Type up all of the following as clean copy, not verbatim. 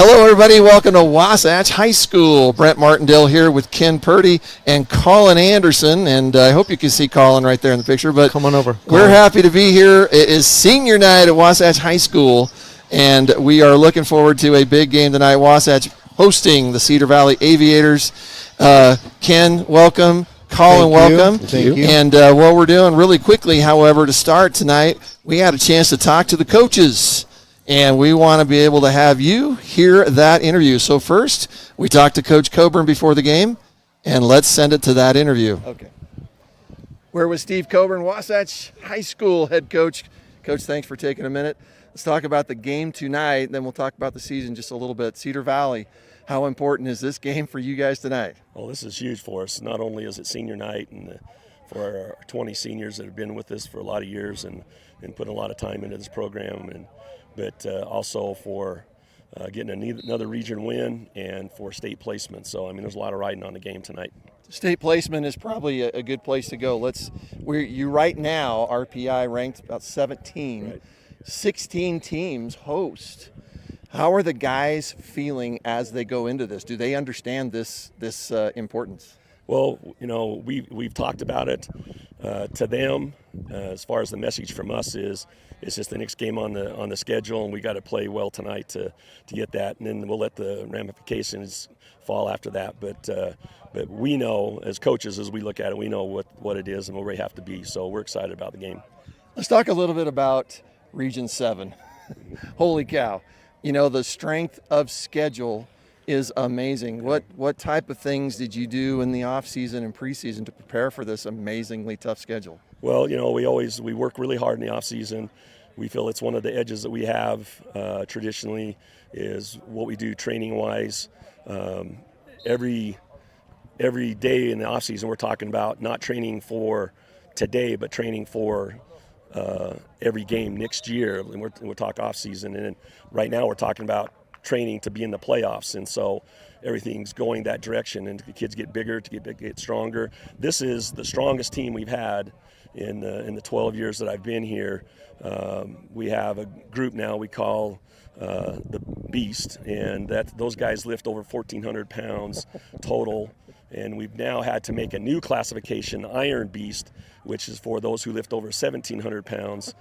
Hello, everybody. Welcome to Wasatch High School. Brent Martindale here with Ken Purdy and Colin Anderson. And I hope you can see Colin right there in the picture. But come on over. We're happy to be here. It is senior night at Wasatch High School, and we are looking forward to a big game tonight. Wasatch hosting the Cedar Valley Aviators. Ken, welcome. Colin, welcome. Thank you. And what we're doing really quickly, however, to start tonight, we had a chance to talk to the coaches. And we want to be able to have you hear that interview. So first, we talked to Coach Coburn before the game, and let's send it to that interview. Okay. We're with Steve Coburn, Wasatch High School head coach. Coach, thanks for taking a minute. Let's talk about the game tonight, and then we'll talk about the season just a little bit. Cedar Valley, how important is this game for you guys tonight? Well, this is huge for us. Not only is it senior night and for our 20 seniors that have been with us for a lot of years and put a lot of time into this program, but also for getting another region win and for state placement. So, I mean, there's a lot of riding on the game tonight. State placement is probably a good place to go. You right now, RPI ranked about 17. Right. 16 teams host. How are the guys feeling as they go into this? Do they understand this importance? Well, you know, we've talked about it to them. As far as the message from us is, it's just the next game on the schedule, and we got to play well tonight to get that, and then we'll let the ramifications fall after that. But we know as coaches, as we look at it, we know what it is and where we have to be. So we're excited about the game. Let's talk a little bit about Region 7. Holy cow! You know, the strength of schedule is amazing. What type of things did you do in the off season and preseason to prepare for this amazingly tough schedule? Well, you know, we work really hard in the off season. We feel it's one of the edges that we have traditionally is what we do training wise. Every day in the off season, we're talking about not training for today, but training for every game next year. And we're talking off season, and right now we're talking about training to be in the playoffs, and so everything's going that direction, and the kids get bigger to get stronger. This is the strongest team we've had in the 12 years that I've been here. We have a group now we call the Beast, and those guys lift over 1,400 pounds total. And we've now had to make a new classification, Iron Beast, which is for those who lift over 1,700 pounds.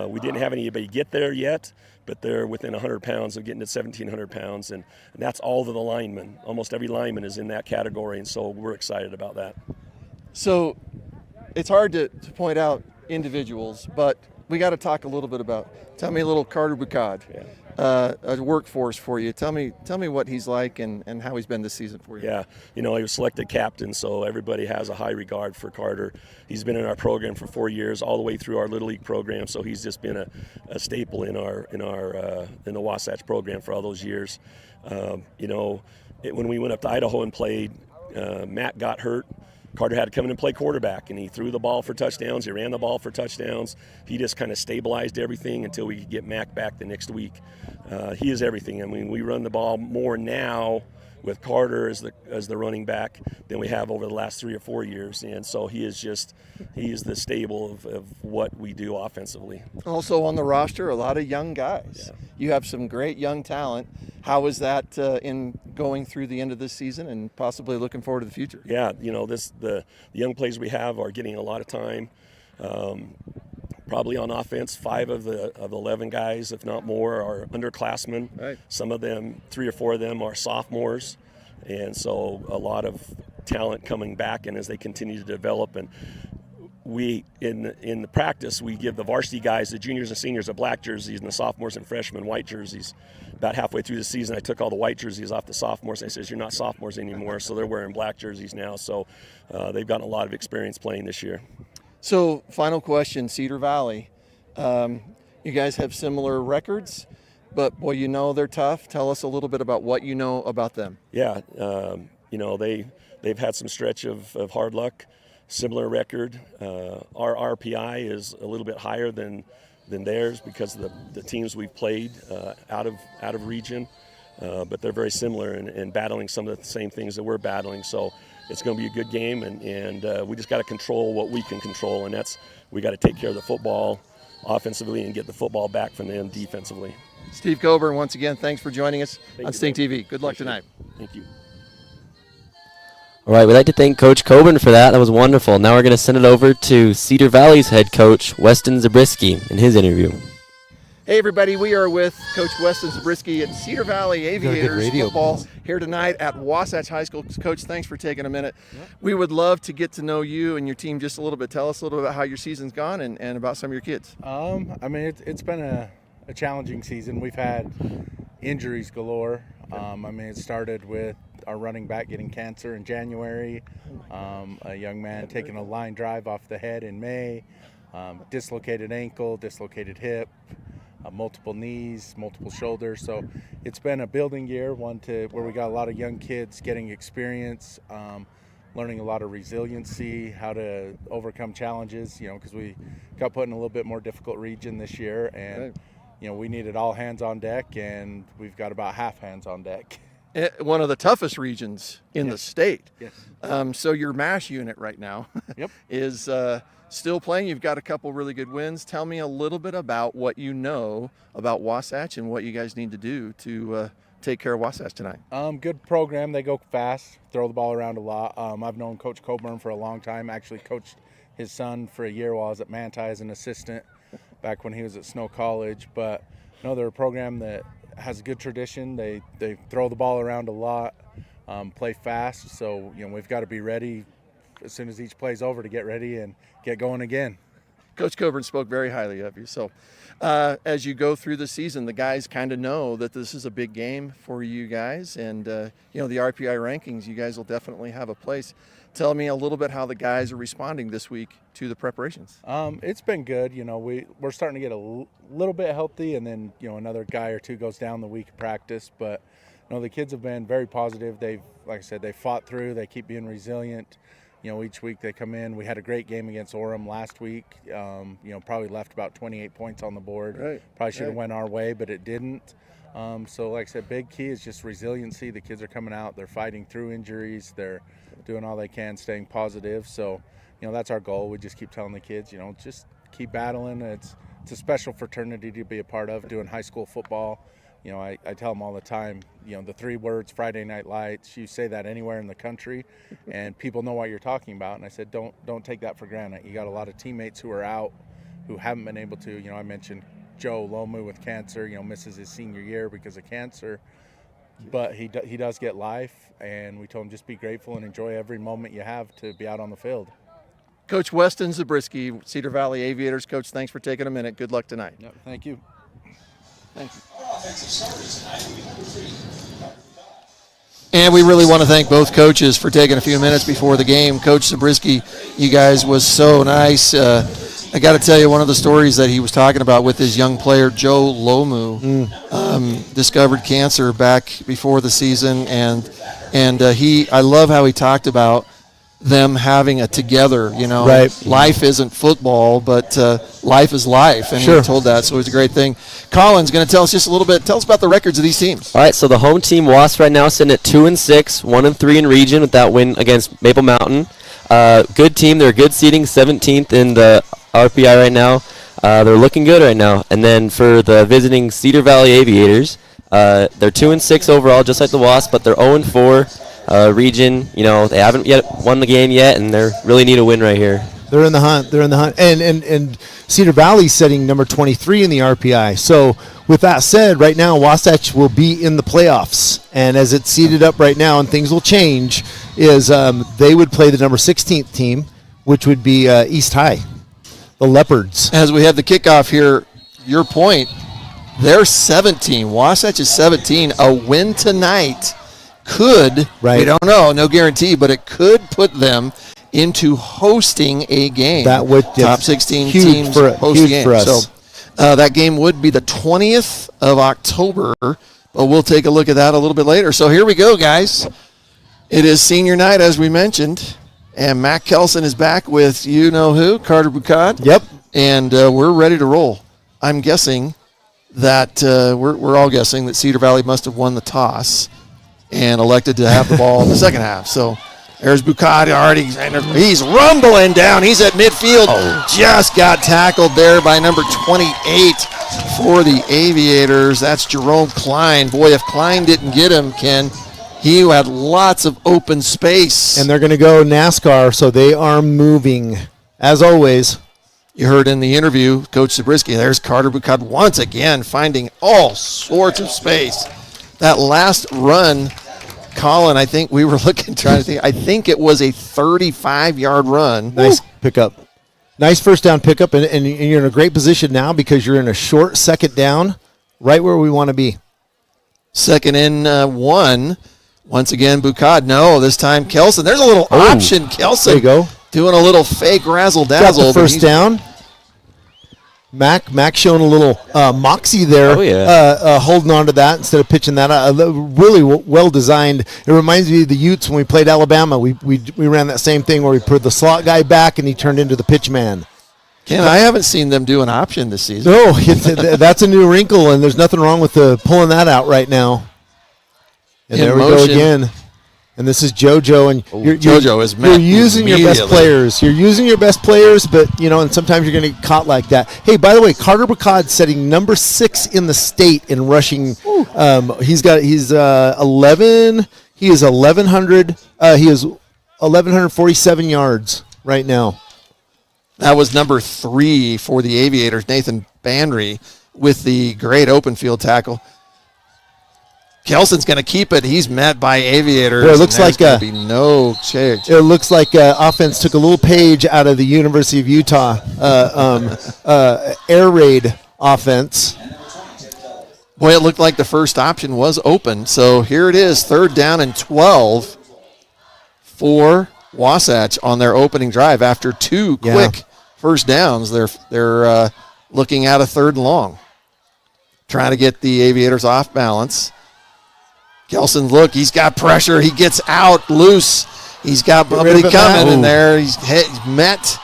We didn't have anybody get there yet, but they're within 100 pounds of getting to 1,700 pounds. And that's all of the linemen. Almost every lineman is in that category, and so we're excited about that. So it's hard to point out individuals, but we got to talk a little bit about, tell me a little Carter Boucade. Yeah. A workforce for you. Tell me what he's like and how he's been this season for you. Yeah, you know, he was selected captain, so everybody has a high regard for Carter. He's been in our program for 4 years, all the way through our Little League program, so he's just been a staple in the Wasatch program for all those years. You know, when we went up to Idaho and played, Matt got hurt. Carter had to come in and play quarterback, and he threw the ball for touchdowns. He ran the ball for touchdowns. He just kind of stabilized everything until we could get Mac back the next week. He is everything. I mean, we run the ball more now with Carter as the running back than we have over the last 3 or 4 years, and so he is the stable of what we do offensively. Also on the roster, a lot of young guys. Yeah. You have some great young talent. How is that in going through the end of this season and possibly looking forward to the future? Yeah, you know, the young players we have are getting a lot of time. Probably on offense, 5 of the 11 guys, if not more, are underclassmen. Right. Some of them, 3 or 4 of them, are sophomores, and so a lot of talent coming back, and as they continue to develop. And we in the practice, we give the varsity guys, the juniors and seniors, the black jerseys, and the sophomores and freshmen white jerseys. About halfway through the season, I took all the white jerseys off the sophomores, and I says, "You're not sophomores anymore," so they're wearing black jerseys now. So they've gotten a lot of experience playing this year. So, final question, Cedar Valley. You guys have similar records, but boy, you know they're tough. Tell us a little bit about what you know about them. Yeah, you know, they've had some stretch of hard luck, similar record. Our RPI is a little bit higher than theirs because of the teams we've played out of region, but they're very similar and battling some of the same things that we're battling. So it's going to be a good game, and we just got to control what we can control, and that's we got to take care of the football offensively and get the football back from them defensively. Steve Coburn, once again, thanks for joining us on Sting TV. Good luck tonight. Thank you. All right, we'd like to thank Coach Coburn for that. That was wonderful. Now we're going to send it over to Cedar Valley's head coach, Weston Zabriskie, in his interview. Hey, everybody. We are with Coach Weston Zabriskie at Cedar Valley Aviators football here tonight at Wasatch High School. Coach, thanks for taking a minute. Yep. We would love to get to know you and your team just a little bit. Tell us a little bit about how your season's gone and about some of your kids. I mean, it's been a challenging season. We've had injuries galore. It started with our running back getting cancer in January, a young man taking a line drive off the head in May, dislocated ankle, dislocated hip, multiple knees, multiple shoulders. So it's been a building year, where we got a lot of young kids getting experience, learning a lot of resiliency, how to overcome challenges, because we got put in a little bit more difficult region this year, and right. We needed all hands on deck, and we've got about half hands on deck. One of the toughest regions in yes. the state. Yes. So your MASH unit right now yep. is still playing. You've got a couple really good wins. Tell me a little bit about what you know about Wasatch and what you guys need to do to take care of Wasatch tonight. Good program. They go fast, throw the ball around a lot. I've known Coach Coburn for a long time. Actually coached his son for a year while I was at Manti as an assistant back when he was at Snow College. But no, they're a program that has a good tradition. They throw the ball around a lot, play fast. So we've got to be ready as soon as each play's over to get ready and get going again. Coach Coburn spoke very highly of you. So as you go through the season, the guys kind of know that this is a big game for you guys. And, the RPI rankings, you guys will definitely have a place. Tell me a little bit how the guys are responding this week to the preparations. It's been good. We're starting to get a little bit healthy, and then, another guy or two goes down the week of practice. But, the kids have been very positive. They've, like I said, they fought through. They keep being resilient. Each week they come in. We had a great game against Orem last week. Probably left about 28 points on the board. Right. Probably should have went our way, but it didn't. So like I said, big key is just resiliency. The kids are coming out. They're fighting through injuries. They're doing all they can, staying positive. So, that's our goal. We just keep telling the kids, just keep battling. It's a special fraternity to be a part of, doing high school football. I tell them all the time, the 3 words, Friday Night Lights, you say that anywhere in the country and people know what you're talking about. And I said, don't take that for granted. You got a lot of teammates who are out, who haven't been able to, I mentioned Joe Lomu with cancer, misses his senior year because of cancer, but he does get life. And we told him just be grateful and enjoy every moment you have to be out on the field. Coach Weston Zabriskie, Cedar Valley Aviators. Coach, thanks for taking a minute. Good luck tonight. Yep, thank you. Thank you. And we really want to thank both coaches for taking a few minutes before the game. Coach Zabriskie, you guys was so nice. I got to tell you, one of the stories that he was talking about with his young player, Joe Lomu, discovered cancer back before the season. And I love how he talked about them having a together, Right. Life isn't football, but life is life. And Sure. we told that, so it was a great thing. Colin's going to tell us just a little bit. Tell us about the records of these teams. All right, so the home team, Wasp, right now sitting at 2-6, 1-3 in region with that win against Maple Mountain. Good team. They're good seeding, 17th in the RPI right now. They're looking good right now. And then for the visiting Cedar Valley Aviators, they're 2-6 overall, just like the Wasp, but they're 0-4 region. They haven't yet won the game yet, and they really need a win right here. They're in the hunt. And Cedar Valley's setting number 23 in the RPI. So with that said, right now Wasatch will be in the playoffs. And as it's seeded up right now, and things will change, is they would play the number 16th team, which would be East High, the Leopards. As we have the kickoff here, your point, they're 17. Wasatch is 17. A win tonight could, we don't know, no guarantee, but it could put them into hosting a game. That would top 16 huge teams host a game. For us. So that game would be the 20th of October, but we'll take a look at that a little bit later. So here we go, guys. It is senior night, as we mentioned, and Matt Kelson is back with you-know-who, Carter Bucad. Yep. And we're ready to roll. I'm guessing that we're all guessing that Cedar Valley must have won the toss and elected to have the ball in the second half. So There's Bucati already. He's rumbling down. He's at midfield. Just got tackled there by number 28 for the Aviators. That's Jerome Klein. Boy, if Klein didn't get him, Ken, he had lots of open space. And they're going to go NASCAR, so they are moving, as always. You heard in the interview, Coach Zabriskie, there's Carter Bucati once again finding all sorts of space. That last run, Colin, I think we were trying to think. I think it was a 35-yard run. Nice pickup. Nice first down pickup, and you're in a great position now because you're in a short second down, right where we want to be. Second and 1. Once again, Bucati. No, this time Kelson. There's a little option. Kelson. There you go. Doing a little fake razzle-dazzle. Got the first down. Mac showing a little moxie there, holding on to that instead of pitching that out. Really well designed. It reminds me of the Utes when we played Alabama. We ran that same thing where we put the slot guy back and he turned into the pitch man. Ken, I haven't seen them do an option this season. No, that's a new wrinkle, and there's nothing wrong with pulling that out right now. And there we go again. And this is JoJo, and JoJo is you're using your best players. You're using your best players, but and sometimes you're going to get caught like that. Hey, by the way, Carter Bucati setting number 6 in the state in rushing. He's 11. He is 1,100. He is 1,147 yards right now. That was number 3 for the Aviators, Nathan Bandry, with the great open field tackle. Kelson's going to keep it. He's met by Aviators. Well, it looks like be no change. It looks like offense took a little page out of the University of Utah air raid offense. Boy, it looked like the first option was open. So here it is, 3rd down and 12 for Wasatch on their opening drive. After 2 quick first downs, they're looking at a 3rd and long, trying to get the Aviators off balance. Kelson, look, he's got pressure. He gets out loose. He's got somebody coming in there. He's met,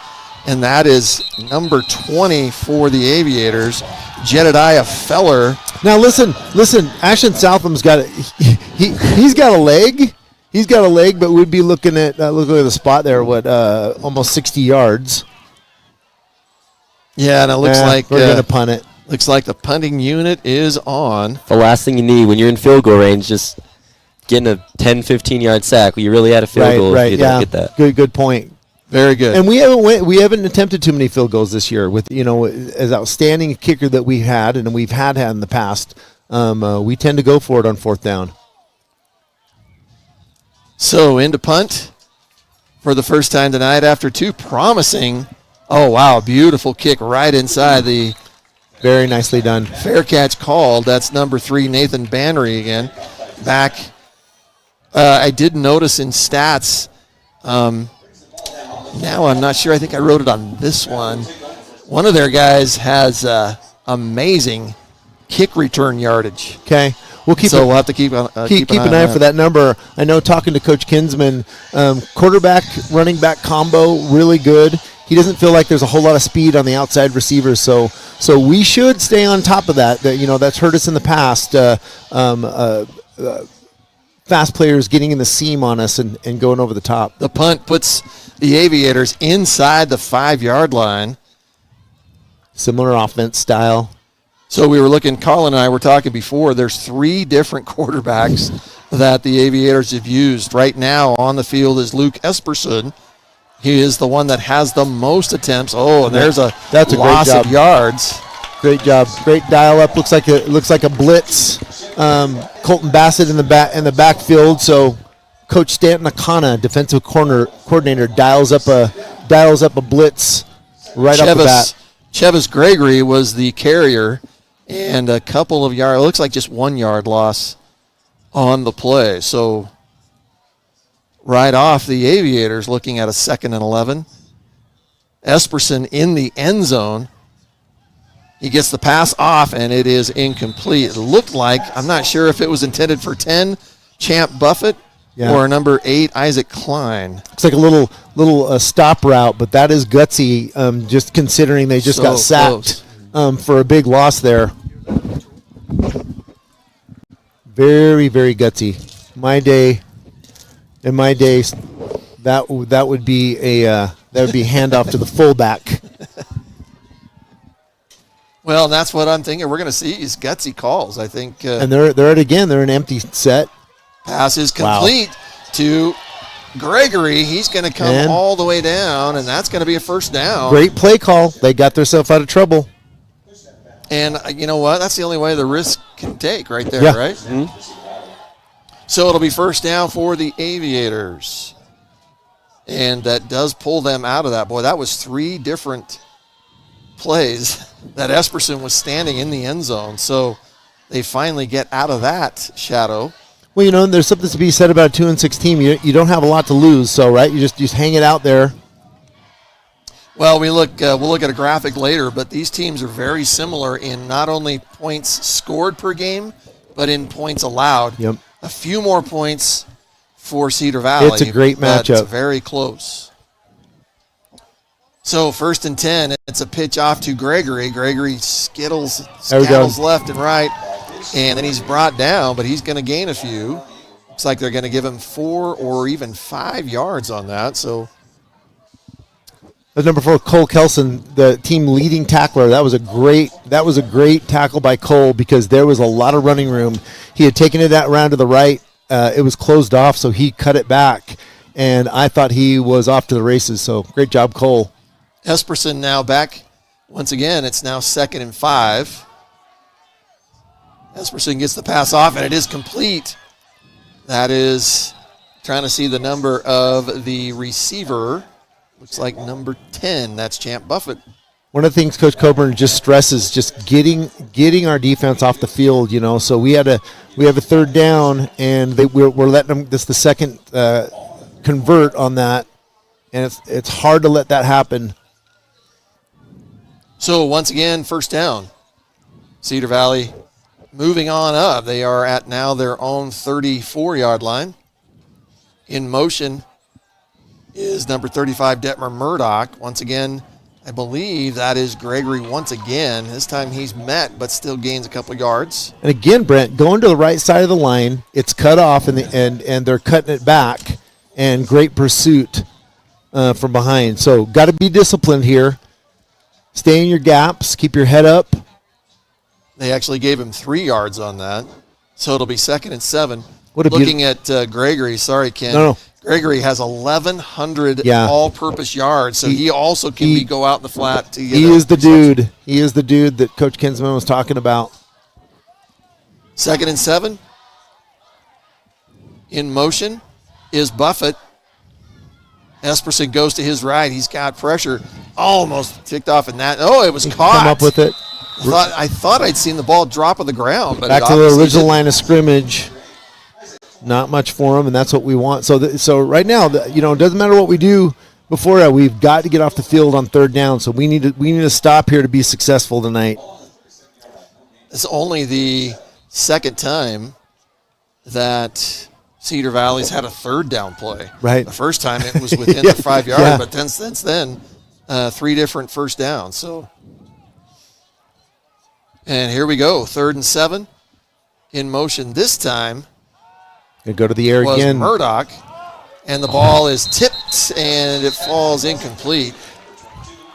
and that is number 20 for the Aviators, Jedediah Feller. Now listen. Ashton Southam's got it. He's got a leg. He's got a leg, but we'd be looking at the spot there. Almost 60 yards. Yeah, and it looks like we're going to punt it. Looks like the punting unit is on. The last thing you need when you're in field goal range, just getting a 10, 15-yard sack. Well, you really had a field goal if you don't get that. Good point. Very good. And we haven't attempted too many field goals this year. With as outstanding a kicker that we had and we've had in the past, we tend to go for it on 4th down. So into punt for the first time tonight after 2 promising. Oh wow, beautiful kick right inside the. Very nicely done. Fair catch called. That's number 3, Nathan Bannery again. Back. I did notice in stats. Now I'm not sure. I think I wrote it on this one. One of their guys has amazing kick return yardage. Okay. We'll have to keep an eye for that number. I know talking to Coach Kinsman, quarterback, running back combo, really good. He doesn't feel like there's a whole lot of speed on the outside receivers, so we should stay on top of that. That's hurt us in the past. Fast players getting in the seam on us and going over the top. The punt puts the Aviators inside the 5-yard line. Similar offense style. So we were looking, Colin and I were talking before, there's 3 different quarterbacks that the Aviators have used. Right now on the field is Luke Esperson. He is the one that has the most attempts. Oh, and there's that's a loss of yards. Great job. Great dial up. Looks like a blitz. Colton Bassett in the backfield. So Coach Stanton Akana, defensive coordinator, dials up a blitz right off the bat. Chevis Gregory was the carrier, and a couple of yards. It looks like just 1 yard loss on the play. So right off, the Aviators looking at a 2nd and 11. Esperson in the end zone. He gets the pass off, and it is incomplete. It looked like, I'm not sure if it was intended for 10, Champ Buffett, or number 8, Isaac Klein. It's like a little stop route, but that is gutsy, just considering they just got sacked for a big loss there. Very, very gutsy. In my day, that would be a handoff to the fullback. Well, and that's what I'm thinking. We're going to see is gutsy calls. I think. And they're at again. They're an empty set. Pass is complete to Gregory. He's going to come all the way down, and that's going to be a first down. Great play call. They got themselves out of trouble. And you know what? That's the only way the risk can take right there, Yeah. right? Mm-hmm. So it'll be first down for the Aviators. And that does pull them out of that. Boy, that was 3 different plays that Esperson was standing in the end zone. So they finally get out of that shadow. Well, there's something to be said about a 2-6 team. You don't have a lot to lose, so right, you just hang it out there. Well, we'll look at a graphic later, but these teams are very similar in not only points scored per game, but in points allowed. Yep. A few more points for Cedar Valley. It's a great matchup. It's very close. So 1st and 10, it's a pitch off to Gregory. Gregory scattles left and right, and then he's brought down, but he's going to gain a few. Looks like they're going to give him 4 or even 5 yards on that. So that's number 4, Cole Kelson, the team leading tackler. That was a great tackle by Cole because there was a lot of running room. He had taken it that round to the right. It was closed off, so he cut it back, and I thought he was off to the races. So great job, Cole. Esperson now back. Once again, it's now 2nd and 5. Esperson gets the pass off, and it is complete. That is trying to see the number of the receiver. Looks like number 10. That's Champ Buffett. One of the things Coach Coburn just stresses, just getting our defense off the field. So we have a 3rd down, and we're letting them. This is the second convert on that, and it's hard to let that happen. So once again, first down. Cedar Valley moving on up. They are at now their own 34-yard line. In motion is number 35, Detmer Murdoch. Once again, I believe that is Gregory once again. This time he's met, but still gains a couple of yards. And again, Brent, going to the right side of the line, it's cut off, and they're cutting it back, and great pursuit from behind. So got to be disciplined here. Stay in your gaps. Keep your head up. They actually gave him 3 yards on that. So it'll be 2nd and 7. What a Looking at Gregory. Sorry, Ken. No. Gregory has 1,100 all-purpose yards, so he also can go out in the flat. He is the dude. He is the dude that Coach Kinsman was talking about. 2nd and 7. In motion is Buffett. Esperson goes to his right. He's got pressure. Almost ticked off in that. Oh, it was caught. Come up with it. I thought I'd seen the ball drop on the ground. But back to the original line of scrimmage. Not much for him, and that's what we want. So right now, it doesn't matter what we do before that. We've got to get off the field on 3rd down. So we need to stop here to be successful tonight. It's only the 2nd time that Cedar Valley's had a 3rd down play. Right. The first time it was within the 5 yard, but then since then, 3 different first downs. So, and here we go, 3rd and 7 in motion. This time, go to the air was again. Murdoch, and the ball is tipped and it falls incomplete.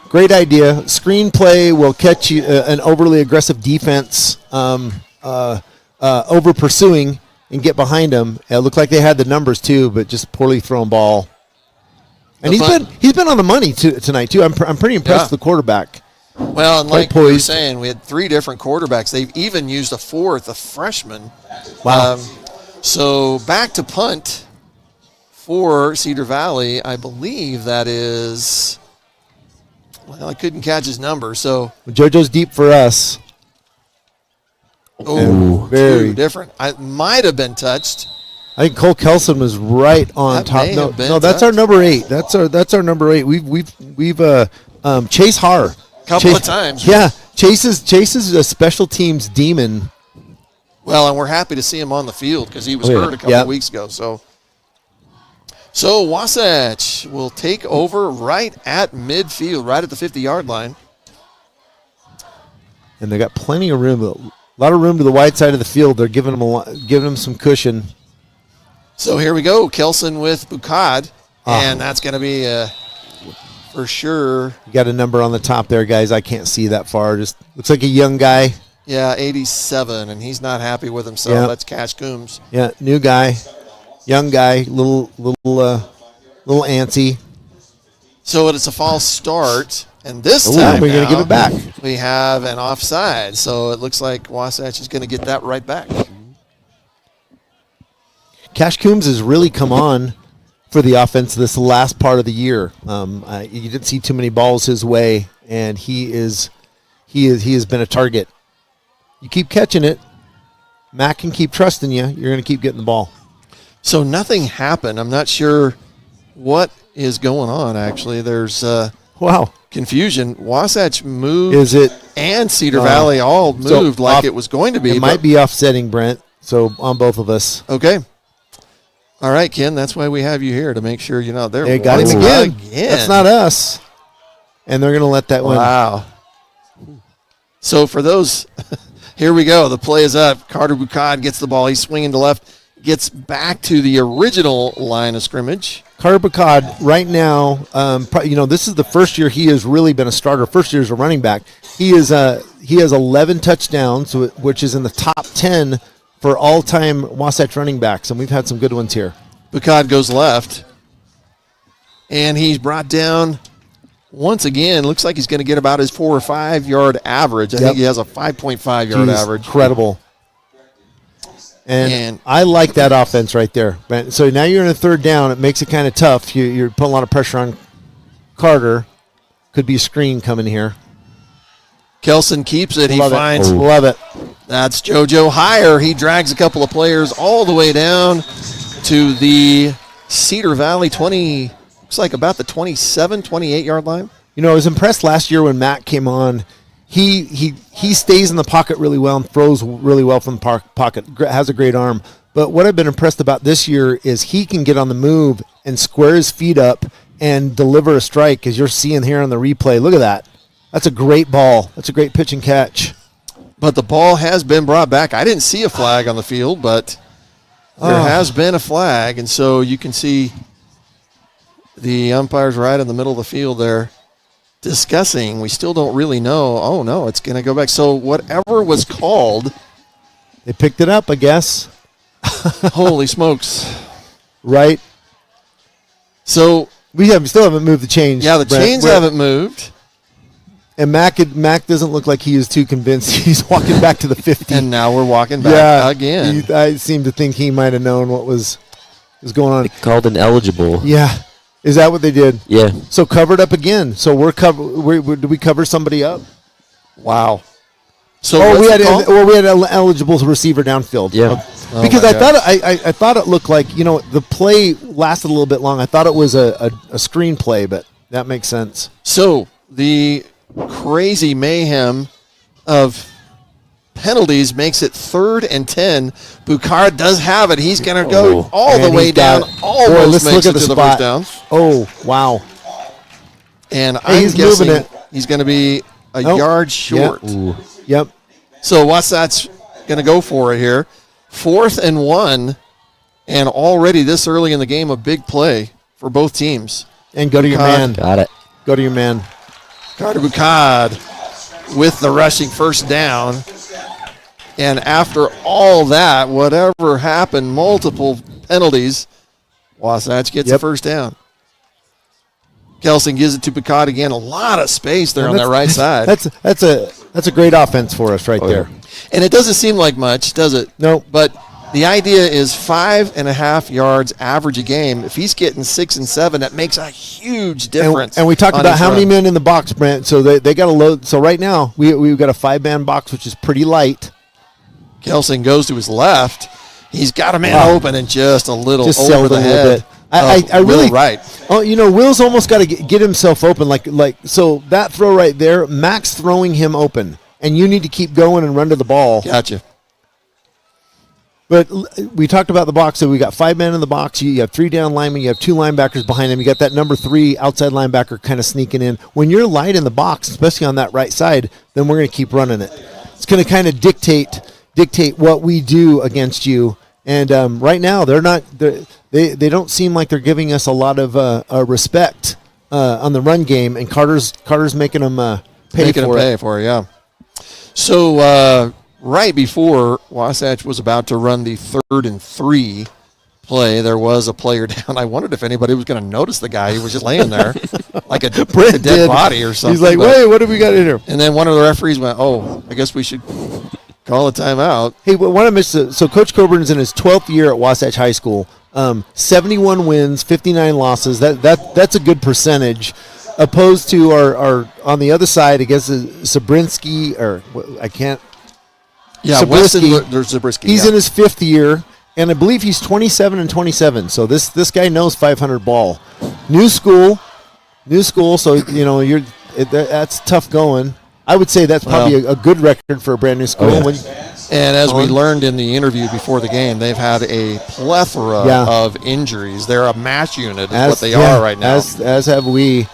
Great idea. Screenplay will catch you an overly aggressive defense over pursuing and get behind them. It looked like they had the numbers too, but just poorly thrown ball. And he's been on the money tonight too. I'm pretty impressed with the quarterback. Well, and like we were saying, we had 3 different quarterbacks. They've even used a 4th, a freshman. Wow. So back to punt for Cedar Valley. I believe that is, well, I couldn't catch his number. So JoJo's deep for us. Oh, very different. I might have been touched. I think Cole Kelson was right on top. No, that's our number 8. That's our number 8. We've Chase Haar. Couple of times. Yeah, Chase is a special teams demon. Well, and we're happy to see him on the field because he was hurt a couple of weeks ago. So Wasatch will take over right at midfield, right at the 50-yard line. And they got plenty of room, a lot of room to the wide side of the field. They're giving them some cushion. So here we go. Kelson with Bukad. And that's going to be for sure. You got a number on the top there, guys. I can't see that far. Just looks like a young guy. Yeah, 87, and he's not happy with himself. Yeah. That's Cash Coombs. Yeah, new guy, young guy, little antsy. So it's a false start, and this time we're going to give it back. We have an offside, so it looks like Wasatch is going to get that right back. Cash Coombs has really come on for the offense this last part of the year. You didn't see too many balls his way, and he has been a target. You keep catching it, Matt can keep trusting you. You're going to keep getting the ball. So nothing happened. I'm not sure what is going on, actually. There's confusion. Wasatch moved. Is it? And Cedar Valley all moved like it was going to be. It might be offsetting, Brent, so on both of us. Okay. All right, Ken, that's why we have you here, to make sure you're not there. They got him again. That's not us. And they're going to let that win. Wow. So for those, here we go. The play is up. Carter Bucad gets the ball. He's swinging to left. Gets back to the original line of scrimmage. Carter Bucad right now, this is the first year he has really been a starter. First year as a running back. He has 11 touchdowns, which is in the top 10 for all-time Wasatch running backs, and we've had some good ones here. Bucad goes left, and he's brought down once again. Looks like he's going to get about his 4 or 5 yard average. I think he has a 5.5 yard average. Incredible. And I like that offense right there. So now you're in a third down. It makes it kind of tough. You're putting a lot of pressure on Carter. Could be a screen coming here. Kelson keeps it. Love it. That's JoJo Higher. He drags a couple of players all the way down to the Cedar Valley 20, looks like about the 27, 28-yard line. I was impressed last year when Matt came on. He stays in the pocket really well and throws really well from the pocket, has a great arm. But what I've been impressed about this year is he can get on the move and square his feet up and deliver a strike, as you're seeing here on the replay. Look at that. That's a great ball. That's a great pitch and catch. But the ball has been brought back. I didn't see a flag on the field, but there has been a flag. And so you can see the umpires right in the middle of the field there discussing. We still don't really know. Oh, no, it's going to go back. So whatever was called. They picked it up, I guess. Holy smokes. Right. So we still haven't moved the chains. Yeah, the chains haven't moved. And Mac doesn't look like he is too convinced. He's walking back to the 50. And now we're walking back again. I seem to think he might have known what was going on. They called ineligible. Yeah. Is that what they did? Yeah. So covered up again. So did we cover somebody up? Wow. So we had an eligible receiver downfield. Yeah. Because I thought it looked like, the play lasted a little bit long. I thought it was a screen play, but that makes sense. So the crazy mayhem of penalties makes it 3rd and 10. Bucard does have it. He's going to go all the way down. Almost makes it to the first down. Oh, wow. And I'm guessing he's going to be a yard short. Yep. So Wasatch going to go for it here. 4th and 1. And already this early in the game, a big play for both teams. And go to your man. Got it. Go to your man. Carter Bucad with the rushing first down. And after all that, whatever happened, multiple penalties, Wasatch gets the first down. Kelson gives it to Bucad again. A lot of space there on that right side. That's a great offense for us right there. And it doesn't seem like much, does it? No. But the idea is 5.5 yards average a game. If he's getting 6 and 7, that makes a huge difference. And we talked about how many men in the box, Brent. So they got to load. So right now we've got a 5-man box, which is pretty light. Kelson goes to his left. He's got a man open and just a little over the head. I really right. Oh, Will's almost got to get himself open. Like so that throw right there, Mac's throwing him open, and you need to keep going and run to the ball. Gotcha. But we talked about the box. So we got 5 men in the box. You have 3 down linemen. You have 2 linebackers behind them. You got that number 3 outside linebacker kind of sneaking in. When you're light in the box, especially on that right side, then we're going to keep running it. It's going to kind of dictate what we do against you. And right now, they don't seem like they're giving us a lot of respect on the run game, and Carter's making them pay for it. Yeah. So right before Wasatch was about to run the 3rd and 3 play, there was a player down. I wondered if anybody was going to notice the guy. He was just laying there like a dead body or something. He's like, wait, what have we got in here? And then one of the referees went, oh, I guess we should call a timeout. Hey, one of so Coach Coburn's in his 12th year at Wasatch High School. 71 wins, 59 losses. That's a good percentage. Opposed to our on the other side, I guess Zabriskie, or I can't. Yeah, Zabriskie. He's in his 5th year, and I believe he's 27 and 27. So this guy knows 500 ball. New school. So that's tough going. I would say that's probably a good record for a brand new school. Oh, yeah. And as we learned in the interview before the game, they've had a plethora of injuries. They're a mash unit, is what they are right now. As have we.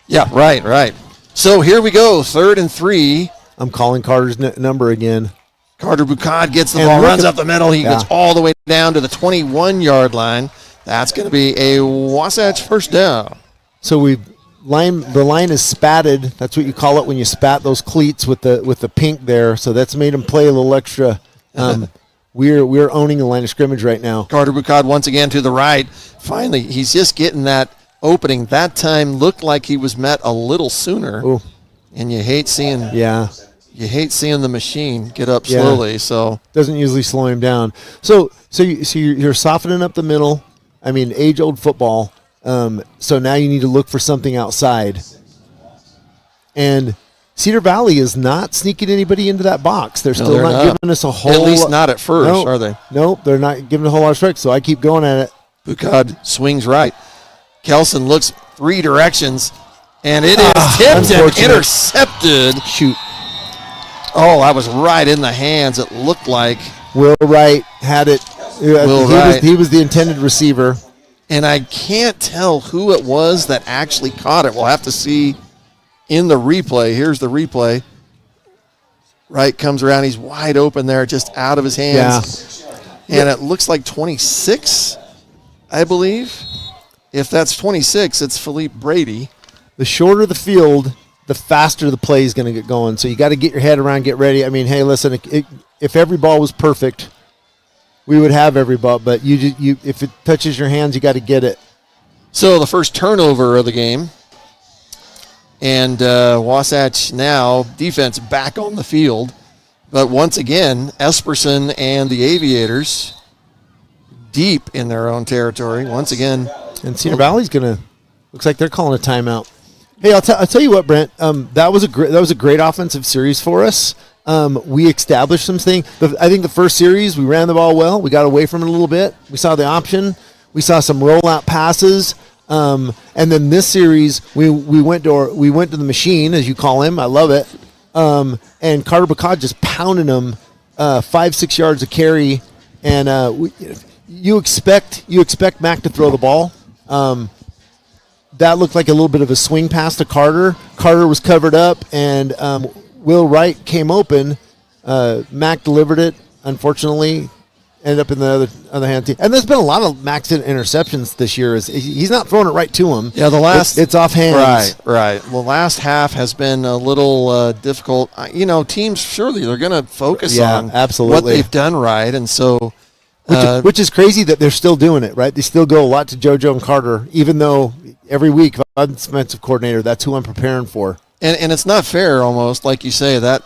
Yeah, right. So here we go, 3rd and 3. I'm calling Carter's number again. Carter Bucad gets the ball, runs up the middle. He gets all the way down to the 21-yard line. That's going to be a Wasatch first down. So the line is spatted. That's what you call it when you spat those cleats with the pink there. So that's made him play a little extra. We're owning the line of scrimmage right now. Carter Bucad once again to the right. Finally, he's just getting that opening. That time looked like he was met a little sooner. Ooh. And you hate seeing the machine get up Yeah. slowly. So doesn't usually slow him down. So you're softening up the middle. I mean, age-old football. So now you need to look for something outside. And Cedar Valley is not sneaking anybody into that box. They're still not giving us a whole. At least not at first, are they? Nope, they're not giving a whole lot of strikes. So I keep going at it. Bucad swings right. Kelson looks 3 directions, and it is tipped and intercepted. Shoot. Oh, I was right in the hands, it looked like. Will Wright had it. He was the intended receiver. And I can't tell who it was that actually caught it. We'll have to see in the replay. Here's the replay. Wright comes around. He's wide open there, just out of his hands. Yeah. And it looks like 26, I believe. If that's 26, it's Philippe Brady. The shorter the field, the faster the play is going to get going. So you got to get your head around, get ready. I mean, hey, listen, if every ball was perfect, we would have every ball. But if it touches your hands, you got to get it. So the first turnover of the game. And Wasatch now, defense back on the field. But once again, Esperson and the Aviators deep in their own territory. Once again. And Cedar Valley's looks like they're calling a timeout. Hey, I'll tell you what, Brent. That was a great offensive series for us. We established some things. I think the first series we ran the ball well. We got away from it a little bit. We saw the option. We saw some rollout passes. And then this series we went to the machine, as you call him. I love it. And Carter Bucad just pounding them 5-6 yards a carry. And you expect Mac to throw the ball. That looked like a little bit of a swing pass to Carter. Carter was covered up, and Will Wright came open. Mac delivered it, unfortunately. Ended up in the other hand. And there's been a lot of Mac's interceptions this year. He's not throwing it right to him. Yeah, it's off hands. Right. Well, last half has been a little difficult. Teams, surely they're going to focus on what they've done right. And so... Which is crazy that they're still doing it, right? They still go a lot to JoJo and Carter, even though every week, offensive coordinator, that's who I'm preparing for. And it's not fair, almost, like you say, that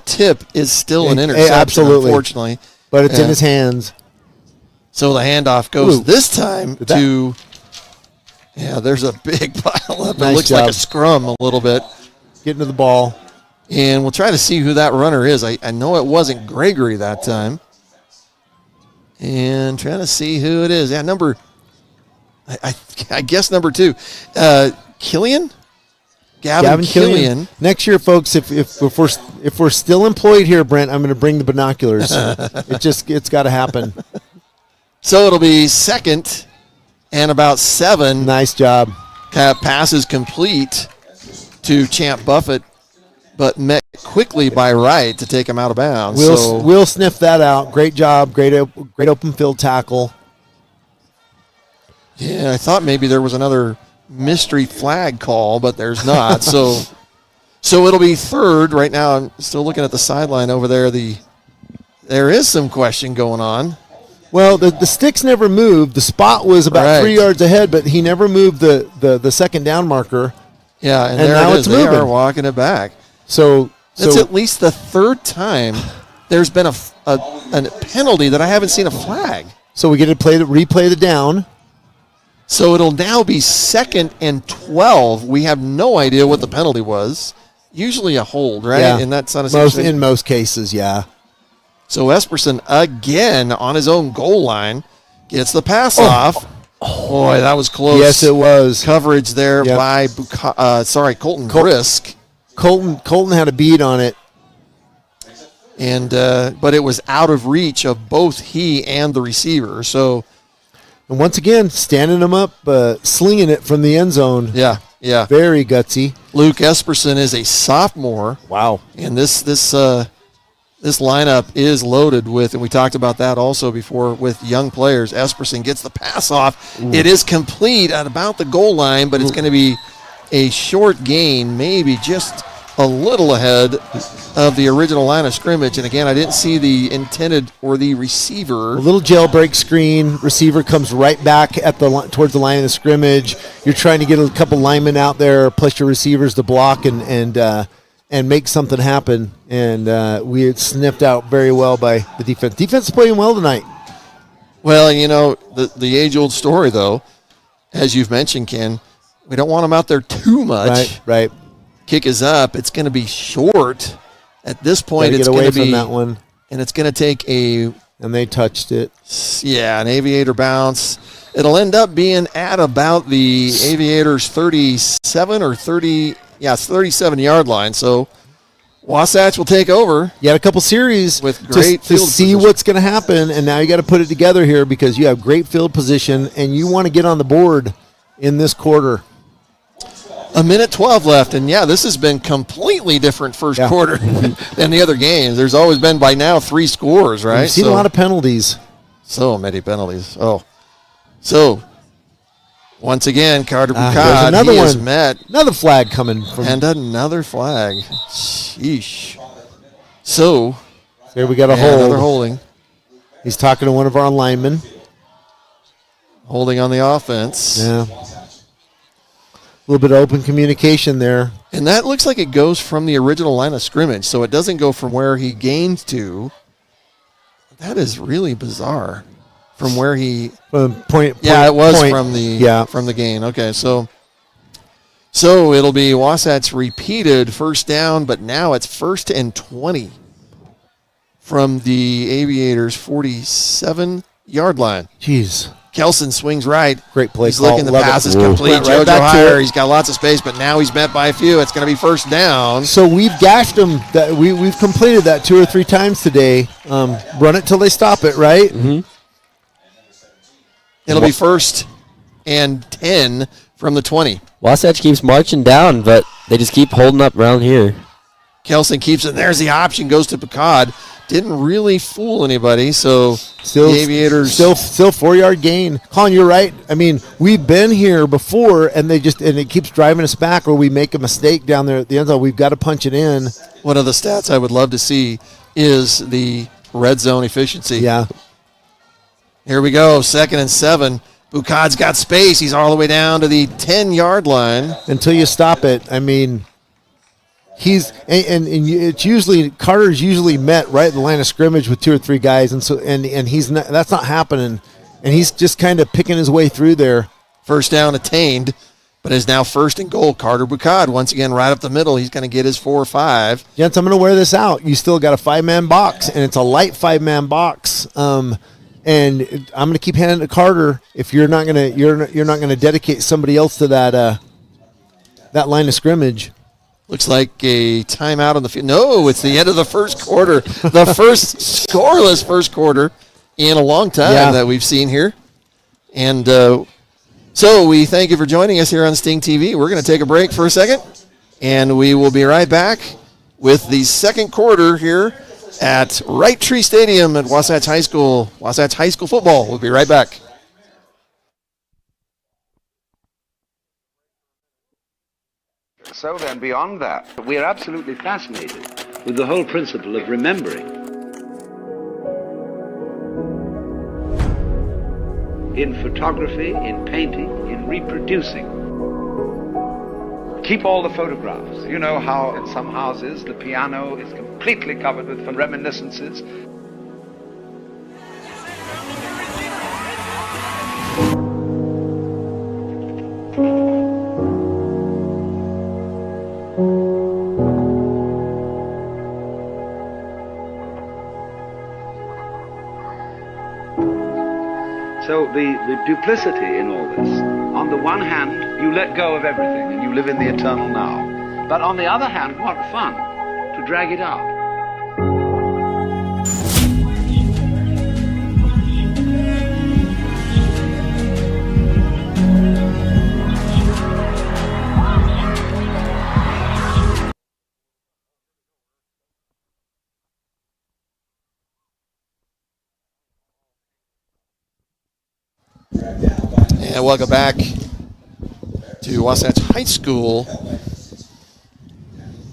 tip is still an interception, absolutely. Unfortunately. But it's in his hands. So the handoff goes this time to... Yeah, there's a big pile up. Nice it looks job. like a scrum a little bit. Getting to the ball. And we'll try to see who that runner is. I know it wasn't Gregory that time. And trying to see who it is. Yeah, I guess number 2. Killian? Gavin Killian. Next year, folks, if we're still employed here, Brent, I'm going to bring the binoculars. It's got to happen. So it'll be 2nd and about 7. Nice job. Pass is complete to Champ Buffett, but met quickly by Wright to take him out of bounds. We'll sniff that out. Great job. Great open field tackle. Yeah, I thought maybe there was another mystery flag call, but there's not. So it'll be third. Right now, I'm still looking at the sideline over there. There is some question going on. Well, the sticks never moved. The spot was about 3 yards ahead, but he never moved the second down marker. Yeah, and there now it is. They are walking it back. So it's at least the third time there's been a penalty that I haven't seen a flag. So we get to replay the down. So it'll now be 2nd and 12. We have no idea what the penalty was. Usually a hold, right? Yeah. And that's not a in most cases, yeah. So Esperson again on his own goal line gets the pass off. Boy, that was close. Yes, it was. Coverage there by Colton Brisk. Colton had a bead on it. And but it was out of reach of both he and the receiver. So, and once again, standing him up, slinging it from the end zone. Yeah. Very gutsy. Luke Esperson is a sophomore. Wow. And this lineup is loaded with, and we talked about that also before, with young players. Esperson gets the pass off. Ooh. It is complete at about the goal line, but it's going to be a short gain, maybe just a little ahead of the original line of scrimmage. And again, I didn't see the intended or the receiver. A little jailbreak screen. Receiver comes right back at towards the line of the scrimmage. You're trying to get a couple linemen out there, plus your receivers to block and make something happen. And we had sniffed out very well by the defense. Defense is playing well tonight. Well, you know, the age-old story, though, as you've mentioned, Ken, we don't want them out there too much. Right. Kick is up. It's going to be short. At this point, it's going to be that one. And it's going to take and they touched it. Yeah, an Aviator bounce. It'll end up being at about the Aviators 37 or 30. Yeah, it's 37-yard line. So Wasatch will take over. You had a couple series with great to see what's going to happen, and now you got to put it together here because you have great field position and you want to get on the board in this quarter. A minute 12 left, and this has been completely different first quarter than the other games. There's always been by now 3 scores, right? We've seen a lot of penalties. So many penalties. So once again, Carter Bucad, another one. Is met. Another flag coming from. And another flag. Sheesh. So there we got a hold. Another holding. He's talking to one of our linemen. Holding on the offense. Yeah. A little bit of open communication there. And that looks like it goes from the original line of scrimmage, so it doesn't go from where he gained to. That is really bizarre. From where he point. It was from the gain. Okay, so it'll be Wasatch repeated first down, but now it's 1st and 20 from the Aviators 47-yard line. Jeez. Kelson swings right. Great play. He's looking, the pass is complete. JoJo Hire, he's got lots of space, but now he's met by a few. It's going to be first down. So we've gashed them. We've completed that 2 or 3 times today. Run it till they stop it, right? Mm-hmm. It'll be 1st and 10 from the 20. Wasatch keeps marching down, but they just keep holding up around here. Kelson keeps it. There's the option. Goes to Picard. Didn't really fool anybody, so the Aviators still 4-yard gain. Colin, you're right. I mean, we've been here before, and it keeps driving us back, or we make a mistake down there at the end zone. We've got to punch it in. One of the stats I would love to see is the red zone efficiency. Yeah. Here we go. 2nd and 7. Bucad's got space. He's all the way down to the 10-yard line. Until you stop it, I mean. It's usually Carter's usually met right at the line of scrimmage with 2 or 3 guys, and he's not. That's not happening, and he's just kind of picking his way through there. First down attained, but is now 1st and goal. Carter Bucad once again right up the middle. He's going to get his 4 or 5. Gents, I'm going to wear this out. You still got a 5-man box, and it's a light 5-man box. And I'm going to keep handing it to Carter. If you're not going to dedicate somebody else to that line of scrimmage. Looks like a timeout on the field. No, it's the end of the first quarter. The first scoreless first quarter in a long time that we've seen here. And so we thank you for joining us here on Sting TV. We're going to take a break for a second, and we will be right back with the second quarter here at Wright Tree Stadium at Wasatch High School. Wasatch High School football. We'll be right back. So then, beyond that, we are absolutely fascinated with the whole principle of remembering. In photography, in painting, in reproducing. Keep all the photographs. You know how in some houses the piano is completely covered with reminiscences. So the duplicity in all this, on the one hand, you let go of everything and you live in the eternal now. But on the other hand, what fun to drag it out. And welcome back to Wasatch High School.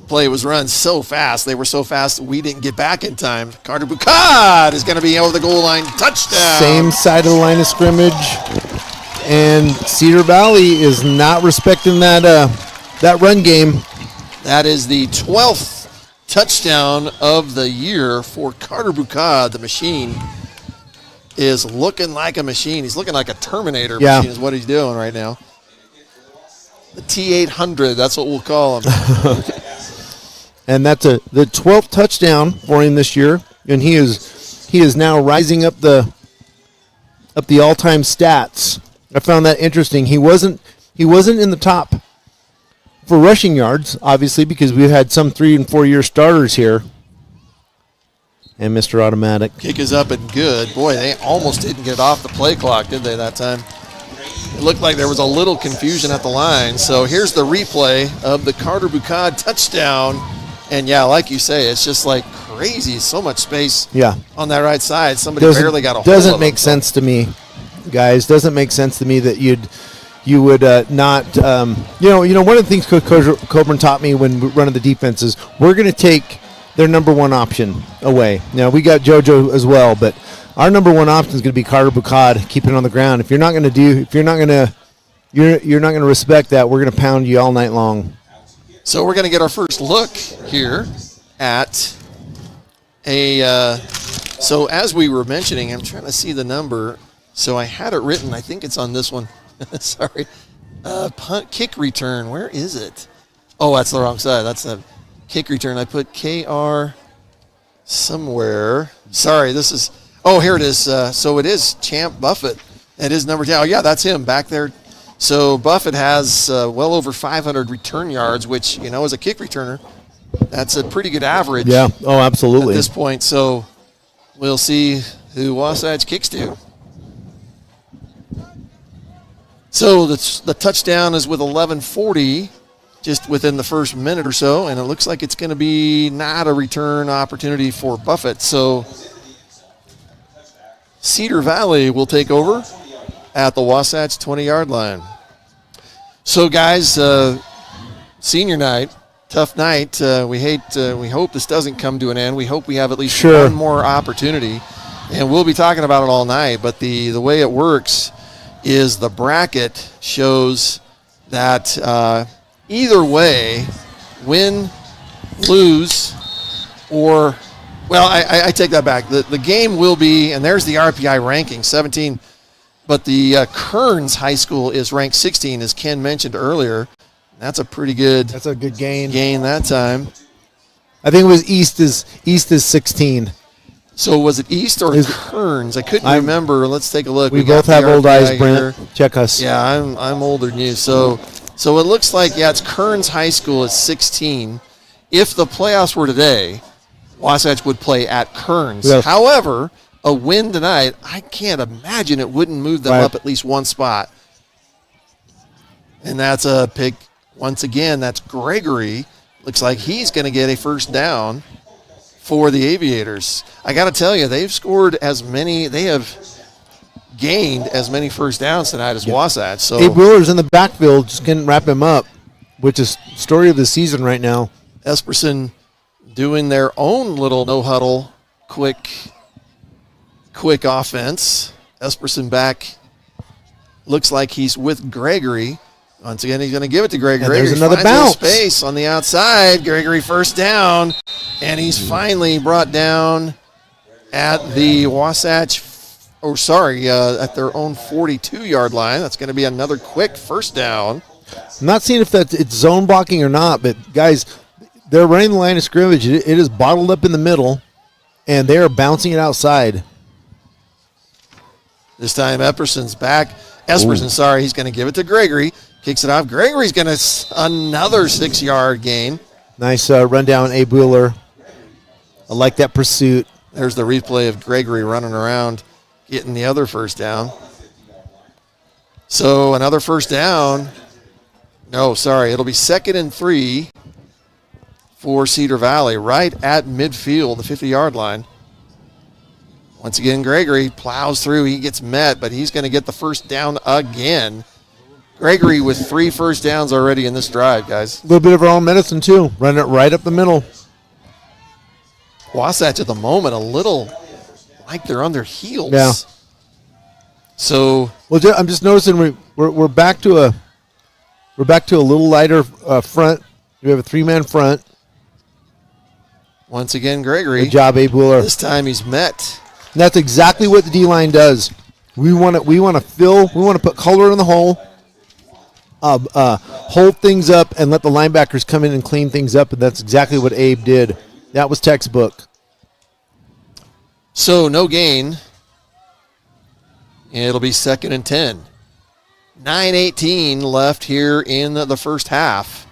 Play was run so fast. They were so fast we didn't get back in time. Carter Bucad is going to be over the goal line. Touchdown. Same side of the line of scrimmage. And Cedar Valley is not respecting that run game. That is the 12th touchdown of the year for Carter Bucad. The machine is looking like a machine. He's looking like a Terminator machine is what he's doing right now. The T-800, that's what we'll call him. And that's the 12th touchdown for him this year, and he is now rising up the all-time stats. I found that interesting. He wasn't in the top for rushing yards, obviously, because we've had some 3- and 4-year starters here. And Mr. Automatic. Kick is up and good. Boy, they almost didn't get off the play clock, did they, that time? It looked like there was a little confusion at the line. So here's the replay of the Carter Bucad touchdown. And, yeah, like you say, it's just like crazy. So much space on that right side. Somebody barely got a hold of it. Doesn't make sense to me, guys. Doesn't make sense to me that you would not one of the things Coach Coburn taught me when running the defense is we're going to take their number one option away. Now, we got JoJo as well, but our number one option is going to be Carter Bucad, keeping it on the ground. If you're not going to respect that, we're going to pound you all night long. So we're going to get our first look here at so as we were mentioning, I'm trying to see the number. So I had it written. I think it's on this one. Sorry. Punt kick return. Where is it? Oh, that's the wrong side. That's a kick return. I put KR somewhere. Sorry, this is – here it is. So it is Champ Buffett. It is number 10. Oh, yeah, that's him back there. So Buffett has well over 500 return yards, which, as a kick returner, that's a pretty good average. Yeah, oh, absolutely. At this point. So we'll see who Wasatch kicks to. So the touchdown is with 11:40. Just within the first minute or so, and it looks like it's going to be not a return opportunity for Buffett. So Cedar Valley will take over at the Wasatch 20-yard line. So, guys, senior night, tough night. We hope this doesn't come to an end. We hope we have at least one more opportunity, and we'll be talking about it all night. But the way it works is the bracket shows that either way, win, lose, or, well, I take that back. The game will be, and there's the RPI ranking, 17, but the Kearns High School is ranked 16, as Ken mentioned earlier. That's a pretty good. That's a good gain. Gain that time. I think it was East is 16. So was it East or Kearns? I couldn't remember. Let's take a look. We both have old eyes, Brent. Here. Check us. Yeah, I'm older than you. So it looks like, it's Kearns High School is 16. If the playoffs were today, Wasatch would play at Kearns. Yes. However, a win tonight, I can't imagine it wouldn't move them up at least one spot. And that's a pick. Once again, that's Gregory Looks like he's going to get a first down for the Aviators. I got to tell you, they have gained as many first downs tonight as Wasatch. So Abe Wheeler's in the backfield, just couldn't wrap him up, which is story of the season right now. Esperson doing their own little no-huddle, quick offense. Esperson back. Looks like he's with Gregory. Once again, he's going to give it to Gregory. And there's Gregory another bounce. Space on the outside. Gregory first down. And he's finally brought down at the Wasatch, at their own 42-yard line. That's going to be another quick first down. I'm not seeing if it's zone blocking or not, but guys, they're running the line of scrimmage. It is bottled up in the middle, and they are bouncing it outside. This time Esperson's back. He's going to give it to Gregory. Kicks it off. Gregory's going to another 6-yard gain. Nice run down, Abe Wheeler. I like that pursuit. There's the replay of Gregory running around, getting the other first down. So another first down. No, sorry. It'll be 2nd and 3 for Cedar Valley, right at midfield, the 50-yard line. Once again, Gregory plows through. He gets met, but he's going to get the first down again. Gregory with 3 first downs already in this drive, guys. A little bit of our own medicine, too. Running it right up the middle. Wasatch at the moment a little like they're on their heels. Yeah. So, well, I'm just noticing we're back to a little lighter front. We have a 3-man front. Once again, Gregory. Good job, Abe Wheeler. This time he's met. And that's exactly what the D-line does. We want to fill. We want to put color in the hole. Hold things up and let the linebackers come in and clean things up, and that's exactly what Abe did. That was textbook. So no gain. It'll be 2nd and 10. 9:18 left here in the first half.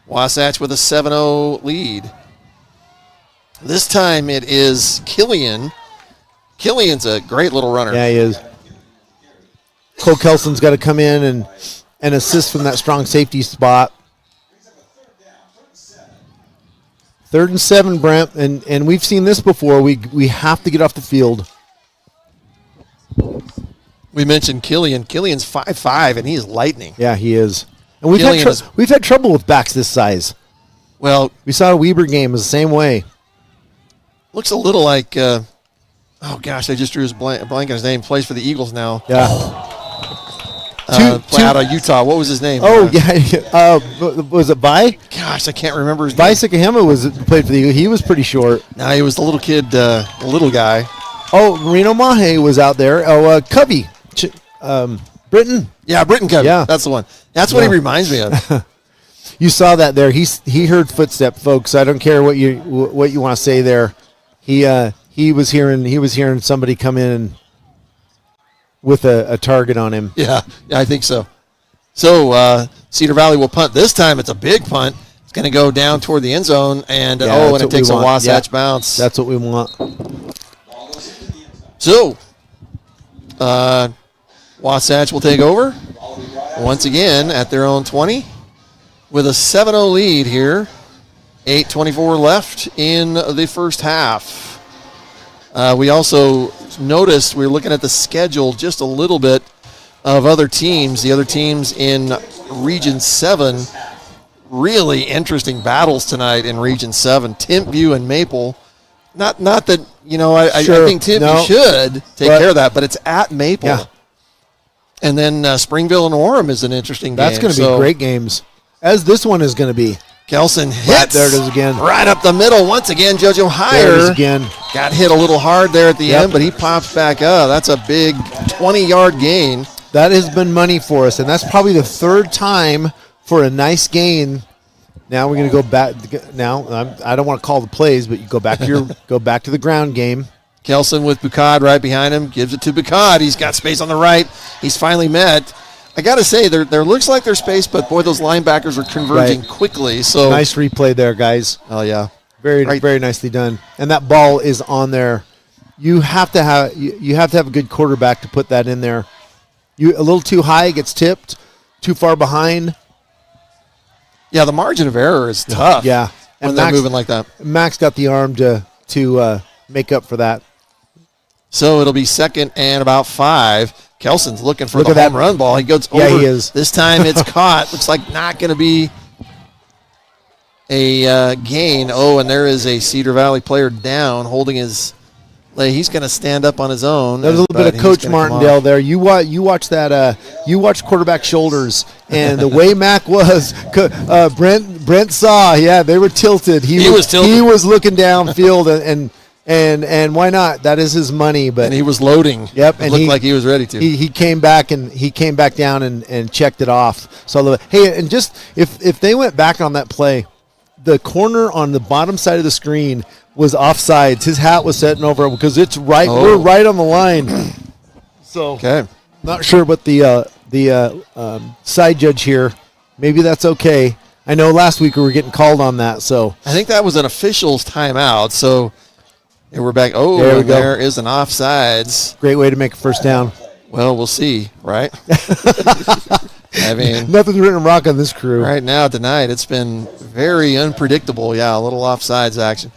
Wasatch with a 7-0 lead. This time it is Killian. Killian's a great little runner. Yeah, he is. Cole Kelson's got to come in and assist from that strong safety spot. 3rd and 7, Brent, and we've seen this before. We have to get off the field. We mentioned Killian. Killian's 5'5", and he's lightning. Yeah, he is. And we've had trouble with backs this size. Well, we saw a Weber game was the same way. Looks a little like, I just drew his blank on his name. Plays for the Eagles now. Yeah. Out of Utah. What was his name? Was it Vi? Gosh, I can't remember his name. Vi Sikahema played for the Eagles. He was pretty short. No, he was the little kid, the little guy. Oh, Marino Mahe was out there. Oh, Covey. Britton. Yeah, Britton Covey. Yeah. That's the one. That's what he reminds me of. You saw that there. He heard footsteps, folks. I don't care what you want to say there. He was hearing somebody come in with a target on him. Yeah, I think so. So Cedar Valley will punt. This time it's a big punt. It's going to go down toward the end zone, and it takes a Wasatch bounce. That's what we want. So Wasatch will take over once again at their own 20 with a 7-0 lead here. 8:24 left in the first half. We also noticed, we were looking at the schedule just a little bit of other teams. The other teams in Region 7, really interesting battles tonight in Region 7. Timpview and Maple. Not that, I think Timpview should take care of that, but it's at Maple. Yeah. And then Springville and Orem is an interesting game. That's going to be great games, as this one is going to be. Kelson hits. Right, there it is again. Right up the middle. Once again, JoJo Hire. There it is again. Got hit a little hard there at the end, but he pops back up. That's a big 20-yard gain. That has been money for us, and that's probably the 3rd time for a nice gain. Now we're going to go back. Now I don't want to call the plays, but you go back to the ground game. Kelson with Bukad right behind him. Gives it to Bukad. He's got space on the right. He's finally met. I got to say, there looks like there's space, but, boy, those linebackers are converging quickly. So nice replay there, guys. Oh, yeah. Very nicely done. And that ball is on there. You have to have a good quarterback to put that in there. A little too high, it gets tipped. Too far behind, Yeah, the margin of error is tough. Yeah. When And they're Max, moving like that. Max got the arm to make up for that. So it'll be 2nd and about 5. Kelson's looking for Look the at that. home run ball. He goes Yeah, over. he is. This time it's caught. Looks like not going to be a gain. Oh, and there is a Cedar Valley player down holding his leg. He's going to stand up on his own. There's a little bit of Coach gonna come Martindale off. there. You watch that. You watch quarterback shoulders, and the way Mac was, Brent saw. Yeah, they were tilted. He was tilted. He was looking downfield, and why not? That is his money. But And he was loading. Yep, It and looked like he was ready to. he came back down and checked it off. So hey, and just if they went back on that play, the corner on the bottom side of the screen was offsides. His hat was setting over because it's right. Oh. We're right on the line. So Okay. not sure what the side judge here. Maybe that's okay. I know last week we were getting called on that. So I think that was an official's timeout. So and we're back. Oh, There we and go. there is an offsides. great way to make a first down. Well, we'll see, right? I mean, Nothing's written in rock on this crew. right now tonight, it's been very unpredictable. Yeah, a little offsides action.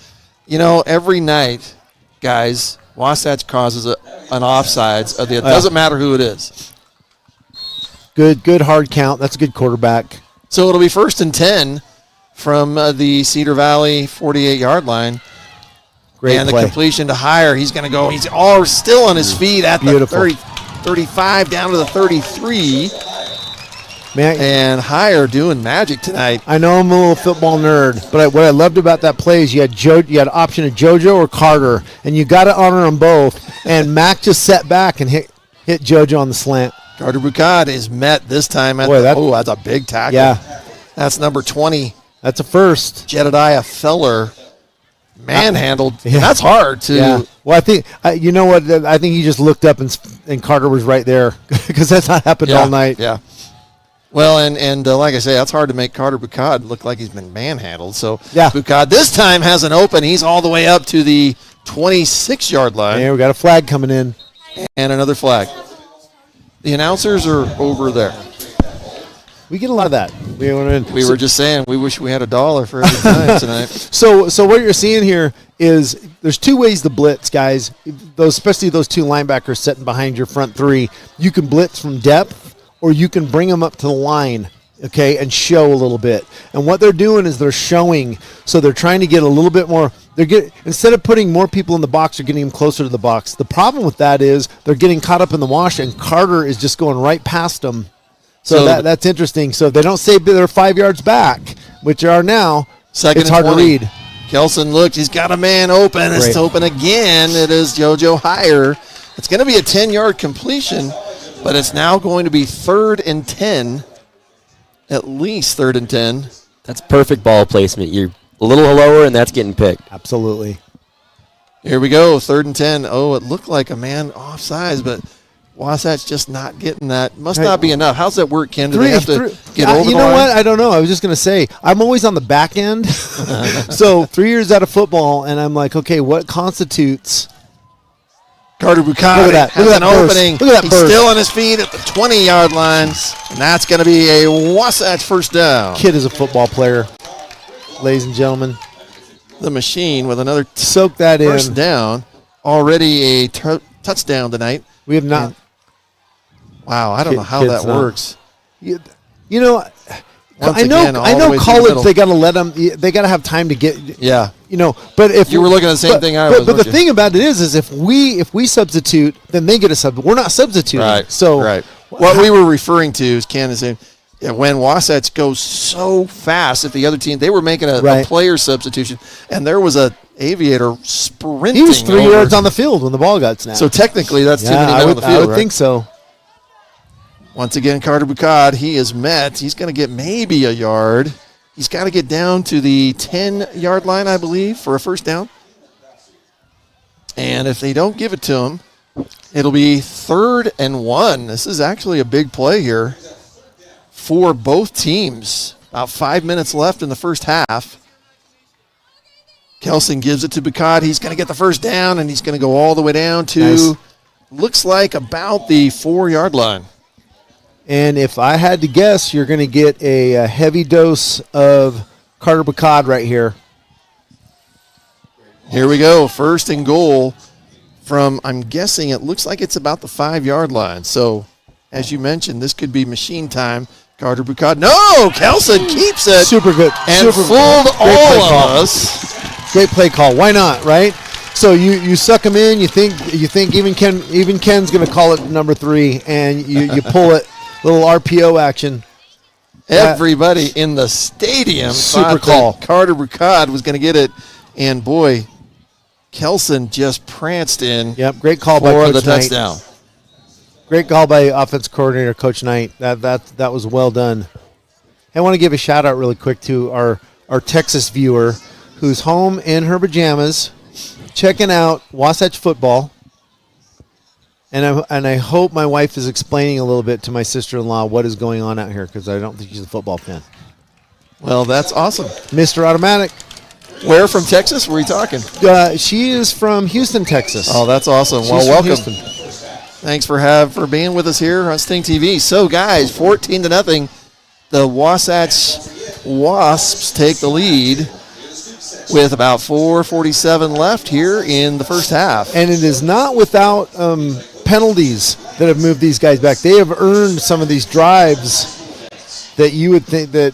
You know, every night, guys, Wasatch causes an offsides. It doesn't matter who it is. Good hard count. That's a good quarterback. So it'll be 1st and 10 from the Cedar Valley 48-yard line. Great and play. the completion to Hire. He's going to go. He's still on his feet at the Beautiful. 35 down to the 33. Man, And Hire doing magic tonight. I know I'm a little football nerd, but what I loved about that play is you had an option of JoJo or Carter, and you got to honor them both. And Mac just sat back and hit JoJo on the slant. Carter Bucad is met this time at Boy, that's a big tackle. Yeah, That's number 20, that's a first. Jedediah Feller. Manhandled. Yeah. That's hard to. Yeah. Well, I think you know what? I think he just looked up and Carter was right there because that's not happened all night. Yeah. Well, and like I say, that's hard to make Carter Bucad look like he's been manhandled. So Yeah. Bucad this time has an open. He's all the way up to the 26-yard line. And we got a flag coming in. And another flag. The announcers are over there. We get a lot of that. We were just saying we wish we had $1 for every time tonight. So what you're seeing here is there's two ways to blitz, guys. Especially those two linebackers sitting behind your front three. You can blitz from depth, or you can bring them up to the line, okay, and show a little bit. And what they're doing is they're showing. So they're trying to get a little bit more. Instead of putting more people in the box, they're getting them closer to the box. The problem with that is they're getting caught up in the wash, and Carter is just going right past them. So that's interesting. So if they don't say they're 5 yards back, which they are now, Second it's and hard 20. to read. Kelson looked. He's got a man open. It's Great. open again. It is JoJo Hire. It's going to be a 10-yard completion, but it's now going to be 3rd and 10, at least 3rd and 10. That's perfect ball placement. You're a little lower, and that's getting picked. Absolutely. Here we go, 3rd and 10. Oh, it looked like a man offsides, but Wasatch just not getting that. Must not be enough. How's that work, Ken? Do they have to get over You the know line? what? I don't know. I was just going to say, I'm always on the back end. So 3 years out of football, and I'm like, okay, what constitutes? Carter Bucad Look at that. has Look an at that burst. opening. Look at that He's burst. still on his feet at the 20-yard line, and that's going to be a Wasatch first down. Kid is a football player, ladies and gentlemen. The machine with another Soak that first in. down. Already a touchdown tonight. We have not. Wow, I don't know how Kid's that not. works. You know, Once I know. again, all I the know. way through the College, middle. they got to let them. They got to have time to get. Yeah. You know, but if You were looking at the same thing I was, But the weren't you? thing about it is if we substitute, then they get a sub. We're not substituting. Right. So right. What we were referring to is Ken is saying, when Wasatch goes so fast, if the other team they were making a Right. player substitution, and there was a aviator sprinting. he was 3 over. yards on the field when the ball got snapped. So technically, that's too yeah, many I men would, on the field. I would right? think so. Once again, Carter Bucad, he is met. He's going to get maybe a yard. He's got to get down to the 10-yard line, I believe, for a first down. And if they don't give it to him, it'll be 3rd and 1. This is actually a big play here for both teams. About 5 minutes left in the first half. Kelson gives it to Bucad. He's going to get the first down, and he's going to go all the way down to, Nice. looks like about the 4-yard line. And if I had to guess, you're going to get a heavy dose of Carter Bacad right here. Here we go. First and goal from, I'm guessing it looks like it's about the 5-yard line. So, as you mentioned, this could be machine time. Carter Bacad. No! Kelson keeps it. Super good. And Super fooled good. all of us. Great play call. Why not, right? So you suck him in. You think even Ken's going to call it number 3, and you pull it. Little RPO action. Everybody in the stadium Super thought call. that Carter Bacad was going to get it, and boy, Kelson just pranced in. Yep, great call by for Coach the Knight. touchdown. Great call by offense coordinator Coach Knight. That was well done. I want to give a shout out really quick to our Texas viewer who's home in her pajamas, checking out Wasatch football. And I hope my wife is explaining a little bit to my sister-in-law what is going on out here, because I don't think she's a football fan. Well, that's awesome. Mr. Automatic. Where from Texas were we talking? She is from Houston, Texas. Oh, that's awesome. She's Well, from welcome. Houston. Thanks for being with us here on Sting TV. So, guys, 14-0. The Wasatch Wasps take the lead with about 4:47 left here in the first half. And it is not without penalties that have moved these guys back. They have earned some of these drives that you would think that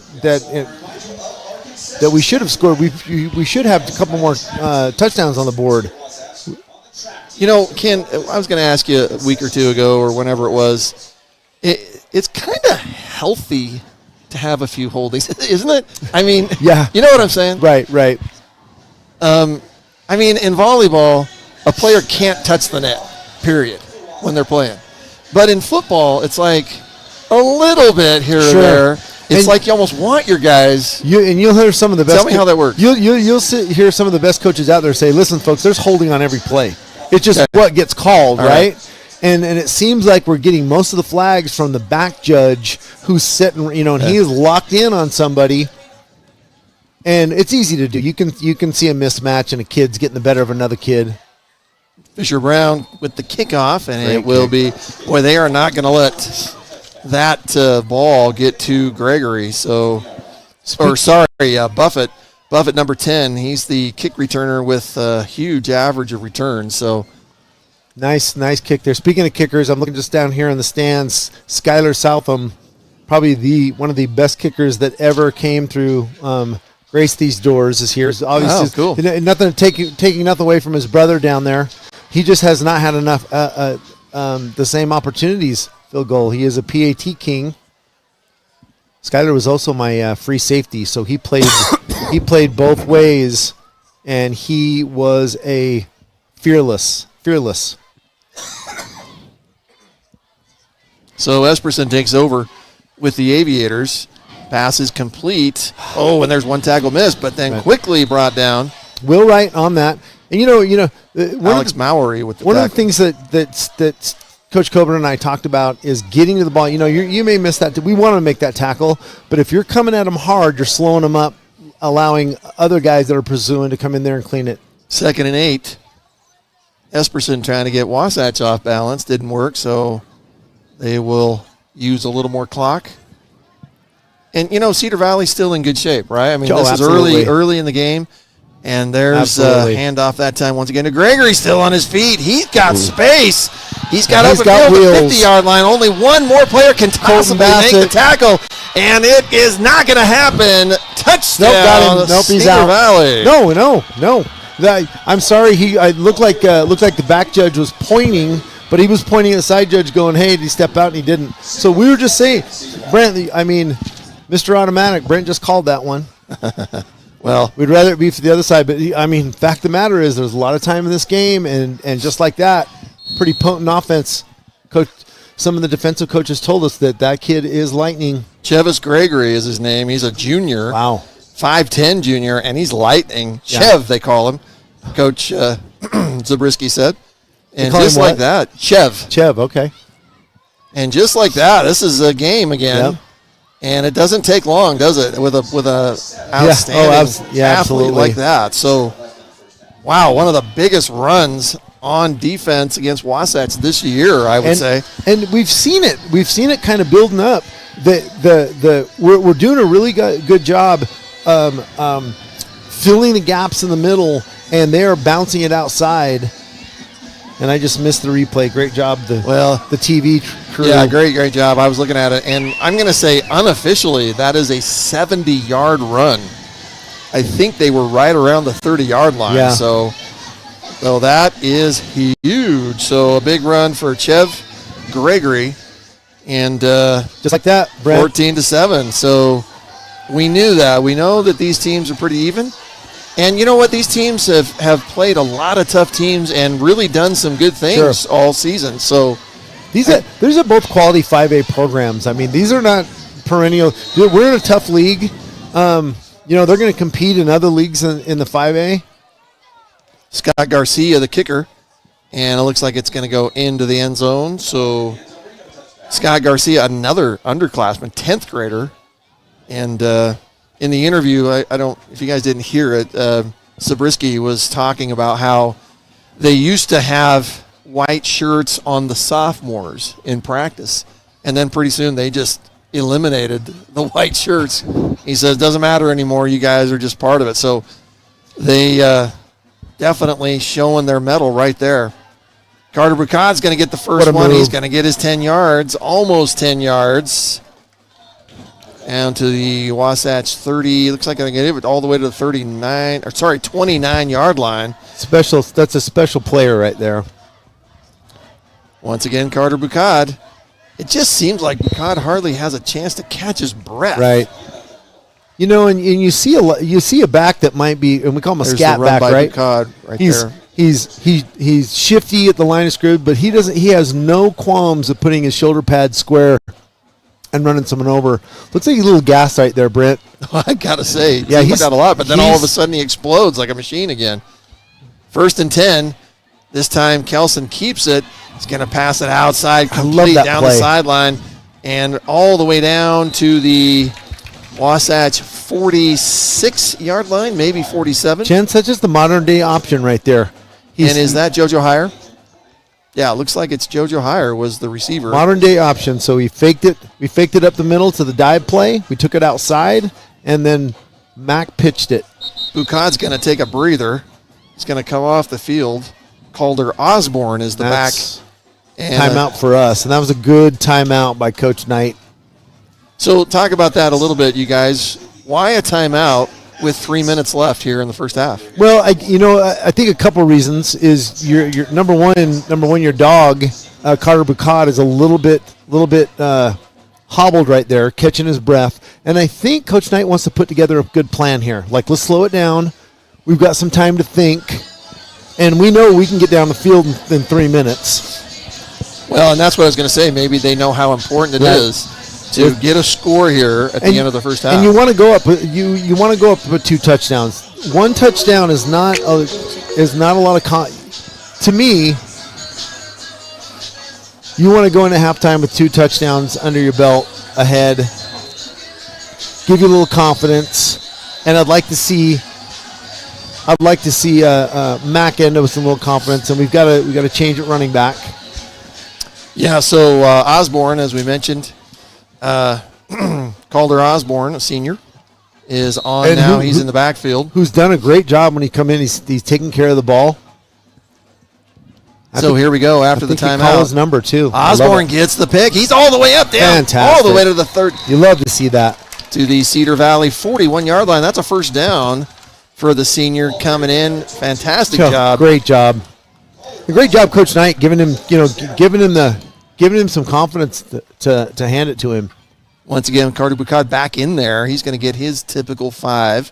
we should have scored. We should have a couple more touchdowns on the board. You know, Ken, I was going to ask you a week or two ago or whenever it was, it's kind of healthy to have a few holdings, isn't it? I mean, yeah. You know what I'm saying? Right. I mean, in volleyball, a player can't touch the net, period, when they're playing. But in football, it's like a little bit here or there. It's like you almost want your guys. You'll hear some of the best. Tell me how that works. You'll hear some of the best coaches out there say, "Listen, folks, there's holding on every play. It's just what gets called, right?" And it seems like we're getting most of the flags from the back judge who's sitting, and he is locked in on somebody. And it's easy to do. You can see a mismatch and a kid's getting the better of another kid. Fisher Brown with the kickoff, and Great it will kick. be. Boy, they are not going to let that ball get to Gregory. So, Buffett. Buffett, number 10. He's the kick returner with a huge average of returns. So, nice kick there. Speaking of kickers, I'm looking just down here in the stands. Skylar Southam, probably one of the best kickers that ever came through. Grace these doors is here. Obviously, cool. Nothing taking nothing away from his brother down there. He just has not had enough the same opportunities. Field goal. He is a PAT king. Skyler was also my free safety, so he played both ways, and he was a fearless. So Esperson takes over with the Aviators. Pass is complete. Oh, and there's one tackle missed, but then quickly brought down. Will Wright on that. And Alex Mowery with the one tackle. of the things that Coach Coburn and I talked about is getting to the ball. You may miss that. We want to make that tackle, but if you're coming at them hard, you're slowing them up, allowing other guys that are pursuing to come in there and clean it. 2nd and 8. Esperson trying to get Wasatch off balance. Didn't work, so they will use a little more clock. And, Cedar Valley's still in good shape, right? I mean, this absolutely. is early in the game. And there's a handoff that time once again to Gregory, still on his feet. He's got space. He's got open field at the 50-yard line. Only one more player can possibly make the tackle. And it is not going to happen. Touchdown, got him. Nope, he's Cedar out. Valley. No. I'm sorry. I looked like the back judge was pointing, but he was pointing at the side judge going, "Hey, did he step out?" And he didn't. So we were just saying, Brent, Mr. Automatic, Brent just called that one. Well, we'd rather it be for the other side, but fact of the matter is there's a lot of time in this game, and just like that, pretty potent offense. Coach, some of the defensive coaches told us that kid is lightning. Chevis Gregory is his name. He's a junior. Wow. 5'10" junior, and he's lightning. Yeah. Chev, they call him. Coach Zabriskie said. And just like that, Chev, okay. And just like that, this is a game again. Yep. And it doesn't take long, does it? With a outstanding athlete absolutely like that. So, wow, one of the biggest runs on defense against Wasatch this year, I would say. And we've seen it. We've seen it kind of building up. We're doing a really good job filling the gaps in the middle, and they are bouncing it outside. And I just missed the replay. Great job, the TV crew. Yeah, great job. I was looking at it, and I'm going to say unofficially that is a 70-yard run. I think they were right around the 30-yard line. Yeah. So that is huge. So a big run for Chev Gregory, and just like that, Brett. 14-7. So we knew that. We know that these teams are pretty even. And you know what? These teams have played a lot of tough teams and really done some good things all season. So these are both quality 5A programs. I mean, these are not perennial. We're in a tough league. They're going to compete in other leagues in the 5A. Scott Garcia, the kicker, and it looks like it's going to go into the end zone. So Scott Garcia, another underclassman, 10th grader, and in the interview, I don't, if you guys didn't hear it, Zabriskie was talking about how they used to have white shirts on the sophomores in practice, and then pretty soon they just eliminated the white shirts. He says, it doesn't matter anymore. You guys are just part of it. So they definitely showing their mettle right there. Carter Bucad's going to get the first one. He's going to get his 10 yards, almost 10 yards. Down to the Wasatch 30. Looks like I'm going to get it all the way to the 29-yard line. That's a special player right there. Once again, Carter Bucad. It just seems like Bucad hardly has a chance to catch his breath. Right. And you see a back that might be, and we call him a scat back, right? Bucad right there. He's shifty at the line of scrimmage, but he has no qualms of putting his shoulder pad square and running someone over. Looks like he's a little gas right there, Brent. I gotta say, he's got a lot, but then all of a sudden he explodes like a machine again. 1st and 10. This time Kelson keeps it. He's gonna pass it outside, complete down the sideline, and all the way down to the Wasatch 46-yard line, maybe 47. Jen, such as the modern day option right there. And is that JoJo Heyer? Yeah, it looks like it's JoJo Heyer was the receiver. Modern day option. So we faked it. We faked it up the middle to the dive play. We took it outside, and then Mac pitched it. Bucad's going to take a breather. He's going to come off the field. Calder Osborne is the back. And timeout for us, and that was a good timeout by Coach Knight. So talk about that a little bit, you guys. Why a timeout with 3 minutes left here in the first half? Well, I think a couple reasons is your number one, your dog, Carter Bucad, is a little bit hobbled right there, catching his breath. And I think Coach Knight wants to put together a good plan here. Like, let's slow it down. We've got some time to think, and we know we can get down the field in 3 minutes. Well, and that's what I was going to say. Maybe they know how important it is to get a score here at the end of the first half. And you want to go up. You want to go up with 2 touchdowns. 1 touchdown is not a lot of. To me, you want to go into halftime with 2 touchdowns under your belt ahead. Give you a little confidence, and I'd like to see Mac end up with some little confidence, and we got to change it running back. Yeah. So Osborne, as we mentioned. Calder Osborne, a senior, is on now. He's in the backfield. Who's done a great job when he come in. He's taking care of the ball. So here we go after the timeout. Call his number too. Osborne gets the pick. He's all the way up down. Fantastic. All the way to the 3rd. You love to see that. To the Cedar Valley 41-yard line. That's a first down for the senior coming in. Fantastic job. Great job. A great job, Coach Knight, giving him some confidence to hand it to him. Once again, Carter Bucad back in there. He's going to get his typical 5.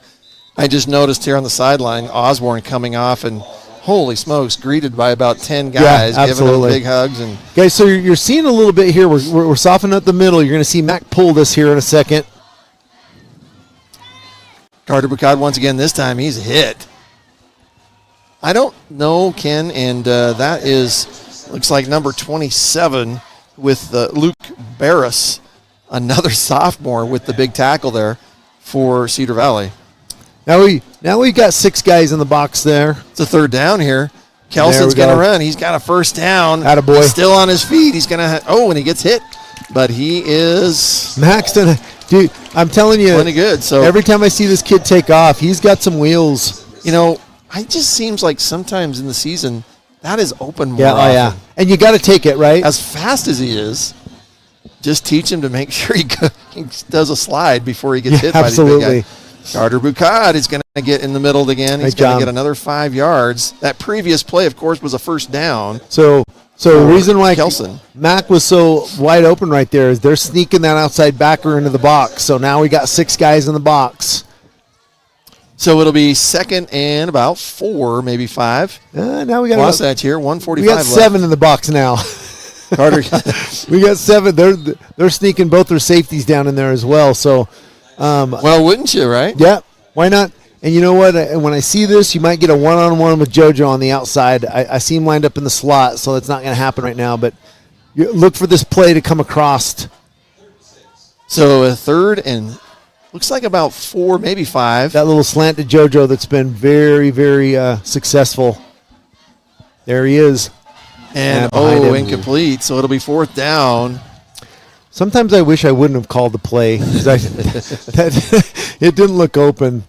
I just noticed here on the sideline, Osborne coming off and, holy smokes, greeted by about 10 guys, giving him big hugs. And guys, so you're seeing a little bit here. We're softening up the middle. You're going to see Mac pull this here in a second. Carter Bucad, once again, this time he's hit. I don't know, Ken, and that looks like number 27 with Luke Barris, another sophomore with the big tackle there for Cedar Valley. Now we've got 6 guys in the box there. It's a 3rd down here. Kelson's There we going to go. run. He's got a first down. Attaboy. He's still on his feet. He's going to and he gets hit. But he is Max done dude, I'm telling you, plenty good. So every time I see this kid take off, he's got some wheels. it just seems like sometimes in the season that is open more Yeah, oh often. yeah. And you got to take it, right? As fast as he is, just teach him to make sure he does a slide before he gets hit by these absolutely. big guys. Carter Bucad is going to get in the middle again. He's Great going job. to get another 5 yards. That previous play, of course, was a first down. So the reason why Kelson. Mac was so wide open right there is they're sneaking that outside backer into the box. So now we got 6 guys in the box. So it'll be second and about 4, maybe 5. Now we got Wasatch here, 1:45 we got left. 7 in the box now. Carter. We got 7. They're sneaking both their safeties down in there as well. So Well, wouldn't you, right? yeah, why not? And you know what? When I see this, you might get a one-on-one with JoJo on the outside. I see him lined up in the slot, so that's not going to happen right now. But you look for this play to come across. So a third and looks like about 4, maybe 5. That little slant to JoJo that's been very, very successful. There he is. And behind him. incomplete. So it'll be 4th down. Sometimes I wish I wouldn't have called the play. 'Cause it didn't look open.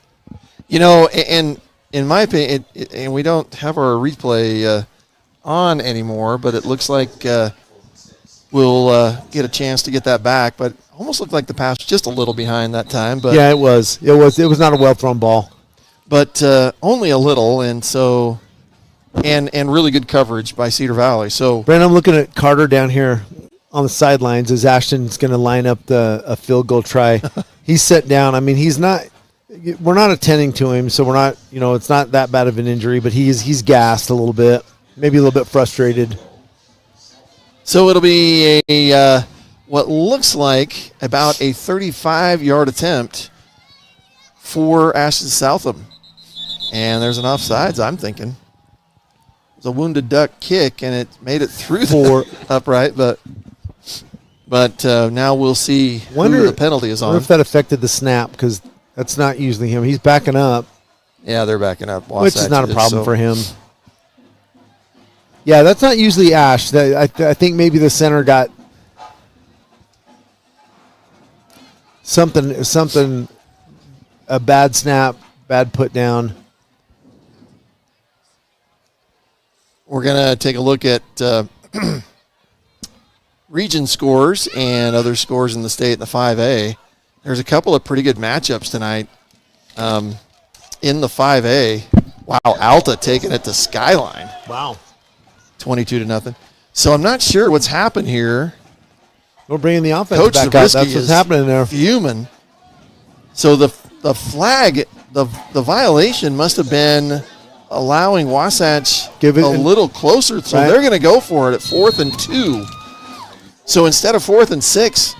And in my opinion, and we don't have our replay on anymore, but it looks like we'll get a chance to get that back. But almost looked like the pass was just a little behind that time. But Yeah, it was. It was not a well-thrown ball. but only a little, and so and really good coverage by Cedar Valley. So Brent, I'm looking at Carter down here on the sidelines as Ashton's going to line up a field goal try. He's set down. I mean, we're not attending to him, so we're not, it's not that bad of an injury, but he's gassed a little bit, maybe a little bit frustrated. So it'll be a what looks like about a 35-yard attempt for Ashton Southam. And there's an offsides, I'm thinking. It was a wounded duck kick, and it made it through the upright, but now we'll see who the penalty is I wonder on. if that affected the snap, because that's not usually him. He's backing up, Yeah, they're backing up. which is not a problem so. for him. Yeah, that's not usually Ash. I think maybe the center got something, a bad snap, bad put down. We're going to take a look at region scores and other scores in the state in the 5A. There's a couple of pretty good matchups tonight in the 5A. Wow, Alta taking it to Skyline. Wow. 22-0. So I'm not sure what's happened here. We're bringing the offense Coach back up. Zabriskie That's what's is happening there. fuming. So the flag, the violation must have been allowing Wasatch Give it a little closer. So right. they're going to go for it at 4th and 2. So instead of 4th and 6,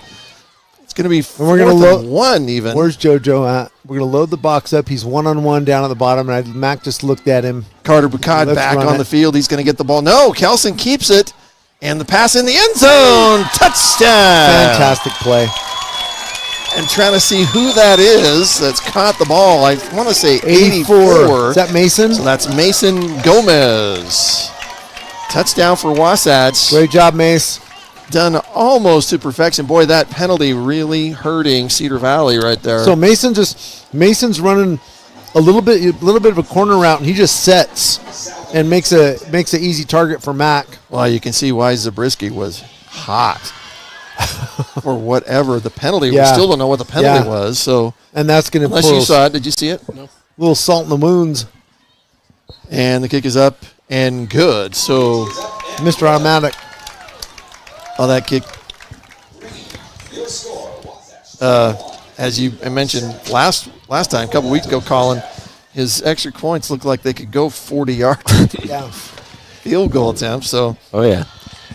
it's going to be 4th and 1 even. Where's JoJo at? We're going to load the box up. He's one-on-one down at the bottom, and Mac just looked at him. Carter Bucad Let's back run on it. the field. He's going to get the ball. No, Kelson keeps it. And the pass in the end zone. Touchdown. Fantastic play. And trying to see who that is that's caught the ball. I want to say 84. Is that Mason? So that's Mason Gomez. Touchdown for Wasatch. Great job, Mace. Done almost to perfection. Boy, that penalty really hurting Cedar Valley right there. So Mason's running a little bit of a corner route, and he just sets and makes an easy target for Mac. Well, you can see why Zabriskie was hot. Or whatever the penalty. Yeah. We still don't know what the penalty Yeah. was. So And that's going to unless you saw it, did you see it? No. little salt in the wounds. And the kick is up and good. So Mr. Automatic. that kick, as you mentioned last time, a couple weeks ago, Colin, his extra points looked like they could go 40 yards. Yeah. Field goal attempt. So Oh, yeah.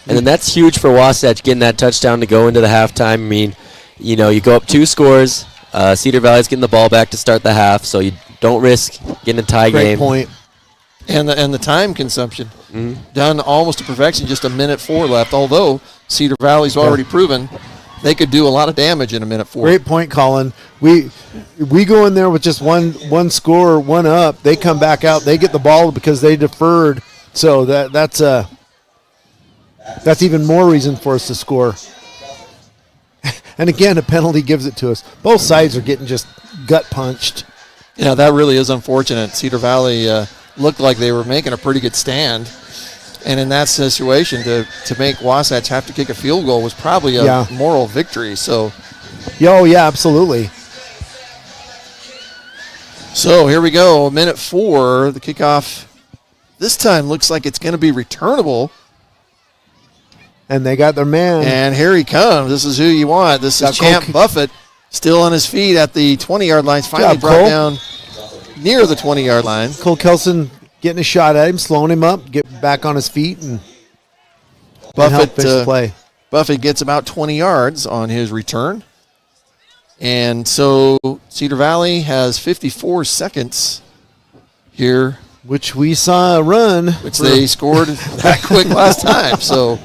And then that's huge for Wasatch getting that touchdown to go into the halftime. I mean, you go up 2 scores. Cedar Valley's getting the ball back to start the half, so you don't risk getting a tie Great game. point. and the time consumption done almost to perfection. Just 1:04 left. Although Cedar Valley's already proven they could do a lot of damage in 1:04. Great point, Colin. We go in there with just one score, one up. They come back out. They get the ball because they deferred So that's even more reason for us to score. And again, a penalty gives it to us. Both sides are getting just gut punched. Yeah, that really is unfortunate. Cedar Valley looked like they were making a pretty good stand. And in that situation, to make Wasatch have to kick a field goal was probably a moral victory. So, Oh, yeah, absolutely. So here we go, minute 4. The kickoff this time looks like it's going to be returnable. And they got their man. And here he comes. This is who you want. This is Champ Buffett, still on his feet at the 20-yard line. Finally brought down near the 20-yard line. Cole Kelson getting a shot at him, slowing him up, get back on his feet, and help finish play. Buffett gets about 20 yards on his return. And so Cedar Valley has 54 seconds here. Which we saw a run. Which they scored that quick last time. So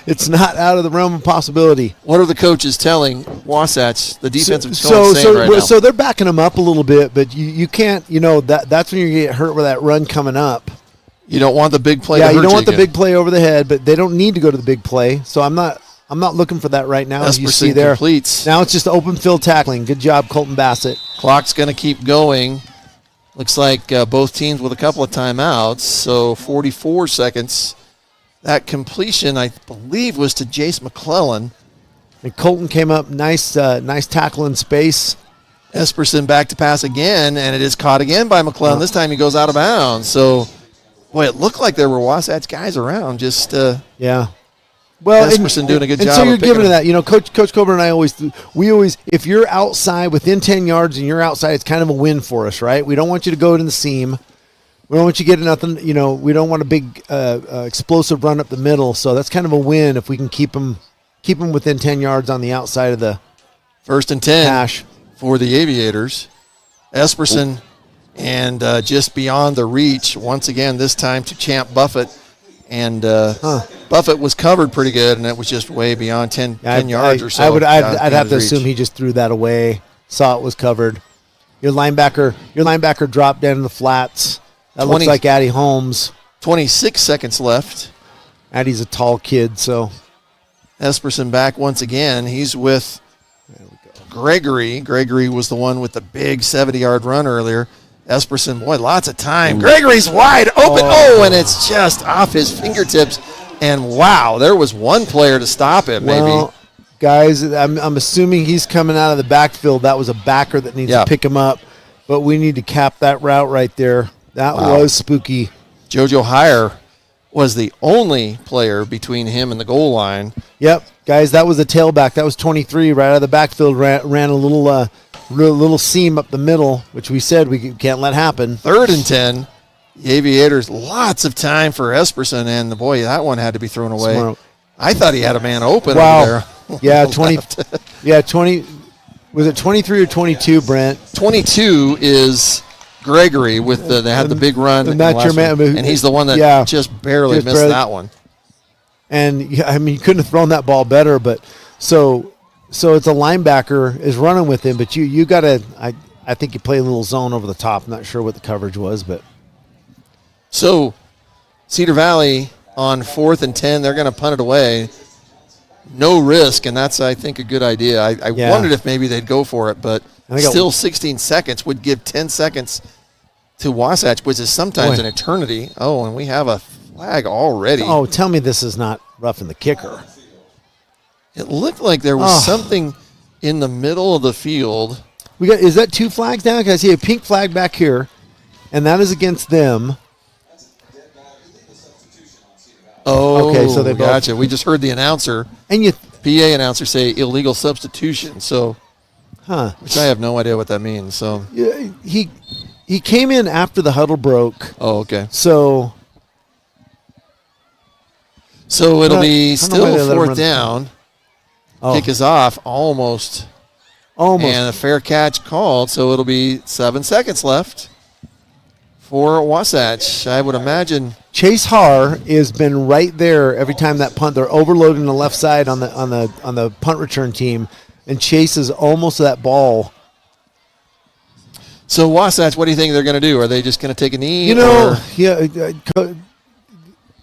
it's not out of the realm of possibility. What are the coaches telling Wasatch, the defensive coach, saying right now? So they're backing them up a little bit, but you can't, that's when you get hurt with that run coming up. You don't want the big play to hurt you. You don't want the big play over the head, but they don't need to go to the big play. So I'm not looking for that right now. As you see there. Completes. Now it's just open field tackling. Good job, Colton Bassett. Clock's going to keep going. Looks like both teams with a couple of timeouts. So 44 seconds. That completion, I believe, was to Jace McClellan. And Colton came up nice tackle in space. Esperson back to pass again, and it is caught again by McClellan. This time he goes out of bounds. So, boy, it looked like there were Wasatch guys around. Just Well, Esperson doing a good job. And so you're giving it that. Coach Coburn and I always, if you're outside within 10 yards and you're outside, it's kind of a win for us, right? We don't want you to go to the seam. We don't want you getting nothing. We don't want a big explosive run up the middle. So that's kind of a win if we can keep them within 10 yards on the outside of the 1st and 10 hash for the Aviators. Esperson and just beyond the reach once again. This time to Champ Buffett. And Buffett was covered pretty good, and it was just way beyond 10 yards or so. I'd have to assume he just threw that away, saw it was covered. Your linebacker dropped down in the flats. That looks like Addie Holmes. 26 seconds left. Addie's a tall kid, so. Esperson back once again. He's with Gregory. Gregory was the one with the big 70-yard run earlier. Esperson, boy, lots of time. Gregory's wide open. And it's just off his fingertips. And, wow, there was one player to stop it, maybe. Well, guys, I'm assuming he's coming out of the backfield. That was a backer that needs to pick him up. But we need to cap that route right there. That was spooky. JoJo Heyer was the only player between him and the goal line. Yep, guys, that was the tailback. That was 23 right out of the backfield. Ran a little seam up the middle, which we said we can't let happen. 3rd and 10. The Aviators, lots of time for Esperson, and boy, that one had to be thrown away. Smart. I thought he had a man open over there. Yeah, 20. Yeah, 20. Was it 23 or 22, Brent? 22 is Gregory with they had the big run. And that's your man. And he's the one that just barely missed that one. And, you couldn't have thrown that ball better, but so it's a linebacker is running with him, but you got to I think you play a little zone over the top. I'm not sure what the coverage was, but. So Cedar Valley on 4th and 10, they're going to punt it away. No risk, and that's, I think, a good idea. I wondered if maybe they'd go for it, but still 16 seconds would give 10 seconds to Wasatch, which is sometimes an eternity. Oh, and we have a flag already. Oh, tell me this is not roughing the kicker. It looked like there was something in the middle of the field. Is that 2 flags down? Because I see a pink flag back here, and that is against them. Oh, okay, so they gotcha. We just heard the announcer, PA announcer, say illegal substitution. So, which I have no idea what that means. So he came in after the huddle broke. Oh, okay. So it'll be still 4th down. Kick is off almost, and a fair catch called. So it'll be 7 seconds left for Wasatch. I would imagine Chase Haar has been right there every time that punt. They're overloading the left side on the punt return team, and Chase is almost that ball. So Wasatch, what do you think they're going to do? Are they just going to take a knee?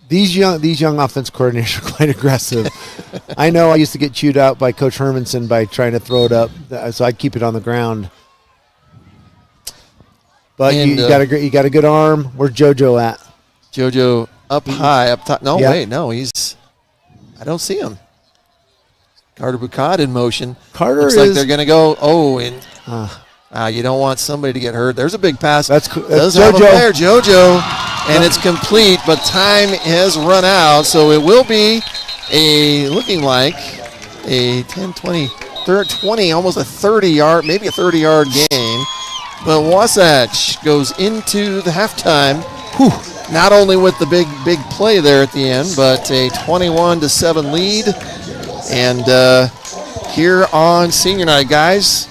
these young offense coordinators are quite aggressive. I know I used to get chewed out by Coach Hermanson by trying to throw it up, so I'd keep it on the ground. But you got a good arm. Where's JoJo at? JoJo up high, up top. No, Yeah. wait, no, I don't see him. Carter Bucad in motion. Looks like they're going to go. Oh, and you don't want somebody to get hurt. There's a big pass. That's JoJo. There, JoJo, and it's complete, but time has run out, so it will be looking like a 10, 20, 20, almost a 30-yard, maybe a 30-yard gain. But Wasatch goes into the halftime. Not only with the big play there at the end, but a 21-7 lead. And here on senior night, guys,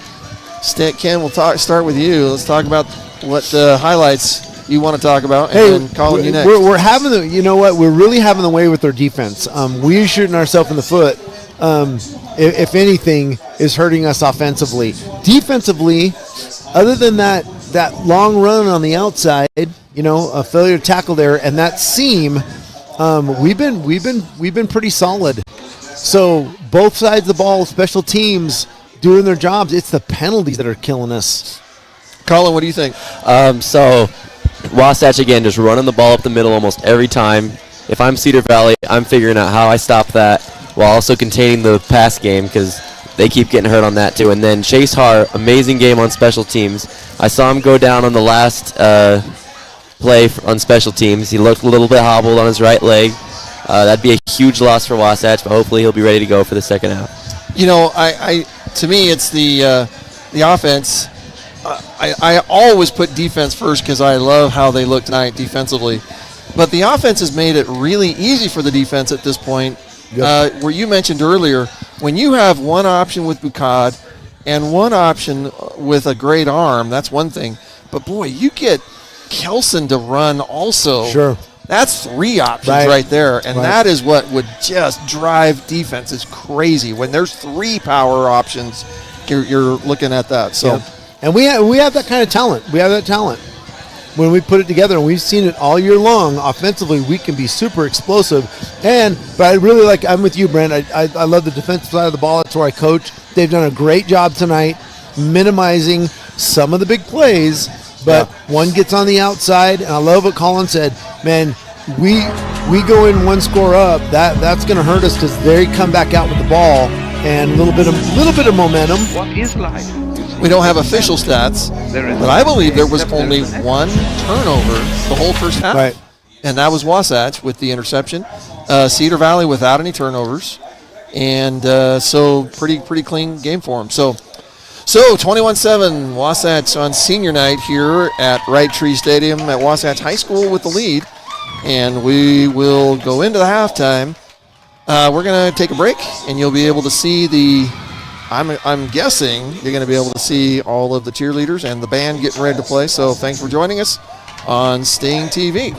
Ken, we'll start with you. Let's talk about what highlights you want to talk about, and then Colin, you next. We're having we're really having the way with our defense. We're shooting ourselves in the foot. If anything, is hurting us offensively. Defensively, other than that long run on the outside, a failure to tackle there, and that seam, we've been pretty solid. So both sides of the ball, special teams doing their jobs. It's the penalties that are killing us. Colin, what do you think? So Wasatch again just running the ball up the middle almost every time. If I'm Cedar Valley, I'm figuring out how I stop that while also containing the pass game because they keep getting hurt on that too. And then Chase Hart, amazing game on special teams. I saw him go down on the last play on special teams. He looked a little bit hobbled on his right leg. That'd be a huge loss for Wasatch, but hopefully he'll be ready to go for the second half. To me, it's the offense. I always put defense first because I love how they look tonight defensively. But the offense has made it really easy for the defense at this point. Yep. Where you mentioned earlier, when you have one option with Bucad and one option with a great arm, that's one thing. But, boy, you get Kelson to run also. Sure. That's three options right there, and that is what would just drive defense. It's crazy. When there's three power options, you're looking at that. So, and we have that kind of talent. We have that talent. When we put it together, and we've seen it all year long, offensively, we can be super explosive. But I really I'm with you, Brent. I love the defensive side of the ball. That's where I coach. They've done a great job tonight minimizing some of the big plays. But one gets on the outside, and I love what Colin said. Man, we go in one score up. That's going to hurt us because they come back out with the ball and a little bit of momentum. What is life? We don't have official stats, but I believe there was only one turnover the whole first half, right? And that was Wasatch with the interception. Cedar Valley without any turnovers, and so pretty clean game for them. So 21-7, Wasatch on senior night here at Wright Tree Stadium at Wasatch High School with the lead. And we will go into the halftime. We're going to take a break, and you'll be able to see I'm guessing you're going to be able to see all of the cheerleaders and the band getting ready to play. So thanks for joining us on Sting TV.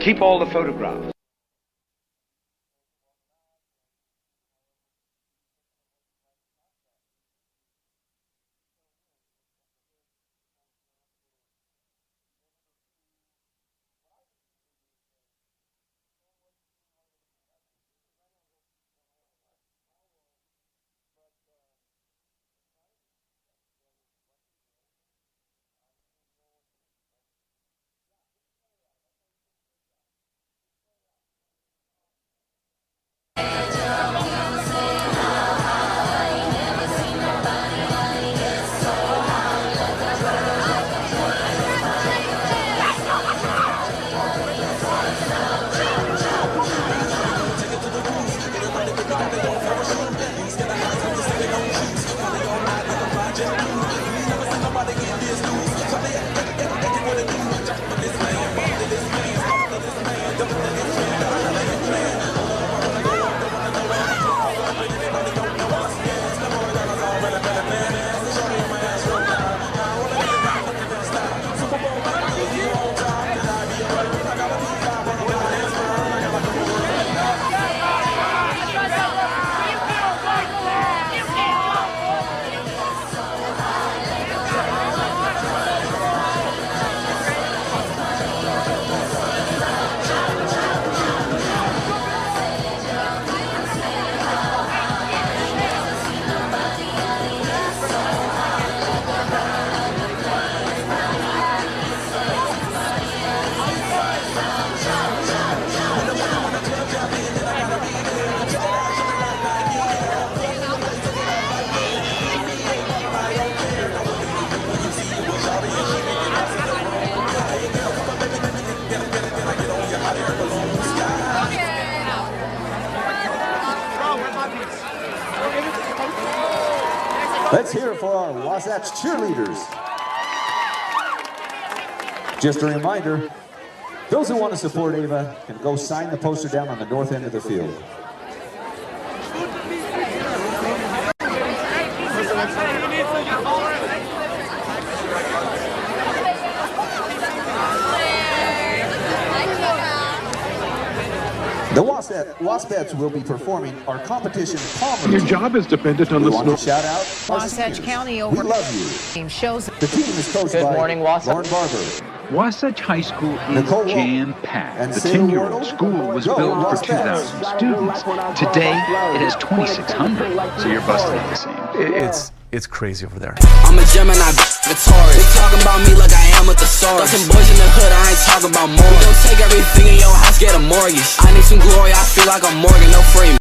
Keep all the photographs. our Wasatch cheerleaders. Just a reminder, those who want to support Ava can go sign the poster down on the north end of the field. The Waspettes will be performing our competition Palmer. Your job is dependent on the snow. Shout out Wasatch County over. We love you. Team shows. The team is coached by Lauren Barber. Wasatch High School is jam-packed. The Cedar 10-year-old school was built for 2,000 students. Today, it has 2,600, so you're busting at the seams. It's crazy over there. I'm a Gemini, Victoria. They talking about me like I am with the sword. Got some boys in the hood, I ain't talking about more. We gon' take everything in your house, get a mortgage. I need some glory, I feel like I'm Morgan, no free.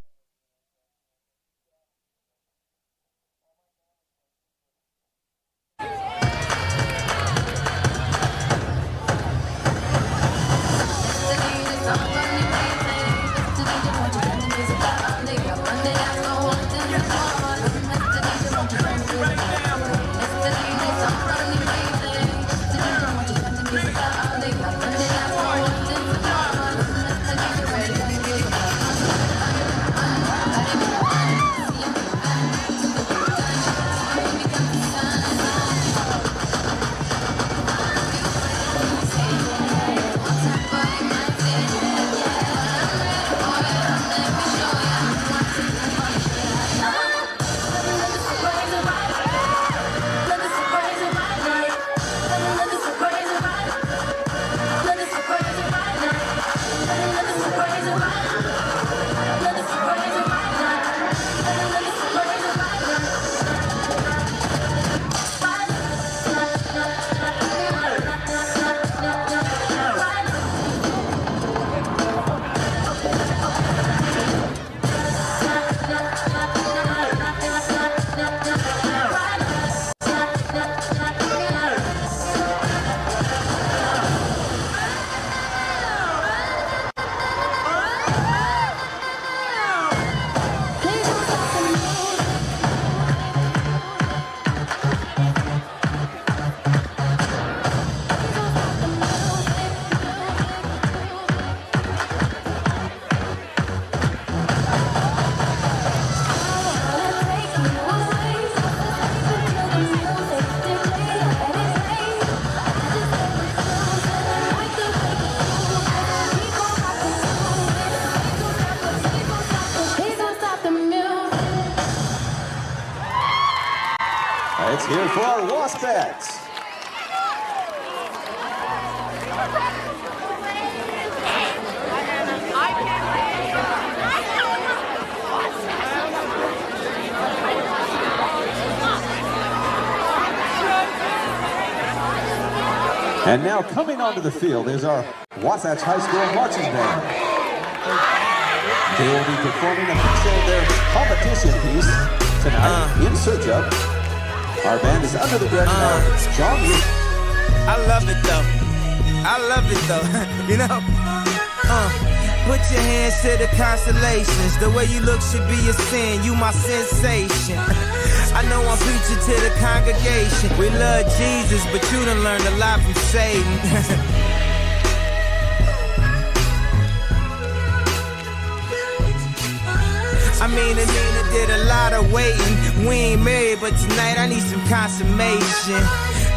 Let's hear it for our Waspettes. And now coming onto the field is our Wasatch High School marching band. They will be performing their competition piece tonight in Search Up. Our band is under the direction of John Lee. I love it though. I love it though. You know? Put your hands to the constellations. The way you look should be a sin. You my sensation. I know I'm preaching to the congregation. We love Jesus, but you done learned a lot from Satan. I mean, Anina did a lot of waiting. We ain't married, but tonight I need some consummation.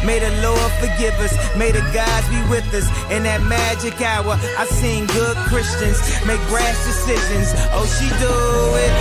May the Lord forgive us, may the gods be with us. In that magic hour, I seen good Christians make brash decisions. Oh, she do it.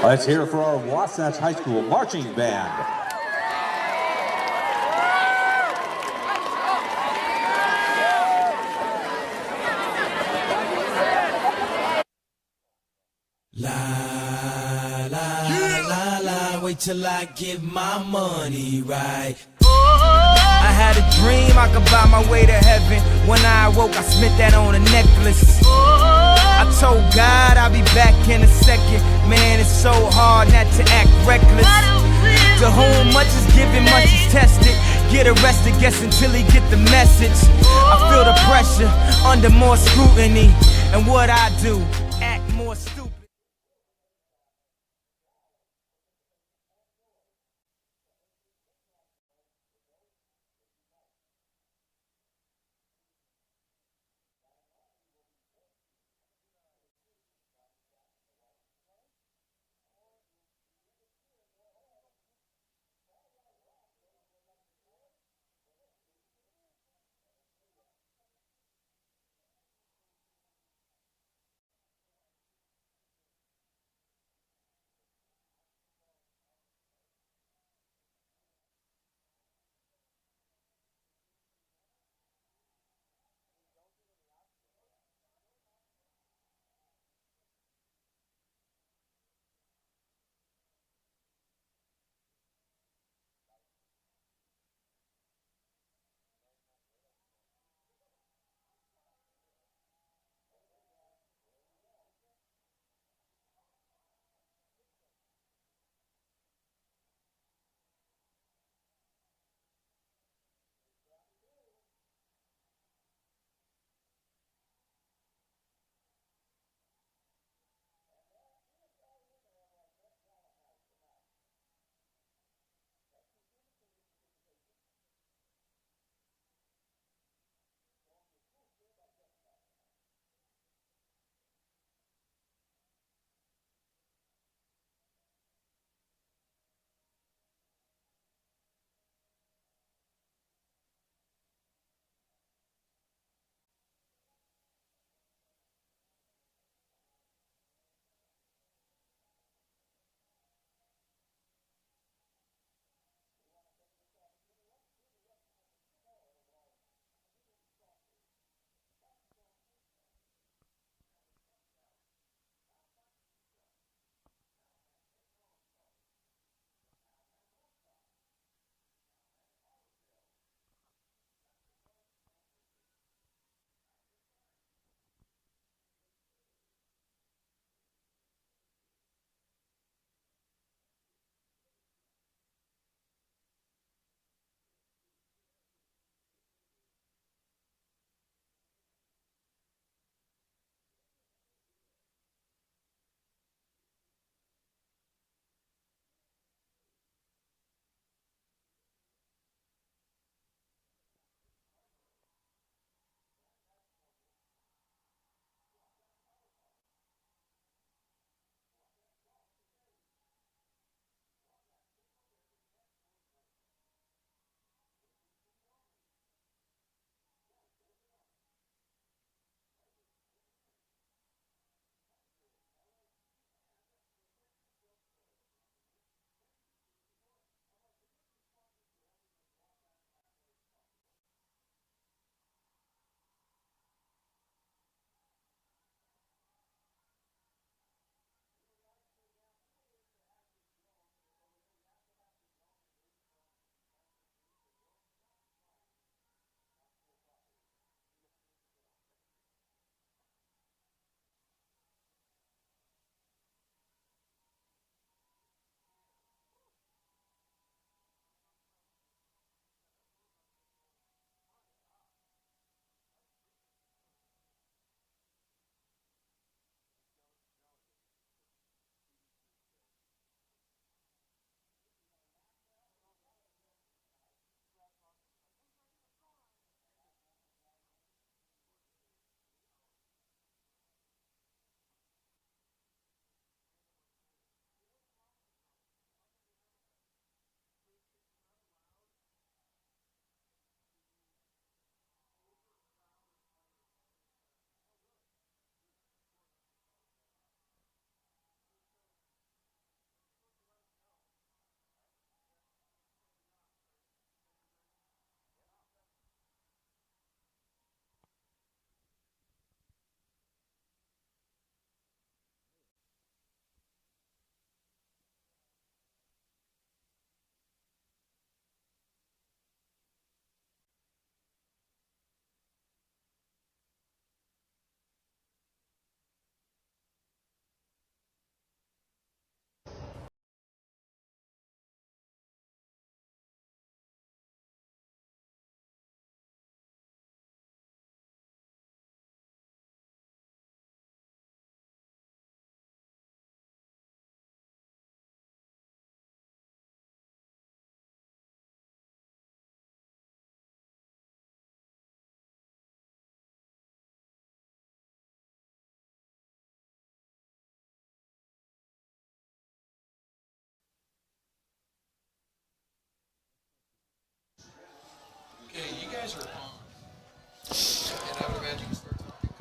Let's hear it for our Wasatch High School marching band. Wait till I get my money right. I had a dream I could buy my way to heaven. When I awoke, I spent that on a necklace. I told God I'll be back in a second. Man, it's so hard not to act reckless. To whom much is given, much is tested. Get arrested, guess until he get the message. I feel the pressure under more scrutiny. And what I do, act more stupid.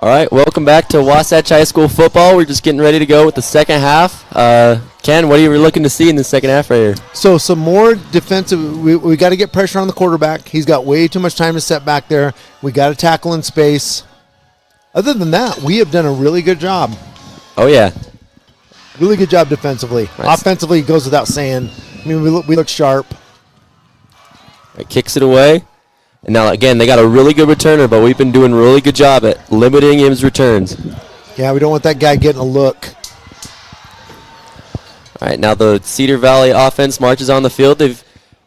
All right, welcome back to Wasatch High School football. We're just getting ready to go with the second half. Ken, what are you looking to see in the second half right here? So some more defensive. We got to get pressure on the quarterback. He's got way too much time to set back there. We got to tackle in space. Other than that, we have done a really good job. Oh, yeah. Really good job defensively. Right. Offensively, it goes without saying. I mean, we look sharp. Right, kicks it away. And now, again, they got a really good returner, but we've been doing a really good job at limiting his returns. Yeah, we don't want that guy getting a look. All right, now the Cedar Valley offense marches on the field. They've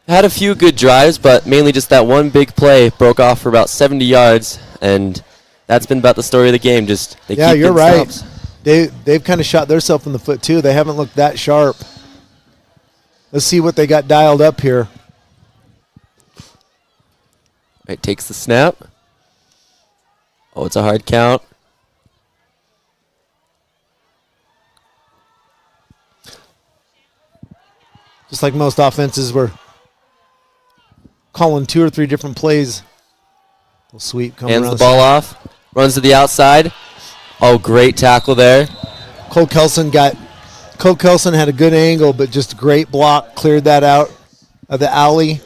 had a few good drives, but mainly just that one big play broke off for about 70 yards, and that's been about the story of the game. Just they Yeah, keep you're getting right. stops. They've kind of shot themselves in the foot, too. They haven't looked that sharp. Let's see what they got dialed up here. Right, takes the snap. Oh, it's a hard count. Just like most offenses, we're calling 2 or 3 different plays. Little sweep coming Hands around the ball side. off. Runs to the outside. Oh, great tackle there. Cole Kelson had a good angle, but just a great block. Cleared that out of the alley.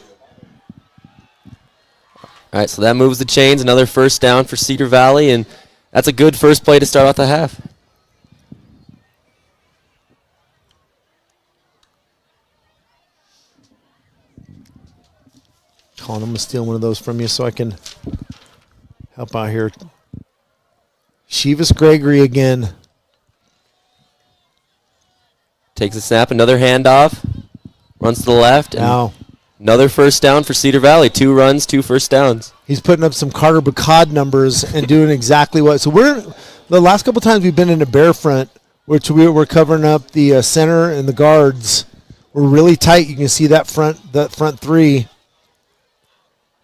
All right, so that moves the chains. Another first down for Cedar Valley, and that's a good first play to start off the half. Colin, I'm going to steal one of those from you so I can help out here. Shivas Gregory again. Takes a snap, another handoff. Runs to the left. And Now, another first down for Cedar Valley. 2 runs, 2 first downs. he's putting up some Carter Bacad numbers and doing exactly what. So the last couple times we've been in a bear front, which we're covering up the center and the guards. We're really tight. You can see that front 3.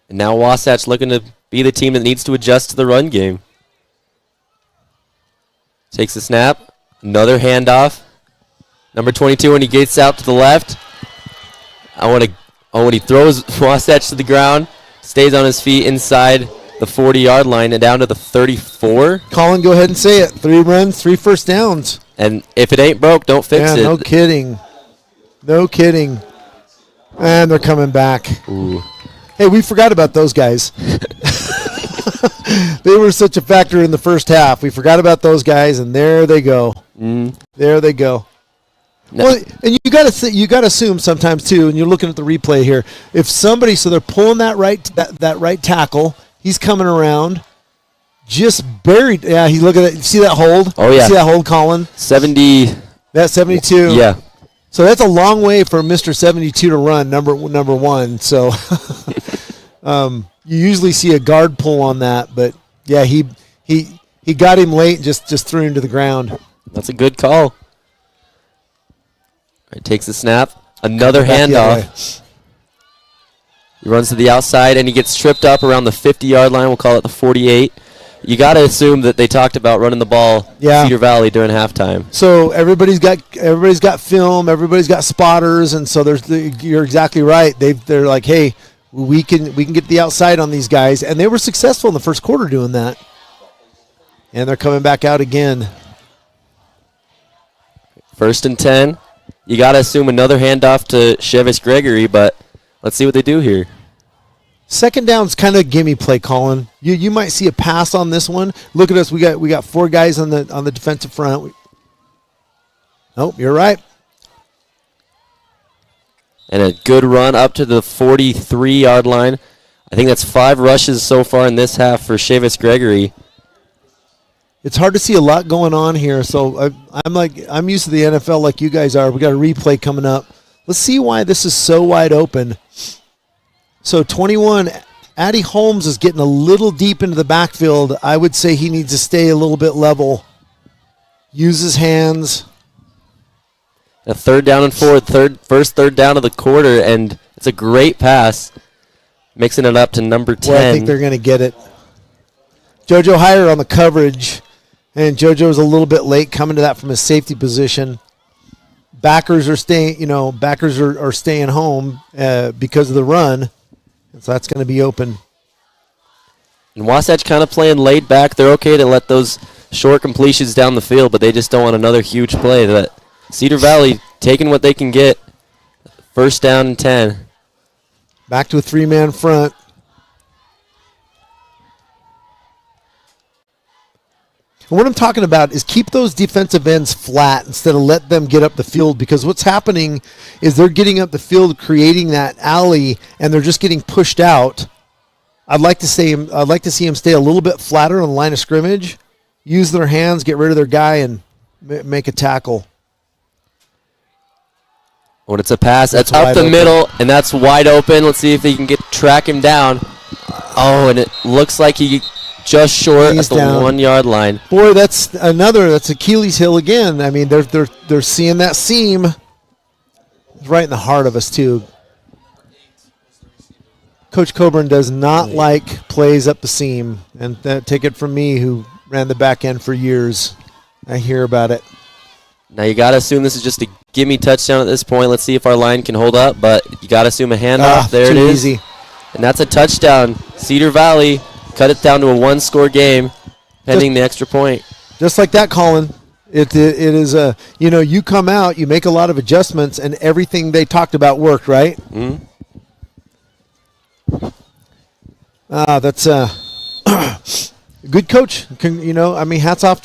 And now Wasatch looking to be the team that needs to adjust to the run game. Takes the snap. Another handoff. Number 22 when he gets out to the left. When he throws Wasatch to the ground, stays on his feet inside the 40-yard line and down to the 34. Colin, go ahead and say it. 3 runs, 3 first downs. And if it ain't broke, don't fix it. No kidding. No kidding. And they're coming back. Ooh. Hey, we forgot about those guys. They were such a factor in the first half. We forgot about those guys, and there they go. There they go. No. Well, and you got to assume sometimes too, and you're looking at the replay here. If somebody, so they're pulling that right tackle, he's coming around, just buried. Yeah, he's looking at. See that hold? Oh yeah. See that hold, Colin? 70. That's 72. Yeah. So that's a long way for Mr. 72 to run, number 1. So you usually see a guard pull on that, but yeah, he got him late and just threw him to the ground. That's a good call. Right, takes the snap. Another handoff. He runs to the outside, and he gets tripped up around the 50-yard line. We'll call it the 48. You got to assume that they talked about running the ball Cedar Valley during halftime. So everybody's got film, everybody's got spotters, and so you're exactly right. They're like, hey, we can get the outside on these guys, and they were successful in the first quarter doing that. And they're coming back out again. 1st and 10. You got to assume another handoff to Shivas Gregory, but let's see what they do here. Second down's kind of a gimme play, Colin. You might see a pass on this one. Look at us. We got 4 guys on the defensive front. Nope, you're right. And a good run up to the 43-yard line. I think that's 5 rushes so far in this half for Shivas Gregory. It's hard to see a lot going on here, so I'm used to the NFL like you guys are. We got a replay coming up. Let's see why this is so wide open. So 21, Addie Holmes is getting a little deep into the backfield. I would say he needs to stay a little bit level. Use his hands. A 3rd down and 4, first third down of the quarter, and it's a great pass. Mixing it up to number 10. Well, I think they're going to get it. JoJo Hire on the coverage, and JoJo's a little bit late coming to that from his safety position. Backers are staying, are staying home because of the run. So that's going to be open. And Wasatch kind of playing laid back. They're okay to let those short completions down the field, but they just don't want another huge play. That Cedar Valley taking what they can get. First down and 10. Back to a 3-man front. And what I'm talking about is keep those defensive ends flat instead of let them get up the field, because what's happening is they're getting up the field, creating that alley, and they're just getting pushed out. I'd like to see him stay a little bit flatter on the line of scrimmage, use their hands, get rid of their guy, and make a tackle. When it's a pass, that's up the middle, and that's wide open. Let's see if they can track him down. Oh, and it looks like he just short at the 1 yard line. Boy, that's Achilles heel again. I mean, they're seeing that seam. It's right in the heart of us too. Coach Coburn does not like plays up the seam, and take it from me, who ran the back end for years. I hear about it. Now you got to assume this is just a gimme touchdown at this point. Let's see if our line can hold up, but you got to assume a handoff. There it is. Easy. And that's a touchdown. Cedar Valley cut it down to a one-score game, pending the extra point. Just like that, Colin. It is a, you come out, you make a lot of adjustments, and everything they talked about worked, right? Mm-hmm. That's good coach. Hats off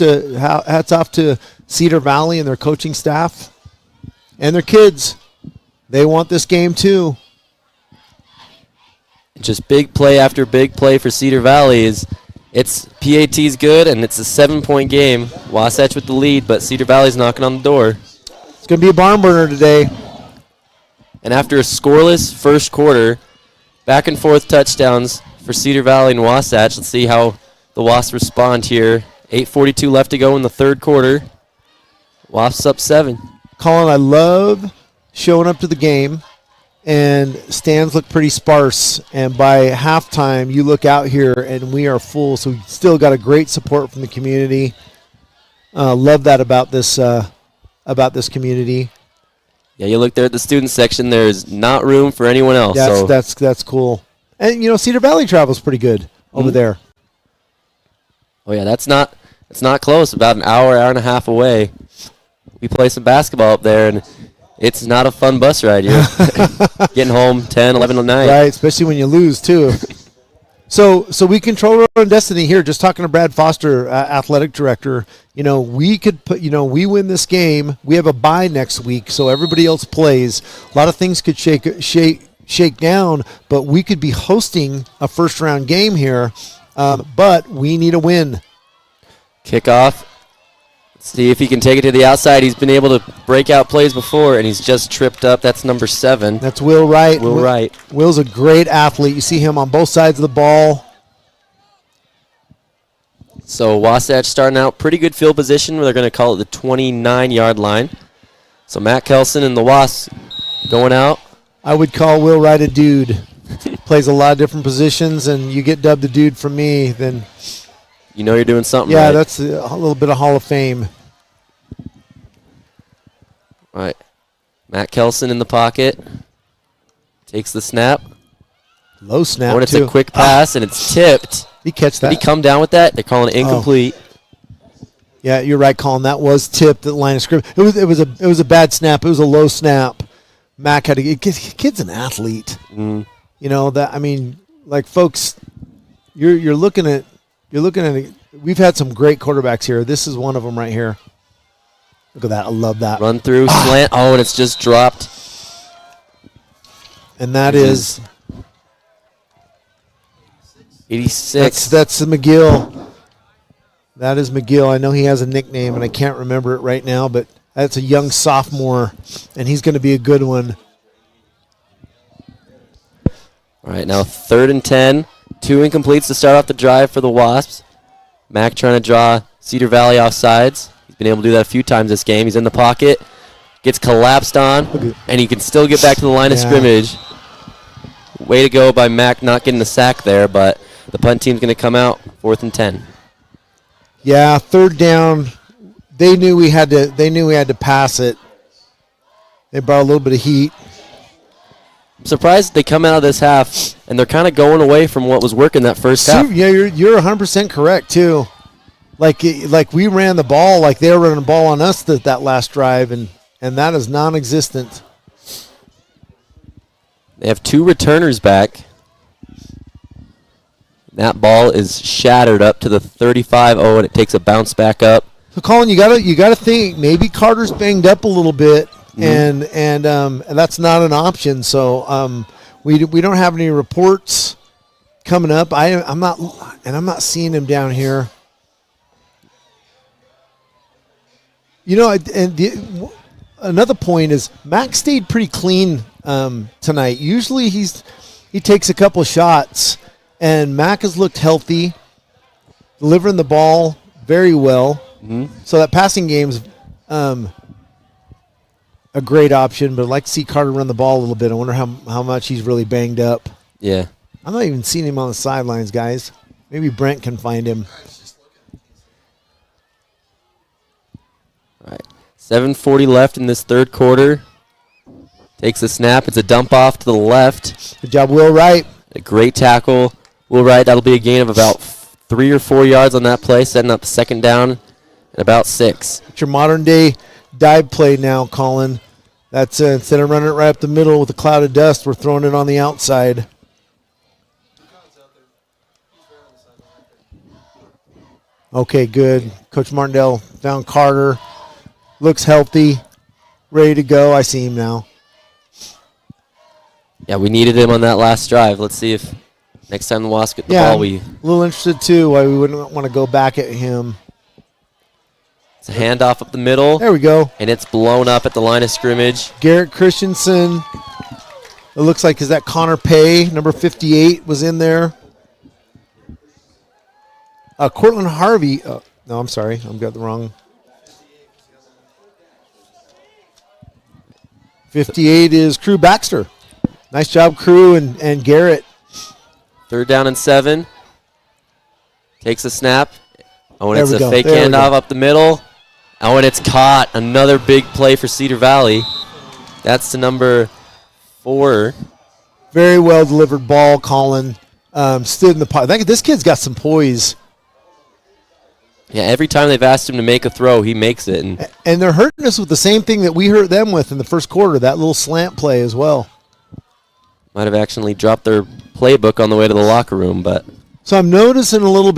to Cedar Valley and their coaching staff and their kids. They want this game too. Just big play after big play for Cedar Valley. It's PAT's good, and it's a 7-point game. Wasatch with the lead, but Cedar Valley's knocking on the door. It's going to be a barn burner today. And after a scoreless first quarter, back and forth touchdowns for Cedar Valley and Wasatch. Let's see how the Wasps respond here. 8:42 left to go in the third quarter. Wasps up 7. Colin, I love showing up to the game, and stands look pretty sparse. And by halftime, you look out here, and we are full. So we still got a great support from the community. Love that about this community. Yeah, you look there at the student section. There's not room for anyone else. That's cool. And Cedar Valley travels pretty good over there. Oh yeah, it's not close. About an hour and a half away. We play some basketball up there, and it's not a fun bus ride. You're getting home 10, 11 at night. Right, especially when you lose too. So we control our own destiny here. Just talking to Brad Foster, athletic director. We could put. We win this game. We have a bye next week, so everybody else plays. A lot of things could shake down, but we could be hosting a first round game here. But we need a win. Kickoff. See if he can take it to the outside. He's been able to break out plays before, and he's just tripped up. That's number 7. That's Will Wright. Will Wright. Will's a great athlete. You see him on both sides of the ball. So Wasatch starting out pretty good field position. They're going to call it the 29-yard line. So Matt Kelson and the Wasps going out. I would call Will Wright a dude. Plays a lot of different positions, and you get dubbed a dude from me, then you're doing something right. Yeah, that's a little bit of Hall of Fame. All right. Matt Kelson in the pocket. Takes the snap. Low snap, When it's a quick pass, and it's tipped. He catch that. Did he come down with that? They're calling it incomplete. Yeah, you're right, Colin. That was tipped at the line of scrimmage. It was a bad snap. It was a low snap. Mac had to get. Kid's an athlete. Mm. Folks, you're looking at. We've had some great quarterbacks here. This is one of them right here. Look at that. I love that. Run through, slant. Oh, and it's just dropped. And that is 86. That's McGill. That is McGill. I know he has a nickname, and I can't remember it right now, but that's a young sophomore, and he's going to be a good one. All right, now 3rd and 10. 2 incompletes to start off the drive for the Wasps. Mac trying to draw Cedar Valley off sides. He's been able to do that a few times this game. He's in the pocket, gets collapsed on, and he can still get back to the line of scrimmage. Way to go by Mac not getting the sack there, but the punt team's going to come out 4th and 10. Yeah, 3rd down. They knew we had to pass it. They brought a little bit of heat. surprised they come out of this half and they're kind of going away from what was working that first half. Yeah, you're 100% correct too. Like we ran the ball like they were running the ball on us that last drive, and that is non-existent. They have 2 returners back. That ball is shattered up to the 35. Oh, and it takes a bounce back up. So Colin, you gotta think maybe Carter's banged up a little bit, and that's not an option. So we don't have any reports coming up. I'm not seeing him down here. You know, another point is Max stayed pretty clean tonight. Usually he takes a couple shots, and Mac has looked healthy, delivering the ball very well. Mm-hmm. So that passing game's a great option, but I'd like to see Carter run the ball a little bit. I wonder how much he's really banged up. Yeah. I'm not even seeing him on the sidelines, guys. Maybe Brent can find him. All right. 7:40 left in this third quarter. Takes a snap. It's a dump off to the left. Good job, Will Wright. A great tackle. Will Wright, that'll be a gain of about 3 or 4 yards on that play, setting up second down at about 6. It's your modern-day dive play now, Colin. That's instead of running it right up the middle with a cloud of dust, we're throwing it on the outside. Okay, good. Coach Martindale found Carter. Looks healthy, ready to go. I see him now. Yeah, we needed him on that last drive. Let's see if next time the Wasps get the ball, we... a little interested, too, why we wouldn't want to go back at him. It's a handoff up the middle. There we go. And it's blown up at the line of scrimmage. Garrett Christensen. It looks like, is that Connor Pay? Number 58 was in there. Cortland Harvey. No, I'm sorry. I've got the wrong. 58 is Crew Baxter. Nice job, Crew and Garrett. 3rd down and 7. Takes a snap. Oh, and There it's we a go. fake There we handoff go. up the middle. Oh, and it's caught. Another big play for Cedar Valley. That's to number 4. Very well delivered ball, Colin. Stood in the pocket. I think this kid's got some poise. Yeah, every time they've asked him to make a throw, he makes it. And they're hurting us with the same thing that we hurt them with in the first quarter, that little slant play as well. Might have actually dropped their playbook on the way to the locker room, but... So I'm noticing a little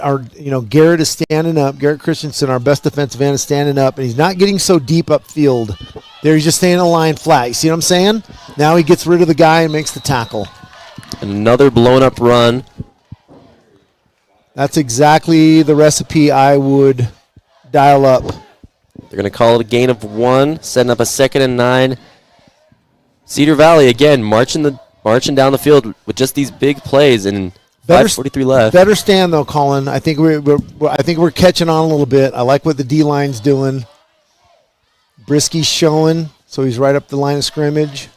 our Garrett is standing up. Garrett Christensen, our best defensive end, is standing up, and he's not getting so deep upfield. There he's just staying in the line flat. You see what I'm saying? Now he gets rid of the guy and makes the tackle. Another blown-up run. That's exactly the recipe I would dial up. They're going to call it a gain of 1, setting up a 2nd and 9. Cedar Valley, again, marching down the field with just these big plays, and 5:43 left. Better stand, though, Colin. I think we're catching on a little bit. I like what the D-line's doing. Brisky's showing, so he's right up the line of scrimmage.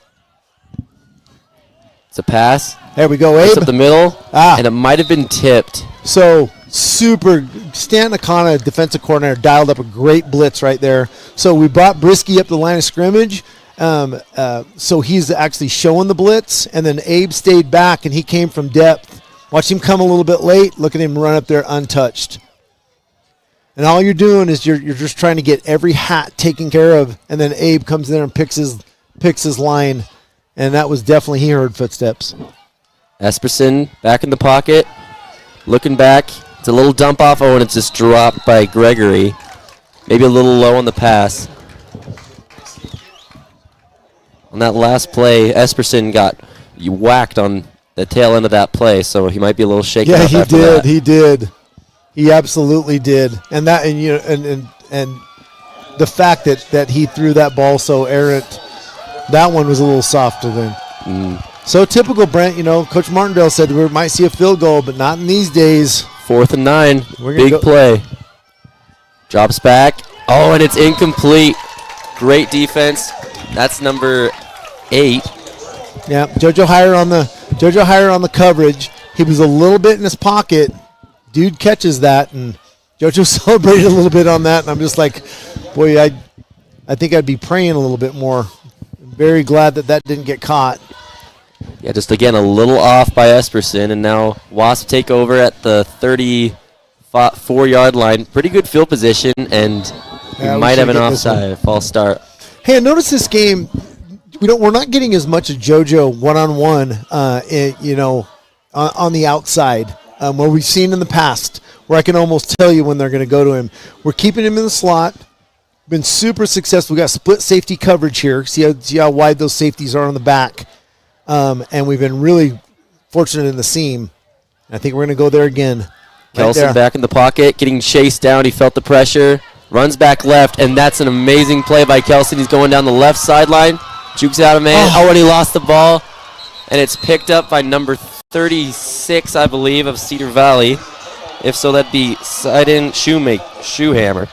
It's a pass. There we go, It's Abe. up the middle, and it might have been tipped. So super. Stan Nakana, defensive coordinator, dialed up a great blitz right there. So we brought Brisky up the line of scrimmage. So he's actually showing the blitz, and then Abe stayed back, and he came from depth. Watch him come a little bit late. Look at him run up there untouched. And all you're doing is you're just trying to get every hat taken care of, and then Abe comes in there and picks his line, and that was definitely, he heard footsteps. Esperson back in the pocket, looking back. It's a little dump off. Oh, and it's just dropped by Gregory. Maybe a little low on the pass. On that last play, Esperson got whacked on the tail end of that play, so he might be a little shaken up after that. He did. He absolutely did. And that, and the fact that he threw that ball so errant, that one was a little softer than. So typical, Brent. Coach Martindale said we might see a field goal, but not in these days. 4th and 9. Big play. Drops back. Oh, and it's incomplete. Great defense. That's number 8. Yeah, JoJo Hire on the coverage. He was a little bit in his pocket. Dude catches that, and JoJo celebrated a little bit on that. And I'm just like, boy, I think I'd be praying a little bit more. very glad that didn't get caught. Yeah, just again a little off by Esperson, and now Wasp take over at the 34-yard line. Pretty good field position, and we might have an offside, false start. Hey, I noticed this game. We're not getting as much of JoJo one-on-one, on the outside, where we've seen in the past, where I can almost tell you when they're going to go to him. We're keeping him in the slot. Been super successful. We got split safety coverage here. See how wide those safeties are on the back. And we've been really fortunate in the seam. I think we're going to go there again. Kelson back in the pocket, getting chased down. He felt the pressure. Runs back left, and that's an amazing play by Kelson. He's going down the left sideline. Jukes out a man. And he lost the ball. And it's picked up by number 36, I believe, of Cedar Valley. If so, that'd be Sidon Shoehammer.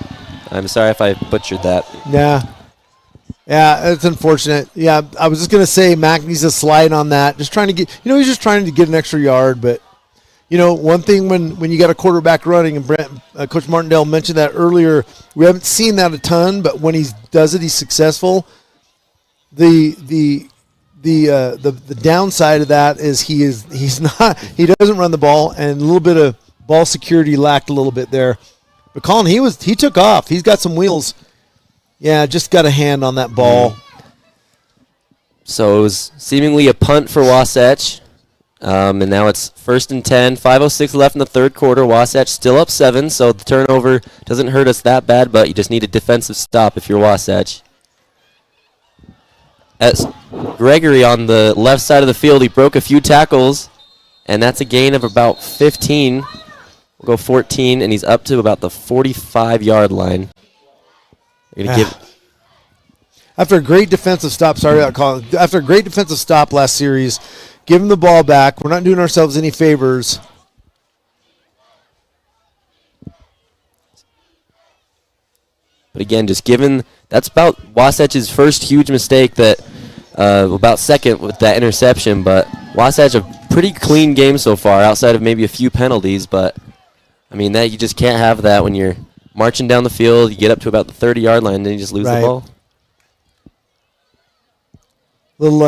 I'm sorry if I butchered that. Yeah, it's unfortunate. Yeah, I was just going to say Mac needs a slide on that. Just trying to get, he's just trying to get an extra yard. But, one thing when you got a quarterback running, and Coach Martindale mentioned that earlier, we haven't seen that a ton, but when he does it, he's successful. The downside of that is he doesn't run the ball, and a little bit of ball security lacked a little bit there. But Colin, he took off. He's got some wheels. Yeah, just got a hand on that ball. So it was seemingly a punt for Wasatch. And now it's 1st and 10, 5:06 left in the third quarter. Wasatch still up 7, so the turnover doesn't hurt us that bad, but you just need a defensive stop if you're Wasatch. As Gregory on the left side of the field, he broke a few tackles, and that's a gain of about 15. We'll go 14, and he's up to about the 45-yard line. After a great defensive stop, after a great defensive stop last series, give him the ball back. We're not doing ourselves any favors. But again, just given that's about Wasatch's first huge mistake, that about second with that interception. But Wasatch a pretty clean game so far, outside of maybe a few penalties. But I mean, that you just can't have that when you're marching down the field. You get up to about the 30-yard line, and then you just lose the ball. Little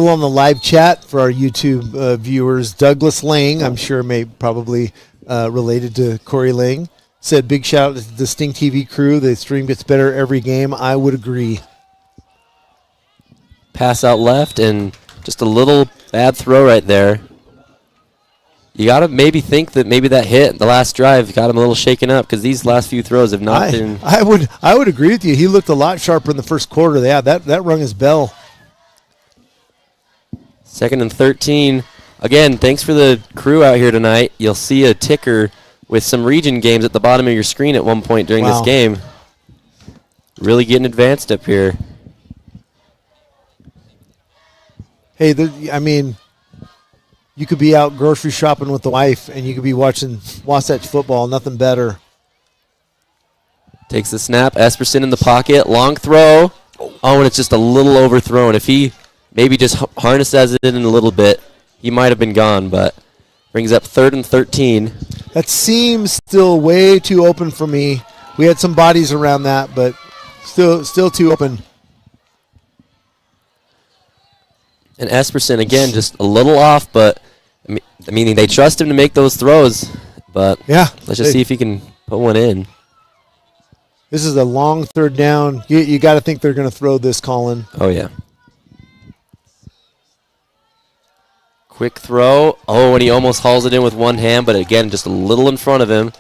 on the live chat for our YouTube viewers. Douglas Lang, I'm sure probably related to Corey Lang, said, big shout out to the Sting TV crew. The stream gets better every game. I would agree. Pass out left, and just a little bad throw right there. You got to maybe think that maybe that hit the last drive got him a little shaken up, because these last few throws have not been. I would agree with you. He looked a lot sharper in the first quarter. Yeah, that rung his bell. 2nd and 13. Again, thanks for the crew out here tonight. You'll see a ticker with some region games at the bottom of your screen at one point during this game. Really getting advanced up here. Hey, you could be out grocery shopping with the wife, and you could be watching Wasatch football. Nothing better. Takes the snap. Esperson in the pocket. Long throw. Oh, and it's just a little overthrown. If he maybe just harnesses it in a little bit, he might have been gone, but brings up 3rd and 13. That seems still way too open for me. We had some bodies around that, but still too open. And Esperson, again, just a little off, but I mean, they trust him to make those throws. But yeah, let's just see if he can put one in. This is a long 3rd down. You got to think they're going to throw this, Colin. Oh, yeah. Quick throw. Oh, and he almost hauls it in with one hand, but again, just a little in front of him.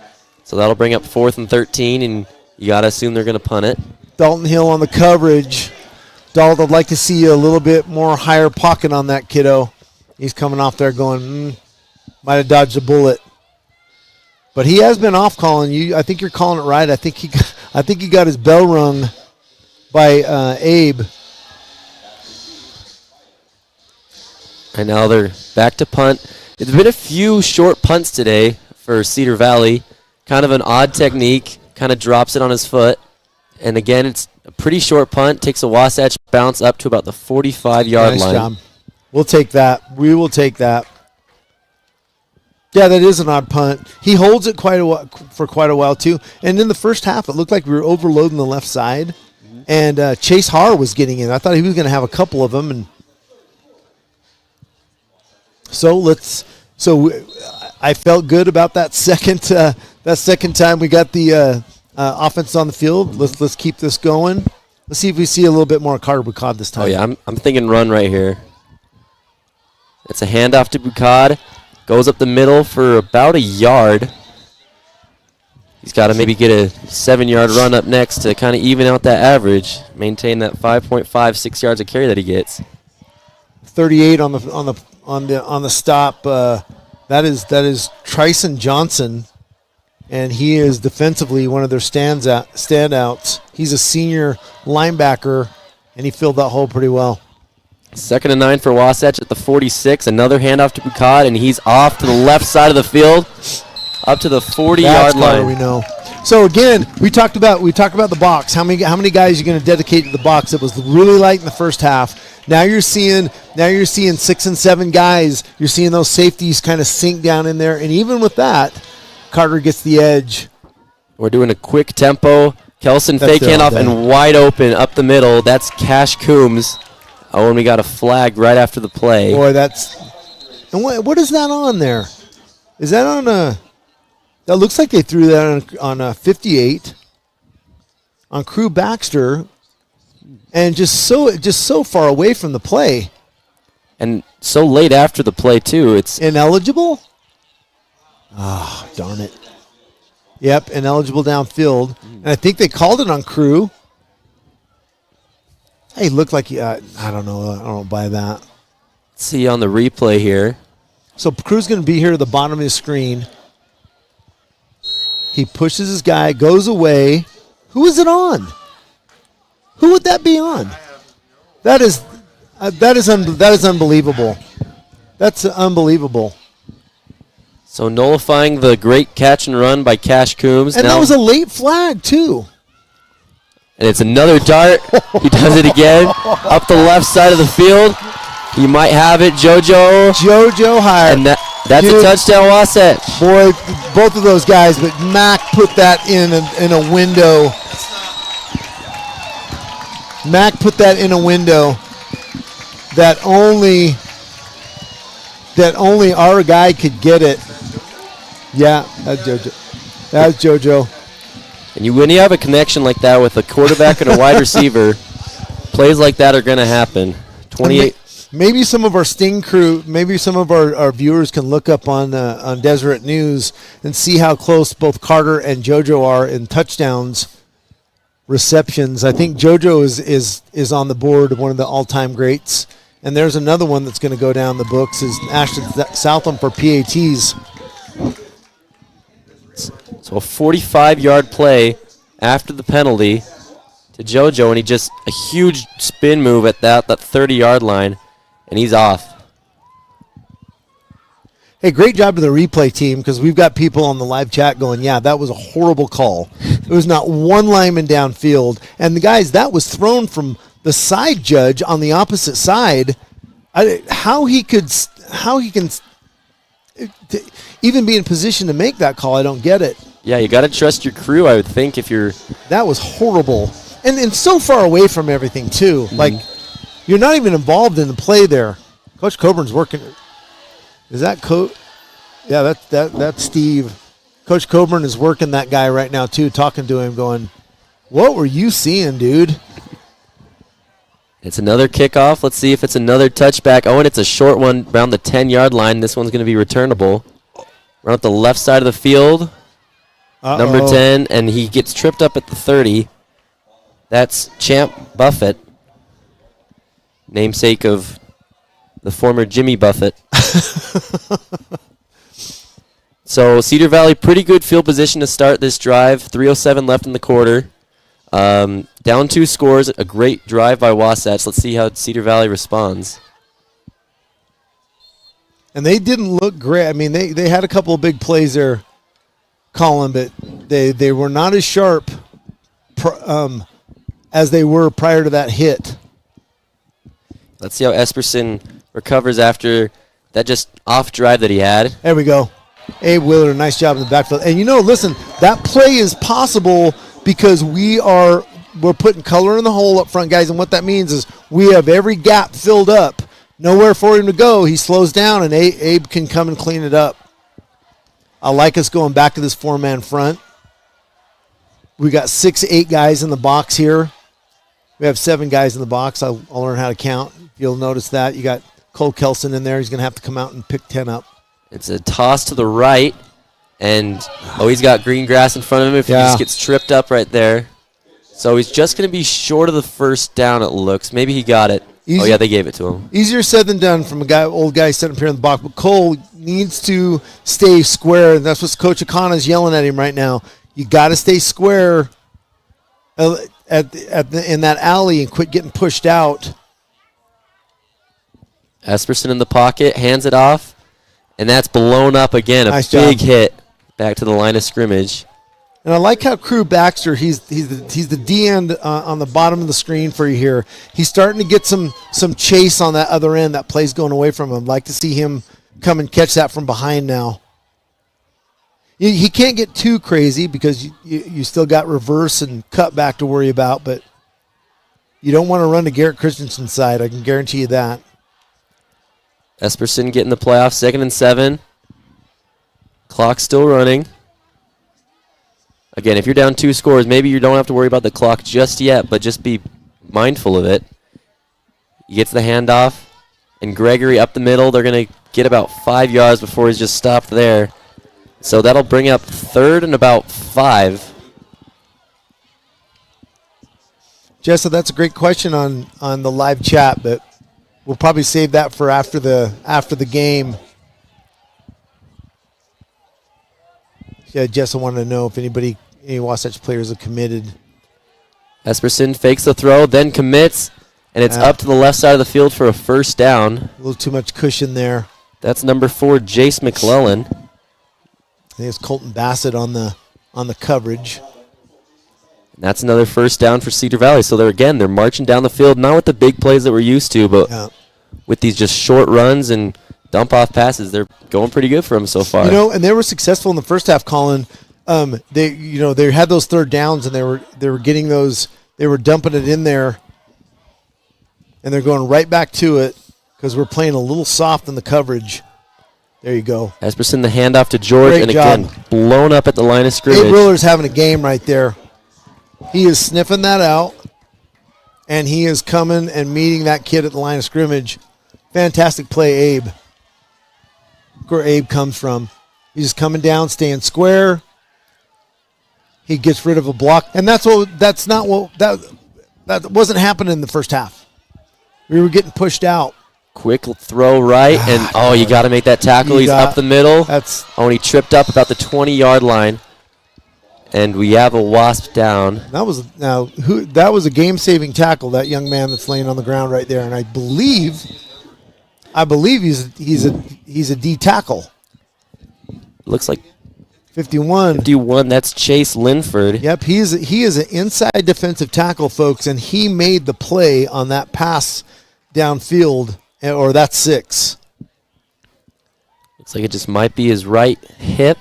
So that'll bring up 4th and 13, and you got to assume they're going to punt it. Dalton Hill on the coverage. Dalton, I'd like to see a little bit more higher pocket on that kiddo. He's coming off there going, might have dodged a bullet. But he has been off, Colin. I think you're calling it right. I think he got his bell rung by Abe. And now they're back to punt. It's been a few short punts today for Cedar Valley. Kind of an odd technique. Kind of drops it on his foot. And again, it's a pretty short punt. Takes a Wasatch bounce up to about the 45-yard line. Nice job. We'll take that. We will take that. Yeah, that is an odd punt. He holds it for quite a while, too. And in the first half, it looked like we were overloading the left side. And Chase Haar was getting in. I thought he was going to have a couple of them. And I felt good about that second time we got the offense on the field. Let's keep this going. Let's see if we see a little bit more Carter Boucard this time. Oh, yeah, I'm thinking run right here. It's a handoff to Boucard. Goes up the middle for about a yard. He's got to maybe get a 7-yard run up next to kind of even out that average, maintain that 5.5, 6 yards of carry that he gets. 38 on the stop. That is Tryson Johnson, and he is defensively one of their standouts. He's a senior linebacker, and he filled that hole pretty well. 2nd and 9 for Wasatch at the 46. Another handoff to Boucard, and he's off to the left side of the field, up to the 40-yard line. We know. So again, we talked about the box. How many guys you're going to dedicate to the box? It was really light in the first half. Now you're seeing 6 and 7 guys. You're seeing those safeties kind of sink down in there, and even with that, Carter gets the edge. We're doing a quick tempo. Kelson fake handoff and wide open up the middle. That's Cash Coombs. Oh, and we got a flag right after the play. Boy, and what is that on there? Is that on a? That looks like they threw that on a 58 on Crew Baxter, and just so far away from the play, and so late after the play too. It's ineligible. Ah, oh, darn it. Yep, ineligible downfield, and I think they called it on Crew. Hey, looked like I don't know. I don't buy that. Let's see on the replay here. So Crew's going to be here at the bottom of his screen. He pushes his guy, goes away. Who is it on? Who would that be on? That is unbelievable. That's unbelievable. So nullifying the great catch and run by Cash Coombs. And that was a late flag too. And it's another dart. He does it again. Up the left side of the field. He might have it. JoJo Hire. And that's a touchdown, Wasatch. Boy, both of those guys, but Mac put that in a window. Mac put that in a window that only our guy could get it. Yeah, that's JoJo. That's JoJo. And when you have a connection like that with a quarterback and a wide receiver, plays like that are going to happen. 28. Maybe some of our Sting crew, maybe some of our viewers can look up on Deseret News and see how close both Carter and JoJo are in touchdowns, receptions. I think JoJo is on the board of one of the all-time greats. And there's another one that's going to go down the books is Ashton Southam for PATs. So a 45-yard play after the penalty to JoJo, and he just a huge spin move at that 30-yard line, and he's off. Hey, great job to the replay team because we've got people on the live chat going, yeah, that was a horrible call. There was not one lineman downfield. And the guys, that was thrown from the side judge on the opposite side. How he can even be in position to make that call, I don't get it. Yeah, you got to trust your crew, I would think, if you're... That was horrible. And so far away from everything, too. Mm-hmm. Like, you're not even involved in the play there. Coach Coburn's working. Is that Coach? Yeah, that's Steve. Coach Coburn is working that guy right now, too, talking to him, going, what were you seeing, dude? It's another kickoff. Let's see if it's another touchback. Oh, and it's a short one around the 10-yard line. This one's going to be returnable. Around the left side of the field. Number 10, and he gets tripped up at the 30. That's Champ Buffett, namesake of the former Jimmy Buffett. So Cedar Valley, pretty good field position to start this drive. 3:07 left in the quarter. Down 2 scores, a great drive by Wasatch. Let's see how Cedar Valley responds. And they didn't look great. I mean, they had a couple of big plays there, Colin, but they were not as sharp as they were prior to that hit. Let's see how Esperson recovers after that just off drive that he had. There we go. Abe Willard, nice job in the backfield. And, listen, that play is possible because we are we're putting color in the hole up front, guys, and what that means is we have every gap filled up. Nowhere for him to go. He slows down, and Abe can come and clean it up. I like us going back to this 4-man front. We got 6, 8 guys in the box here. We have 7 guys in the box. I'll learn how to count. You'll notice that. You got Cole Kelson in there. He's going to have to come out and pick 10 up. It's a toss to the right, and he's got green grass in front of him if he just gets tripped up right there. So he's just going to be short of the first down, it looks. Maybe he got it. They gave it to him. Easier said than done from old guy sitting up here in the box. But Cole needs to stay square, and that's what Coach Akana's yelling at him right now. You got to stay square in that alley and quit getting pushed out. Esperson in the pocket, hands it off, and that's blown up again. Nice big job. hit back to the line of scrimmage. And I like how Crew Baxter, he's the D end on the bottom of the screen for you here. He's starting to get some chase on that other end. That play's going away from him. Like to see him come and catch that from behind now. He can't get too crazy because you still got reverse and cut back to worry about, but you don't want to run to Garrett Christensen's side. I can guarantee you that. Esperson getting the playoff, 2nd and 7. Clock still running. Again, if you're down 2 scores, maybe you don't have to worry about the clock just yet, but just be mindful of it. He gets the handoff, and Gregory up the middle. They're going to get about 5 yards before he's just stopped there. So that'll bring up 3rd and about 5. Jessa, that's a great question on the live chat, but we'll probably save that for after the game. Yeah, Jessa wanted to know if any Wasatch players have committed. Esperson fakes the throw, then commits, and it's up to the left side of the field for a first down. A little too much cushion there. That's number 4, Jace McClellan. I think it's Colton Bassett on the coverage. And that's another first down for Cedar Valley. So they're marching down the field, not with the big plays that we're used to, but with these just short runs and dump off passes. They're going pretty good for them so far. And they were successful in the first half, Colin. They had those 3rd downs and they were getting those. They were dumping it in there, and they're going right back to it because we're playing a little soft in the coverage. There you go. Esperson the handoff to George, Great and job. again blown up at the line of scrimmage. Abe Willer's having a game right there. He is sniffing that out, and he is coming and meeting that kid at the line of scrimmage. Fantastic play, Abe. Where Abe comes from. He's coming down, staying square. He gets rid of a block, and that wasn't happening in the first half. We were getting pushed out. Quick throw right, and you got to make that tackle. He's up the middle. And he tripped up about the 20-yard line, and we have a Wasp down. That was a game-saving tackle. That young man that's laying on the ground right there, and I believe he's a D tackle. Looks like 51. 51. That's Chase Linford. Yep, he is an inside defensive tackle, folks, and he made the play on that pass downfield, or that's 6. Looks like it just might be his right hip,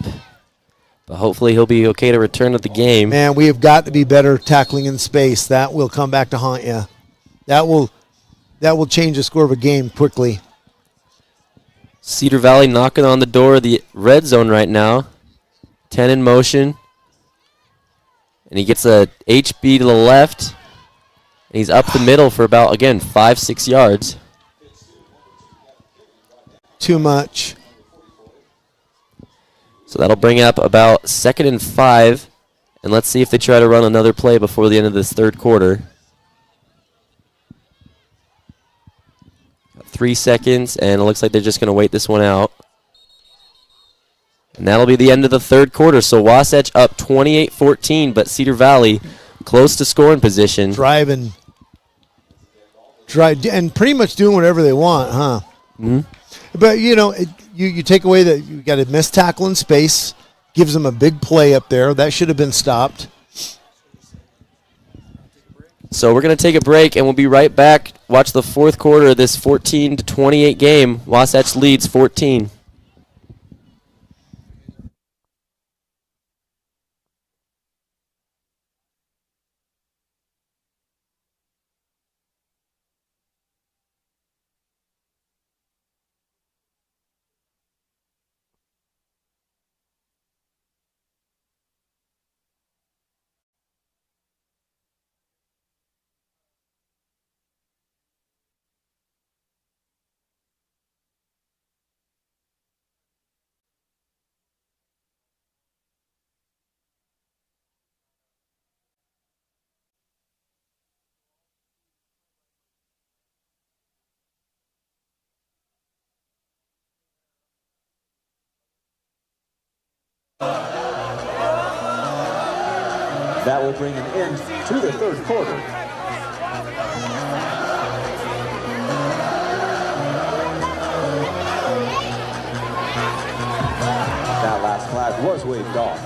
but hopefully he'll be okay to return to the game. Man, we have got to be better tackling in space. That will come back to haunt you. That will change the score of a game quickly. Cedar Valley knocking on the door of the red zone right now. 10 in motion. And he gets a HB to the left. And he's up the middle for about, again, 5-6 yards. Too much. So that'll bring up about 2nd and 5. And let's see if they try to run another play before the end of this third quarter. 3 seconds, and it looks like they're just going to wait this one out. And that'll be the end of the third quarter. So Wasatch up 28-14, but Cedar Valley close to scoring position. Driving, and pretty much doing whatever they want, huh? Mm-hmm. But, you take away that you got a missed tackle in space, gives them a big play up there. That should have been stopped. So we're going to take a break, and we'll be right back. Watch the fourth quarter of this 14-28 game. Wasatch leads 14. That will bring an end to the third quarter. That last flag was waved off.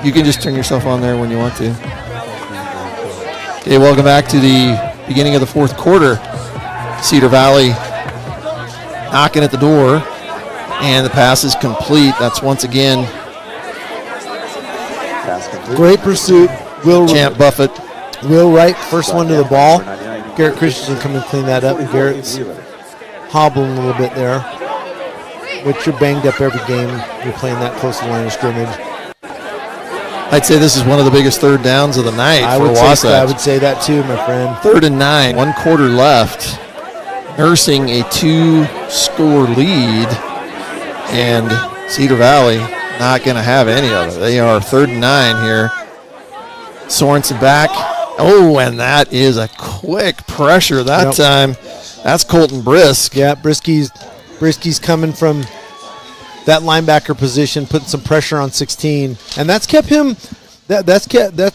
You can just turn yourself on there when you want to. Okay, welcome back to the beginning of the fourth quarter. Cedar Valley knocking at the door, and the pass is complete. That's once again great pursuit. Champ Buffett. Will Wright, first one to the ball. Garrett Christensen come and clean that up. Garrett's hobbling a little bit there. Which you're banged up every game. You're playing that close to the line of scrimmage. I'd say this is one of the biggest third downs of the night for Wasatch. I would say that too, my friend. 3rd and 9, 1 quarter left. Nursing a 2-score lead. And Cedar Valley not going to have any of it. They are 3rd and 9 here. Sorensen back. Oh, and that is a quick pressure that time. That's Colton Brisk. Yeah, Brisky's coming from that linebacker position, putting some pressure on 16, and that's kept him. The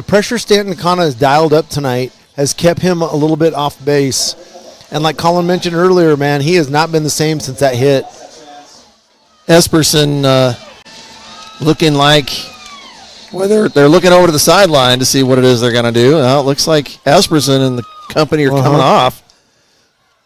pressure Stanton kind of has dialed up tonight has kept him a little bit off base, and like Colin mentioned earlier, man, he has not been the same since that hit. Esperson looking like they're looking over to the sideline to see what it is they're going to do. Well, it looks like Esperson and the company are coming off.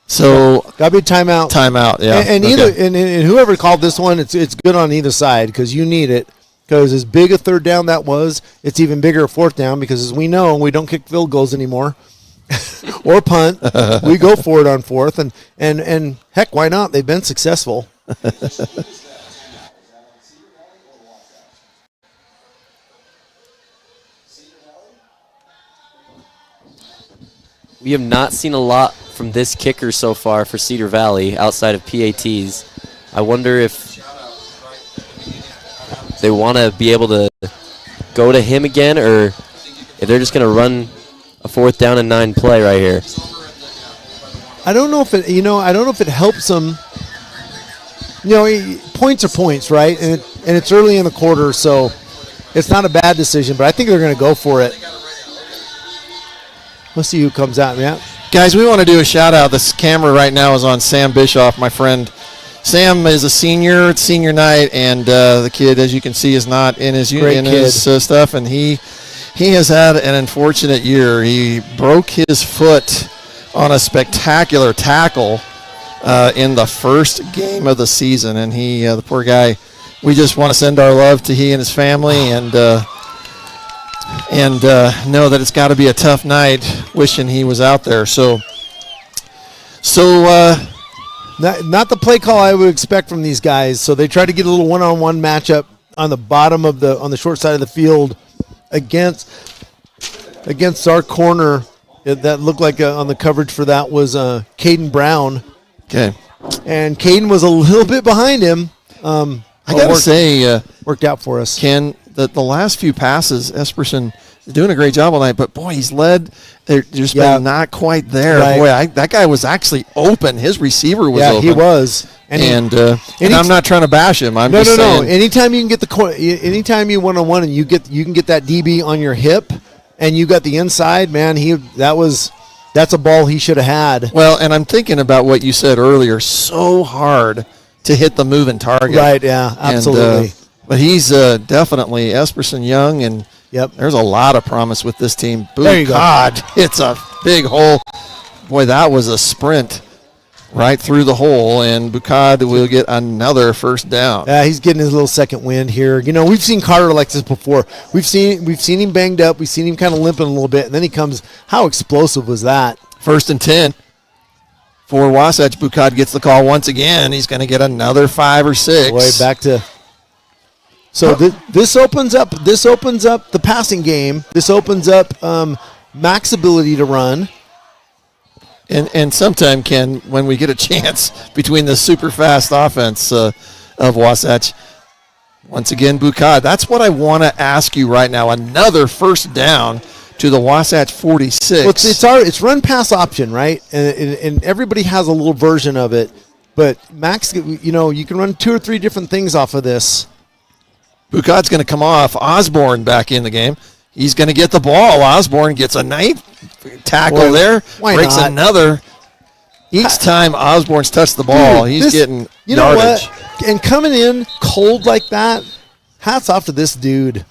So gotta be a timeout. Timeout, yeah. And either and whoever called this one, it's good on either side because you need it. Because as big a third down that was, it's even bigger a fourth down because as we know, we don't kick field goals anymore or punt. We go for it on fourth, and heck, why not? They've been successful. We have not seen a lot from this kicker so far for Cedar Valley outside of PATs. I wonder if they want to be able to go to him again or if they're just going to run a 4th down and 9 play right here. I don't know if it helps them. Points are points, right? And it's early in the quarter, so it's not a bad decision, but I think they're going to go for it. Let's see who comes out, Matt. Guys, we want to do a shout-out. This camera right now is on Sam Bischoff, my friend. Sam is a senior. It's senior night, and the kid, as you can see, is not in his stuff, and he has had an unfortunate year. He broke his foot on a spectacular tackle in the first game of the season, and the poor guy, we just want to send our love to he and his family, and know that it's got to be a tough night wishing he was out there. So not the play call I would expect from these guys. So they try to get a little one-on-one matchup on the bottom of on the short side of the field against our corner. That looked like on the coverage for that was Caden Brown. Okay. And Caden was a little bit behind him. I got to say, worked out for us. Ken, the last few passes, Esperson is doing a great job all night, but boy, he's led. They're just been not quite there. Right. Boy, that guy was actually open. His receiver was open. Yeah, he was. And I'm not trying to bash him. I'm just saying. Anytime you can get anytime you one-on-one and you can get that DB on your hip, and you got the inside, man. That's a ball he should have had. Well, and I'm thinking about what you said earlier. So hard to hit the moving target. Right. Yeah. Absolutely. But he's definitely Esperson young, and there's a lot of promise with this team. There you go. God, it's a big hole. Boy, that was a sprint. right through the hole, and Bukad will get another first down. Yeah, he's getting his little second wind here. You know, we've seen Carter like this before. We've seen him banged up. We've seen him kind of limping a little bit, and then he comes. How explosive was that? 1st and 10 for Wasatch. Bukad gets the call once again. He's going to get another 5 or 6. Boy, back to. So this opens up the passing game. This opens up Mac's ability to run. And sometime, Ken, when we get a chance between the super fast offense of Wasatch, once again, Bukad. That's what I want to ask you right now. Another first down to the Wasatch 46. Well, it's run pass option, right? And everybody has a little version of it. But Max, you know, you can run 2 or 3 different things off of this. Bukad's going to come off. Osborne back in the game. He's going to get the ball. Osborne gets a nice tackle there. Why breaks not? another. Each time Osborne's touched the ball, he's getting you yardage. know what? And coming in cold like that, hats off to this dude.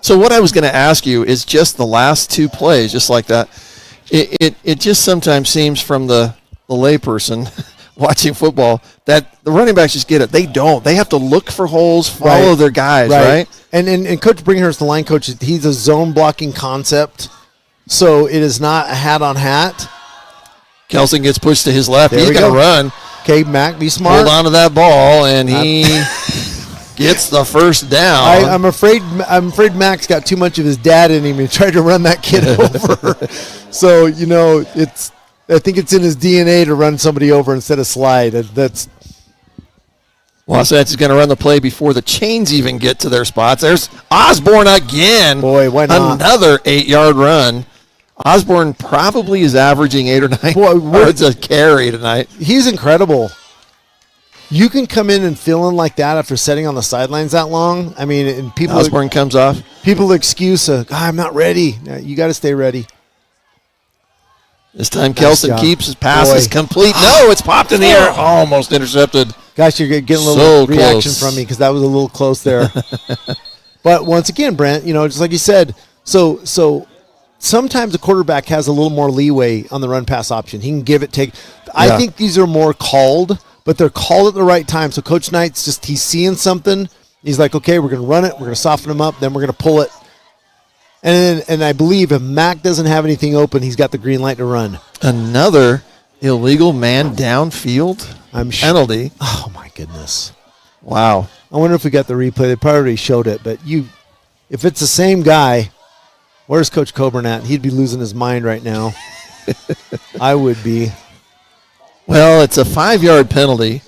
So what I was going to ask you is just the last 2 plays, just like that. It just sometimes seems from the layperson watching football that the running backs just get it. They don't. They have to look for holes, follow their guys, right? And Coach Bringhurst, the line coach, he's a zone blocking concept, so it is not a hat on hat. Kelson gets pushed to his left. He's going to run. Okay, Mac, be smart. Hold on to that ball, and he gets the first down. I'm afraid Mac's got too much of his dad in him and tried to run that kid over. So, you know, I think it's in his DNA to run somebody over instead of slide. That's Wasatch is going to run the play before the chains even get to their spots. There's Osborne again. Boy, why not? Another 8-yard run. Osborne probably is averaging 8 or 9 yards a carry tonight. He's incredible. You can come in and feeling like that after sitting on the sidelines that long. I mean, and people. Osborne comes off. People excuse, I'm not ready. No, you got to stay ready. This time Kelson keeps his passes complete. No, it's popped in the air. Almost intercepted. Gosh, you're getting a little reaction from me because that was a little close there. But once again, Brent, you know, just like you said, so sometimes a quarterback has a little more leeway on the run pass option. He can give it, take. I think these are more called, but they're called at the right time. So Coach Knight's he's seeing something. He's like, okay, we're going to run it. We're going to soften him up. Then we're going to pull it. And I believe if Mac doesn't have anything open, he's got the green light to run. Another illegal man downfield penalty. Oh, my goodness. Wow. I wonder if we got the replay. They probably already showed it. But if it's the same guy, where's Coach Coburn at? He'd be losing his mind right now. I would be. Well, it's a 5-yard penalty.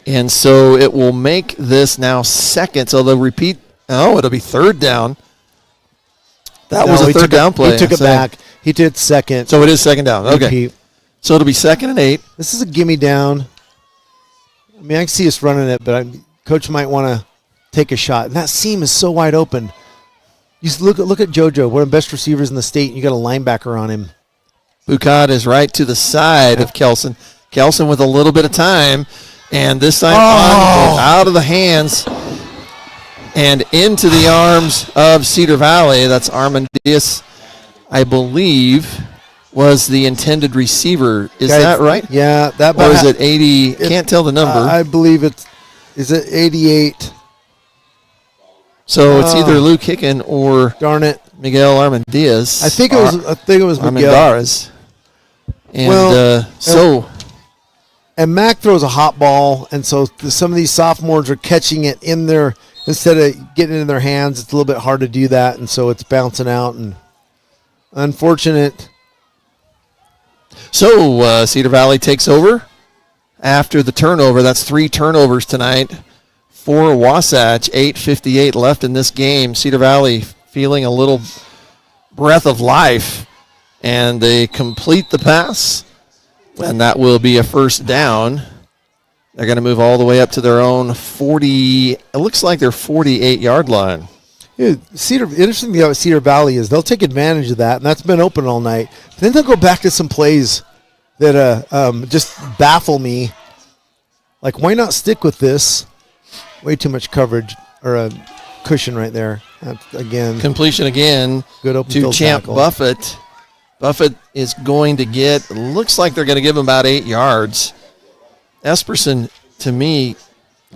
And so it will make this now second. So they'll repeat. Oh, it'll be third down. That was a third down play. He took it back. He did second. So it is second down. Okay. Repeat. So it'll be 2nd and 8. This is a gimme down. I mean, I can see us running it, but Coach might want to take a shot. And that seam is so wide open. You look at JoJo, one of the best receivers in the state, and you got a linebacker on him. Bukad is right to the side of Kelson. Kelson with a little bit of time, and this time out of the hands and into the arms of Cedar Valley. That's Armandius, I believe, was the intended receiver. Is that right? Yeah. Or is it 80? Can't tell the number. I believe is it 88? So it's either Luke Hicken or darn it, Miguel Armandias. I think it was Miguel. Armandares. And and Mac throws a hot ball, and so some of these sophomores are catching it in their instead of getting it in their hands. It's a little bit hard to do that, and so it's bouncing out and unfortunate. So Cedar Valley takes over after the turnover. That's 3 turnovers tonight for Wasatch. 8:58 left in this game. Cedar Valley feeling a little breath of life, and they complete the pass, and that will be a first down. They're going to move all the way up to their own 40. It looks like their 48-yard line. Yeah, interesting thing about Cedar Valley is they'll take advantage of that, and that's been open all night. But then they'll go back to some plays that just baffle me. Like, why not stick with this? Way too much coverage or a cushion right there. That's, again, completion again good open to field Champ tackle. Buffett. Buffett is going to get, looks like they're going to give him about 8 yards. Esperson, to me,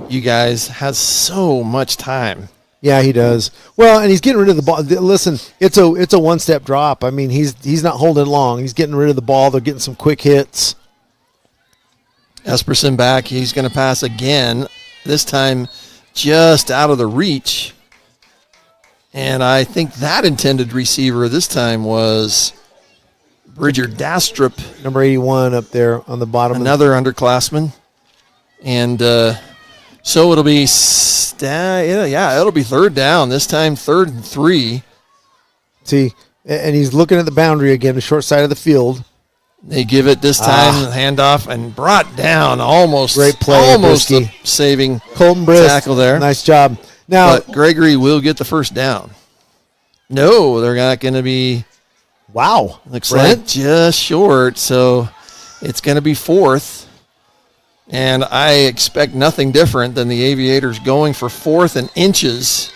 you guys, has so much time. Yeah, he does. Well, and he's getting rid of the ball. Listen, it's a one-step drop. I mean, he's not holding long. He's getting rid of the ball. They're getting some quick hits. Esperson back. He's going to pass again, this time just out of the reach. And I think that intended receiver this time was Bridger Dastrup. Number 81 up there on the bottom. Another underclassman. And so it'll be, it'll be third down. This time 3rd and 3. See, and he's looking at the boundary again, the short side of the field. They give it this time, handoff, and brought down almost. Great play, almost Brisky. a saving Colton Brisk, tackle there. Nice job. Now, but Gregory will get the first down. No, they're not going to be. Wow. Looks like just short, so it's going to be 4th. And I expect nothing different than the Aviators going for 4th and inches.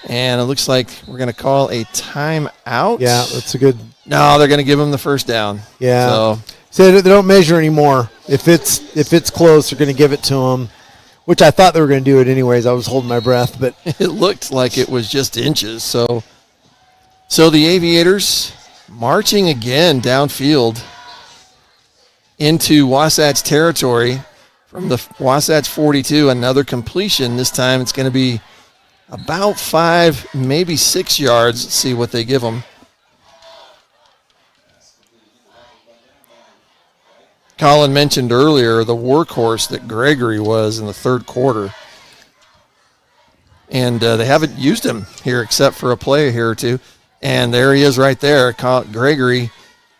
And it looks like we're going to call a timeout. Yeah, that's a good. No, they're going to give him the first down. Yeah. So they don't measure anymore. If it's close, they're going to give it to him, which I thought they were going to do it anyways. I was holding my breath, but it looked like it was just inches. So the Aviators marching again downfield into Wasatch territory from the Wasatch 42. Another completion. This time it's going to be about 5, maybe 6 yards. Let's see what they give them. Colin mentioned earlier the workhorse that Gregory was in the third quarter. And they haven't used him here except for a play here or two. And there he is right there. Gregory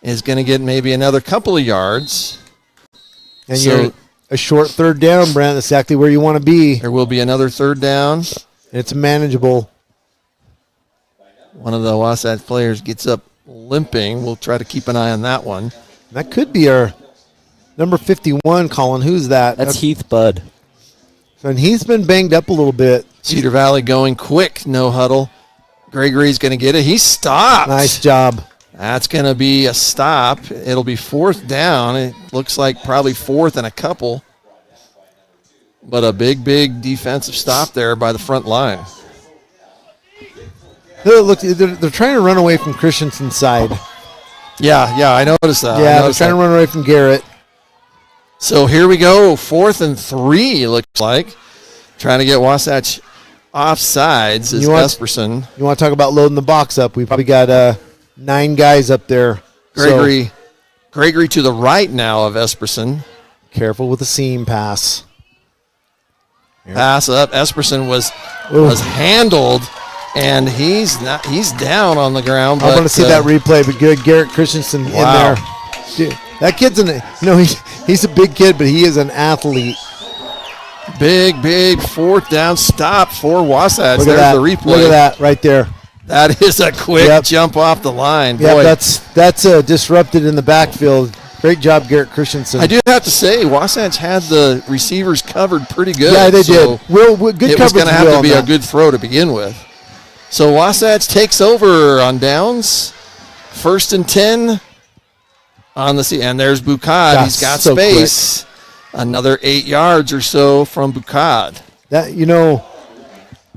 is going to get maybe another couple of yards. And you're a short third down, Brent. That's exactly where you want to be. There will be another third down. It's manageable. One of the Wasatch players gets up limping. We'll try to keep an eye on that one. That could be our number 51, Colin. Who's that? That's Heath Budd. And he's been banged up a little bit. Cedar Valley going quick, no huddle. Gregory's going to get it. He stopped. Nice job. That's going to be a stop. It'll be 4th down. It looks like probably 4th and a couple. But a big defensive stop there by the front line. Look, they're trying to run away from Christensen's side. Yeah, I noticed that. Yeah, they're trying to run away from Garrett. So here we go, 4th and 3, looks like. Trying to get Wasatch offsides is Esperson. You want to talk about loading the box up? We've probably got 9 guys up there. Gregory to the right now of Esperson. Careful with the seam pass. Pass up. Esperson was handled, and he's down on the ground. I want to see that replay, but good. Garrett Christensen in there. Dude, that kid's he's a big kid, but he is an athlete. Big 4th down stop for Wasatch. There's the replay. Look at that right there. That is a quick jump off the line. Yeah, Boy. that's disrupted in the backfield. Great job, Garrett Christensen. I do have to say, Wasatch had the receivers covered pretty good. Yeah, they did. Good it was going to have to be a good throw to begin with. So Wasatch takes over on downs. 1st and 10 on the and there's Bucad. He's got so space. Quick. Another 8 yards or so from Bucad. That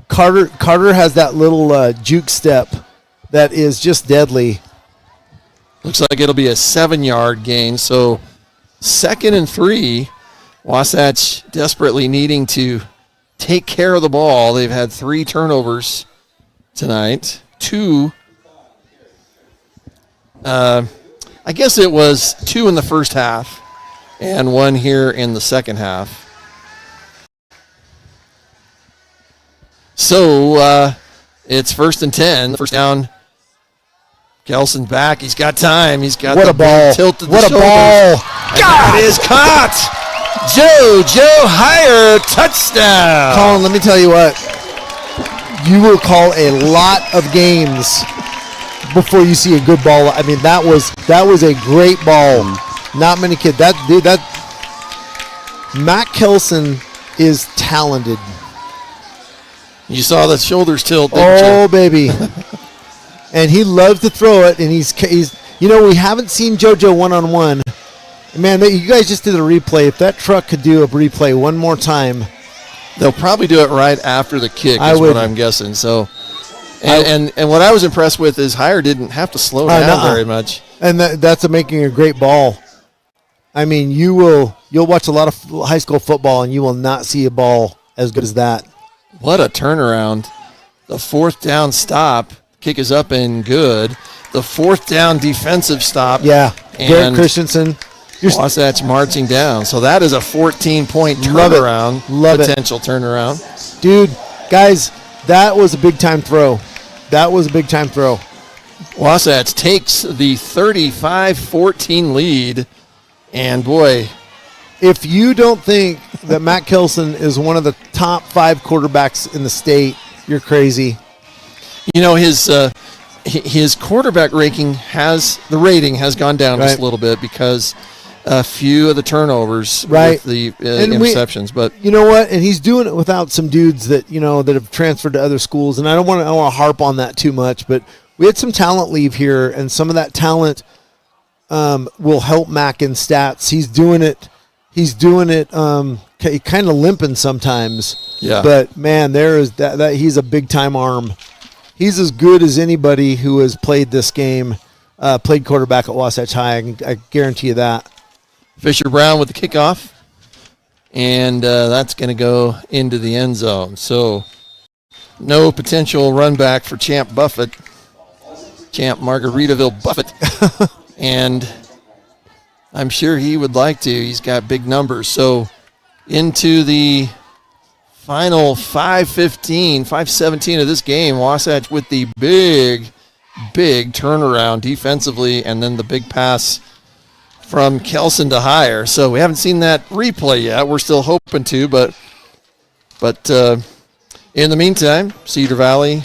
Carter has that little juke step that is just deadly. Looks like it'll be a 7-yard gain. So 2nd and 3, Wasatch desperately needing to take care of the ball. They've had 3 turnovers tonight. 2. I guess it was 2 in the first half and 1 here in the second half. So it's 1st and 10. First down. Kelson's back. He's got time. He's got the ball tilted. What a ball! God, it is caught. Joe Higher touchdown. Colin, let me tell you what. You will call a lot of games before you see a good ball. I mean, that was a great ball. Not many kids. Matt Kelson is talented. You saw the shoulders tilt, didn't you? Oh, baby. And he loves to throw it, and he's You know, we haven't seen JoJo one-on-one. Man, you guys just did a replay. If that truck could do a replay one more time. They'll probably do it right after the kick what I'm guessing. So, and what I was impressed with is Hire didn't have to slow down very much. And that's making a great ball. I mean, you'll watch a lot of high school football, and you will not see a ball as good as that. What a turnaround. The fourth down stop. Kick is up and good. The fourth down defensive stop. Yeah, Garrett Christensen. Wasatch marching down. So that is a 14-point turnaround. Potential turnaround. Dude, guys, that was a big-time throw. Wasatch takes the 35-14 lead. And, boy, if you don't think that Matt Kelson is one of the top 5 quarterbacks in the state, you're crazy. You know, his quarterback rating has gone down just a little bit because a few of the turnovers with the interceptions. But you know what? And he's doing it without some dudes that that have transferred to other schools. And I don't want to harp on that too much, but we had some talent leave here, and some of that talent will help Mac in stats. He's doing it. Kind of limping sometimes. Yeah. But man, there is that he's a big time arm. He's as good as anybody who has played this game, played quarterback at Wasatch High. I guarantee you that. Fisher Brown with the kickoff, and that's going to go into the end zone. So no potential run back for Champ Margaritaville Buffett. And I'm sure he would like to. He's got big numbers. So into the final 5:17 of this game, Wasatch with the big turnaround defensively, and then the big pass from Kelson to Hire. So we haven't seen that replay yet. We're still hoping to, but in the meantime, Cedar Valley,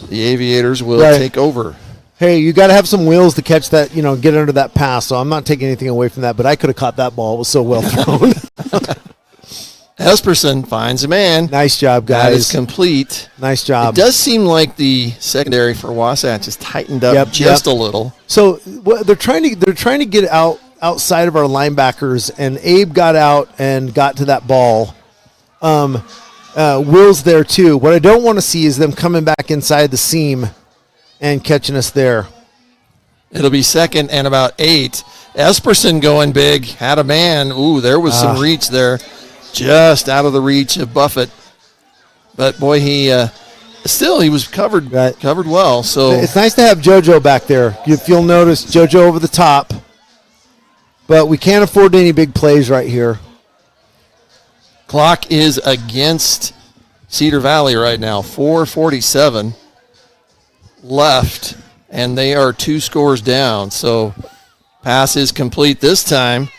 the Aviators will take over. Hey, you got to have some wheels to catch that, get under that pass. So I'm not taking anything away from that, but I could have caught that ball. It was so well thrown. Esperson finds a man. Nice job, guys. That is complete. Nice job. It does seem like the secondary for Wasatch has tightened up a little. So they're trying to get outside of our linebackers, and Abe got out and got to that ball. Will's there too. What I don't want to see is them coming back inside the seam and catching us there. It'll be second and about 8. Esperson going big. Had a man. Ooh, there was some reach there. Just out of the reach of Buffett. But, boy, he was covered well. So it's nice to have JoJo back there. If you'll notice, JoJo over the top. But we can't afford any big plays right here. Clock is against Cedar Valley right now. 4:47 left, and they are 2 scores down. So pass is complete this time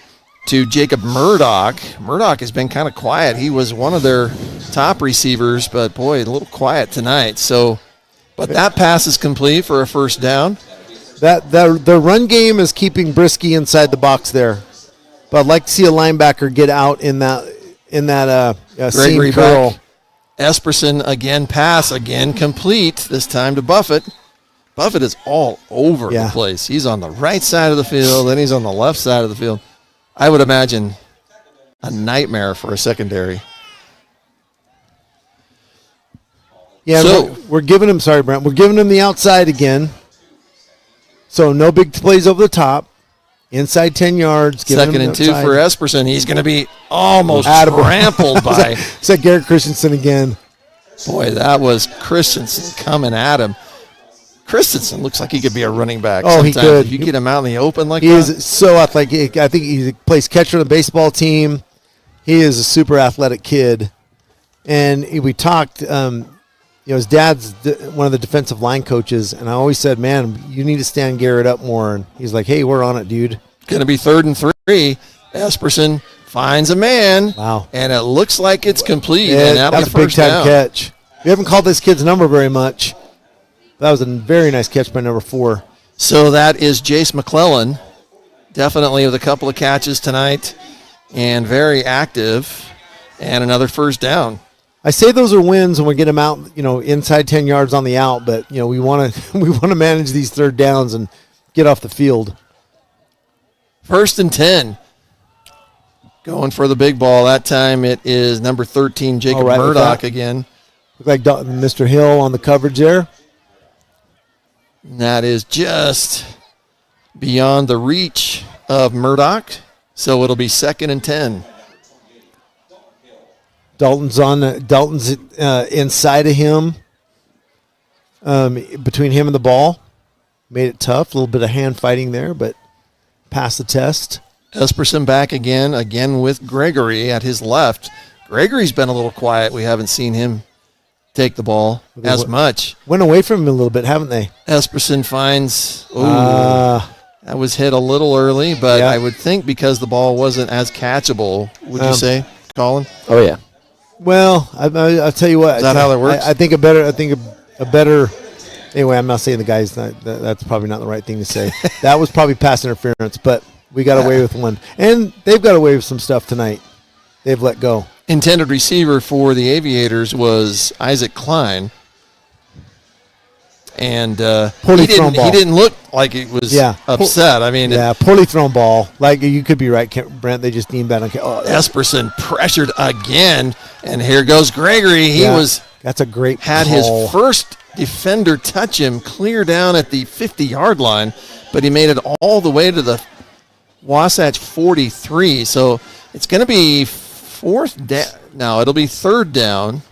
to Jacob Murdoch. Murdoch has been kind of quiet. He was one of their top receivers, but boy, a little quiet tonight. So, but that pass is complete for a first down. The run game is keeping Brisky inside the box there, but I'd like to see a linebacker get out in that seam curl. Esperson again, pass again, complete, this time to Buffett. Buffett is all over the place. He's on the right side of the field, then he's on the left side of the field. I would imagine a nightmare for a secondary. Yeah, so we're giving him, sorry, Brent, we're giving him the outside again. So no big plays over the top. Inside 10 yards. Second and 2 for Esperson. He's going to be almost trampled by. Is that Garrett Christensen again? Boy, that was Christensen coming at him. Christensen looks like he could be a running back. Oh, sometimes. He could. If you get him out in the open like that. He is so athletic. I think he plays catcher on the baseball team. He is a super athletic kid. And we talked, his dad's one of the defensive line coaches, and I always said, man, you need to stand Garrett up more. And he's like, hey, we're on it, dude. Going to be 3rd and 3. Esperson finds a man. Wow. And it looks like it's complete. And that'll that's be first down. Big-time catch. We haven't called this kid's number very much. That was a very nice catch by number 4. So that is Jace McClellan, definitely with a couple of catches tonight, and very active, and another first down. I say those are wins when we get them out, inside 10 yards on the out, but we want to manage these third downs and get off the field. 1st and 10. Going for the big ball. That time it is number 13, Jacob Murdoch again. Look like Mr. Hill on the coverage there. And that is just beyond the reach of Murdoch. So it'll be 2nd and 10. Dalton's inside of him, between him and the ball. Made it tough. A little bit of hand fighting there, but passed the test. Esperson back again with Gregory at his left. Gregory's been a little quiet. We haven't seen him take the ball as much. Went away from him a little bit, haven't they? Esperson finds, that was hit a little early, but I would think because the ball wasn't as catchable, would you say, Colin? Oh, yeah. Well, I'll tell you what. Is that how that works? I think a better. Anyway, I'm not saying the guys. That's probably not the right thing to say. That was probably pass interference, but we got away with one, and they've got away with some stuff tonight. They've let go. Intended receiver for the Aviators was Isaac Klein, and he didn't look like he was upset. I mean, poorly thrown ball. Like you could be right, Brent. They just deemed that. Esperson pressured again, and here goes Gregory. That's a great had call. His first defender touch him clear down at the 50-yard line, but he made it all the way to the Wasatch 43. So it's going to be 4th down. No, it'll be 3rd down.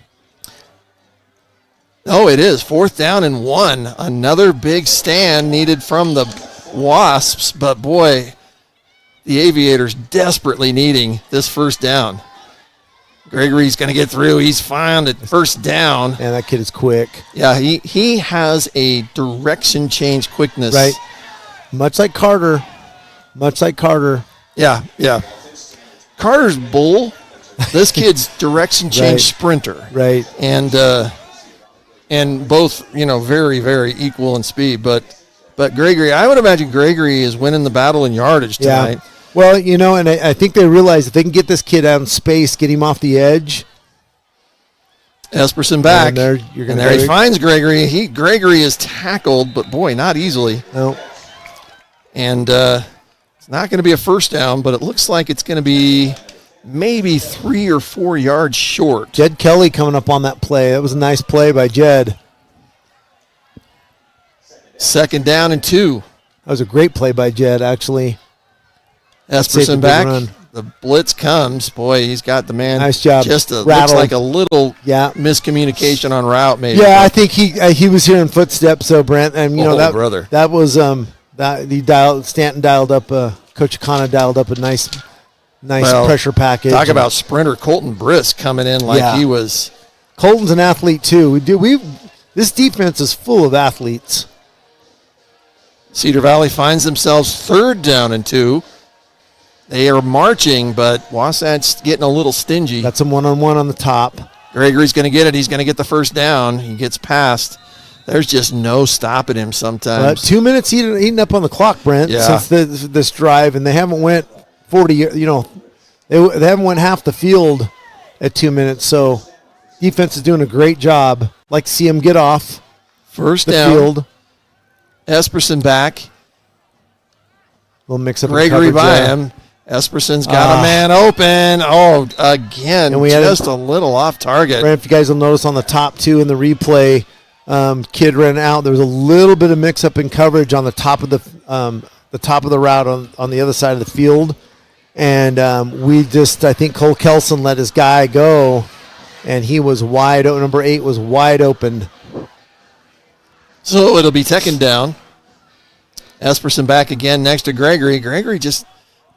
Oh, it is 4th down and 1. Another big stand needed from the Wasps, but boy, the Aviators desperately needing this 1st down. Gregory's going to get through. He's found at 1st down. And that kid is quick. Yeah, he has a direction change quickness. Right. Much like Carter. Yeah. Carter's bull. This kid's direction change sprinter. Right. And both, very, very equal in speed. But Gregory, I would imagine Gregory is winning the battle in yardage tonight. Yeah. Well, and I think they realize if they can get this kid out in space, get him off the edge. Esperson back. And there he finds Gregory. Gregory is tackled, but boy, not easily. No. And it's not going to be a 1st down, but it looks like it's going to be maybe 3 or 4 yards short. Jed Kelly coming up on that play. That was a nice play by Jed. 2nd down and 2. That was a great play by Jed, actually. Esperson back. The blitz comes. Boy, he's got the man. Nice job. Just looks like a little miscommunication on route, maybe. Yeah, I think he was hearing footsteps, so Brent, and brother. That was Stanton dialed up. Coach Akana dialed up a nice pressure package. Talk about sprinter Colton Brisk coming in like he was. Colton's an athlete too. This defense is full of athletes. Cedar Valley finds themselves 3rd down and 2. They are marching, but Wasatch's getting a little stingy. Got some one-on-one on the top. Gregory's going to get it. He's going to get the 1st down. He gets past. There's just no stopping him sometimes. 2 minutes eating up on the clock, Brent, since this drive, and they haven't went 40. They haven't went half the field at 2 minutes. So defense is doing a great job. Like to see him get off 1st the down. field. Esperson back. We'll mix up Gregory by him. Esperson's got a man open. Oh, again, and just a little off target. Brent, if you guys will notice on the top 2 in the replay, kid ran out. There was a little bit of mix-up in coverage on the top of the route on the other side of the field, and I think Cole Kelson let his guy go, and he was wide open. Number 8 was wide open. So it'll be 2nd down. Esperson back again next to Gregory. Gregory just,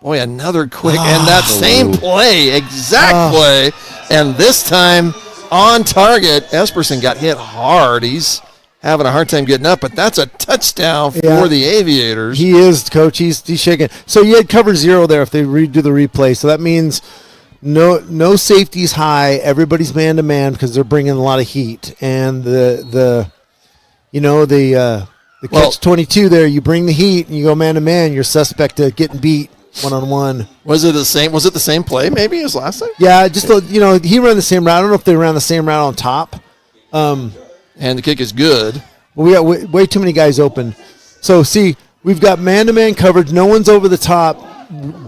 another quick, and that same play, exact play, and this time on target. Esperson got hit hard. He's having a hard time getting up, but that's a touchdown for the Aviators. He is, Coach. He's shaking. So you had cover 0 there if they redo the replay. So that means no safeties high. Everybody's man-to-man because they're bringing a lot of heat. And the catch-22 there, you bring the heat and you go man-to-man, you're suspect to getting beat one-on-one. Was it the same play maybe as last time? Yeah, just he ran the same route. I don't know if they ran the same route on top. And the kick is good. Well, we got way too many guys open. So, see, we've got man-to-man coverage. No one's over the top.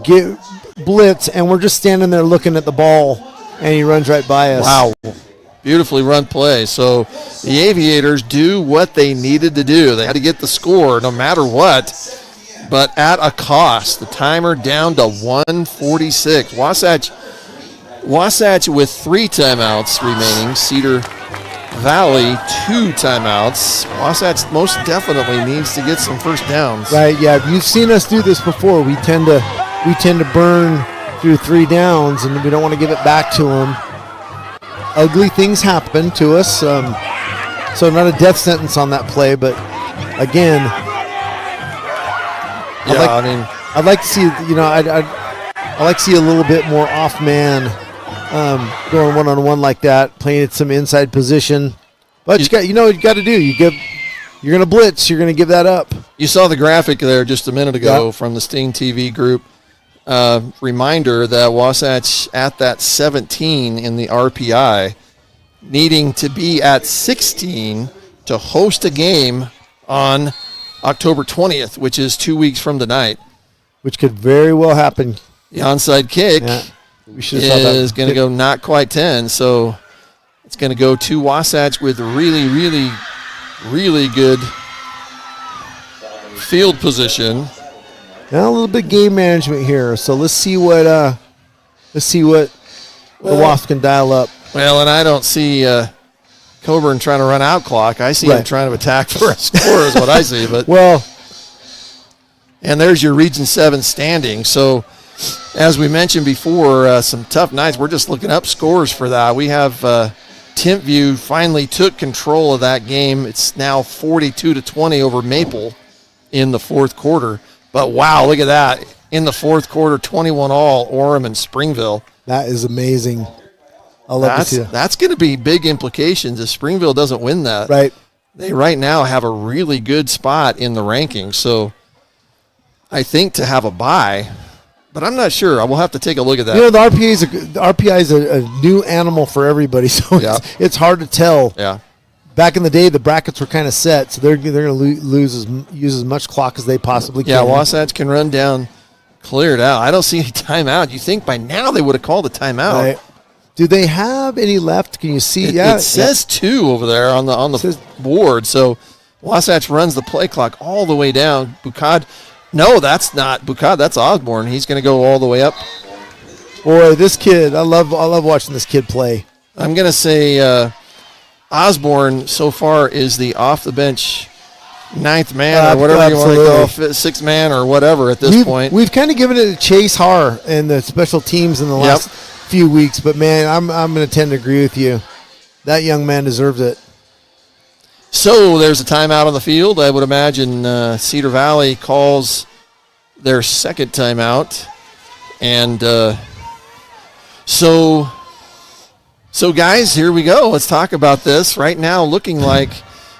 Get blitz, and we're just standing there looking at the ball, and he runs right by us. Wow. Beautifully run play. So the Aviators do what they needed to do. They had to get the score no matter what, but at a cost. The timer down to 1:46. Wasatch with 3 timeouts remaining. Cedar Valley 2 timeouts. Wasatch most definitely needs to get some first downs. Right, yeah. You've seen us do this before. We tend to burn through 3 downs, and we don't want to give it back to them. Ugly things happen to us, so not a death sentence on that play, but again, I'd like to see, I'd like to see a little bit more off man going one-on-one like that, playing at some inside position. But you got to do. You're going to blitz. You're going to give that up. You saw the graphic there just a minute ago from the Sting TV group. Reminder that Wasatch at that 17 in the RPI, needing to be at 16 to host a game on October 20th, which is 2 weeks from tonight. Which could very well happen. The onside kick is going to go not quite 10, so it's going to go to Wasatch with really, really, really good field position. Now a little bit game management here, so let's see what the Wasps can dial up. Well, and I don't see Coburn trying to run out clock. I see him trying to attack for a score is what I see. But and there's your Region 7 standing. So as we mentioned before, some tough nights. We're just looking up scores for that. We have Timpview finally took control of that game. It's now 42-20 over Maple in the fourth quarter. But, wow, look at that. In the fourth quarter, 21-all, Orem and Springville. That is amazing. I love to see that. That's going to be big implications if Springville doesn't win that. Right. They right now have a really good spot in the rankings. So I think to have a bye, but I'm not sure. I will have to take a look at that. The RPI is a new animal for everybody, so it's hard to tell. Yeah. Back in the day, the brackets were kind of set, so they're going to use as much clock as they possibly can. Yeah, Wasatch can run down, clear it out. I don't see any timeout. You think by now they would have called a timeout. Right. Do they have any left? Can you see? It says 2 over there on the board. So Wasatch runs the play clock all the way down. Bukad, no, that's not Bukad. That's Osborne. He's going to go all the way up. Boy, this kid, I love watching this kid play. I'm going to say Osborne so far is the off-the-bench 9th man or whatever you want to call it, 6th man or whatever at this point. We've kind of given it to Chase Haar and the special teams in the last few weeks, but, man, I'm going to tend to agree with you. That young man deserves it. So there's a timeout on the field. I would imagine Cedar Valley calls their second timeout. And So, guys, here we go. Let's talk about this. Right now, looking like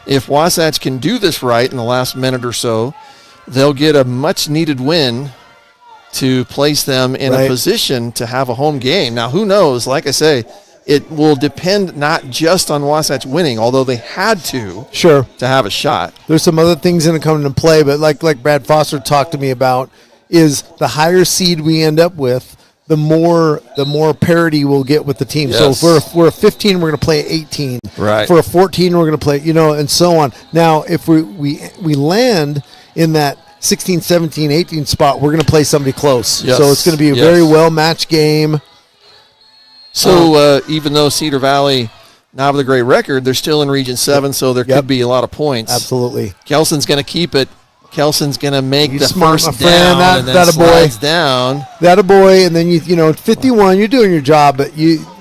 if Wasatch can do this right in the last minute or so, they'll get a much-needed win to place them in a position to have a home game. Now, who knows? Like I say, it will depend not just on Wasatch winning, although they had to have a shot. There's some other things that come into play, but like Brad Foster talked to me about, is the higher seed we end up with, the more parity we'll get with the team. Yes. So if we're a 15, we're going to play 18. Right. For a 14, we're going to play, and so on. Now, if we land in that 16, 17, 18 spot, we're going to play somebody close. Yes. So it's going to be a very well-matched game. So even though Cedar Valley not with a great record, they're still in Region 7, so there could be a lot of points. Absolutely. Kelson's going to keep it. Kelson's going to make the smart, first down and then slides down. That a boy, and then you 51, you're doing your job, but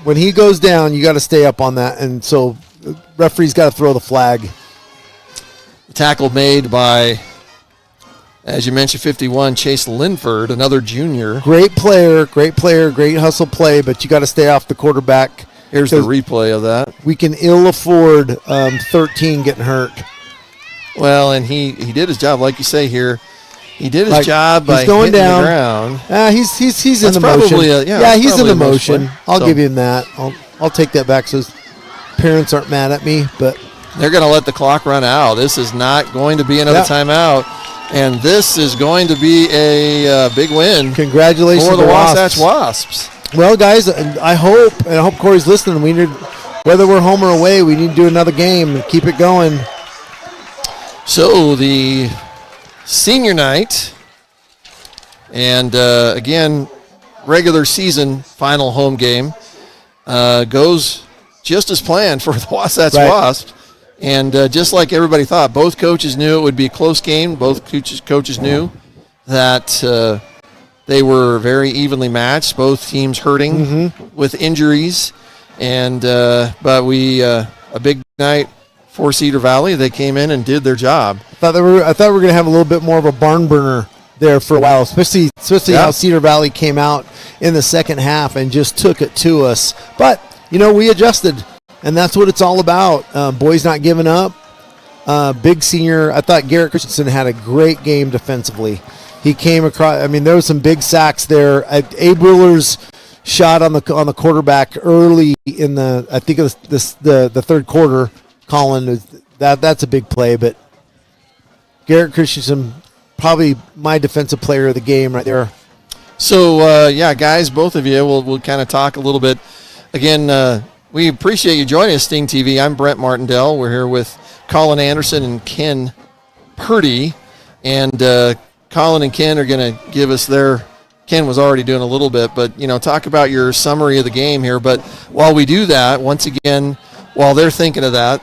when he goes down, you got to stay up on that, and so the referee's got to throw the flag. Tackle made by, as you mentioned, 51, Chase Linford, another junior. Great player, great hustle play, but you got to stay off the quarterback. Here's the replay of that. We can ill afford 13 getting hurt. Well, and he did his job, like you say here. He did his job by going hitting down. The ground. He's in the motion. He's in the motion. I'll give him that. I'll take that back so his parents aren't mad at me. But they're going to let the clock run out. This is not going to be another timeout. And this is going to be a big win. Congratulations for the to Wasatch Wasps. Well, guys, I hope Corey's listening. We need, whether we're home or away, we need to do another game and keep it going. So the senior night, and again, regular season final home game goes just as planned for the Wasatch Wasps. And just like everybody thought, both coaches knew it would be a close game. Both coaches knew that they were very evenly matched. Both teams hurting with injuries. And but a big night for Cedar Valley. They came in and did their job. I thought we were going to have a little bit more of a barn burner there for a while, especially how Cedar Valley came out in the second half and just took it to us. But, we adjusted. And that's what it's all about. Boys not giving up. Big senior. I thought Garrett Christensen had a great game defensively. He came across. There was some big sacks there. Abe Willer's shot on the quarterback early in the. I think it was the third quarter. Colin, that's a big play. But Garrett Christensen, probably my defensive player of the game right there. So guys, both of you, we'll kind of talk a little bit again. We appreciate you joining us, Sting TV. I'm Brent Martindale. We're here with Colin Anderson and Ken Purdy. And Colin and Ken are going to give us Ken was already doing a little bit, but, talk about your summary of the game here. But while we do that, once again, while they're thinking of that,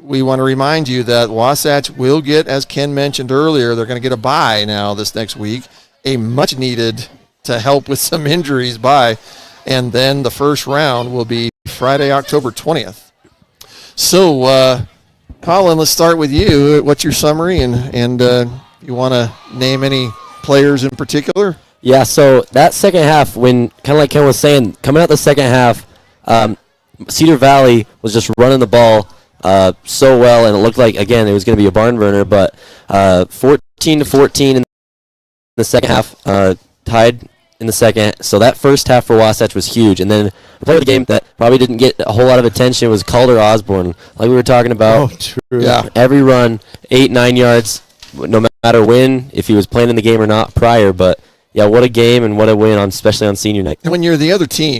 we want to remind you that Wasatch will get, as Ken mentioned earlier, they're going to get a bye now this next week, a much needed to help with some injuries bye. And then the first round will be Friday, October 20th. So, Colin, let's start with you. What's your summary, and you want to name any players in particular? Yeah, so that second half, when kind of like Ken was saying, coming out the second half, Cedar Valley was just running the ball so well, and it looked like, again, it was going to be a barn burner, but 14-14 in the second half, tied in the second. So that first half for Wasatch was huge. And then the player of the game that probably didn't get a whole lot of attention was Calder Osborne, like we were talking about. Oh, true. Yeah. Every run, 8-9 yards, no matter when, if he was playing in the game or not prior. But, yeah, what a game and what a win, especially on senior night. When you're the other team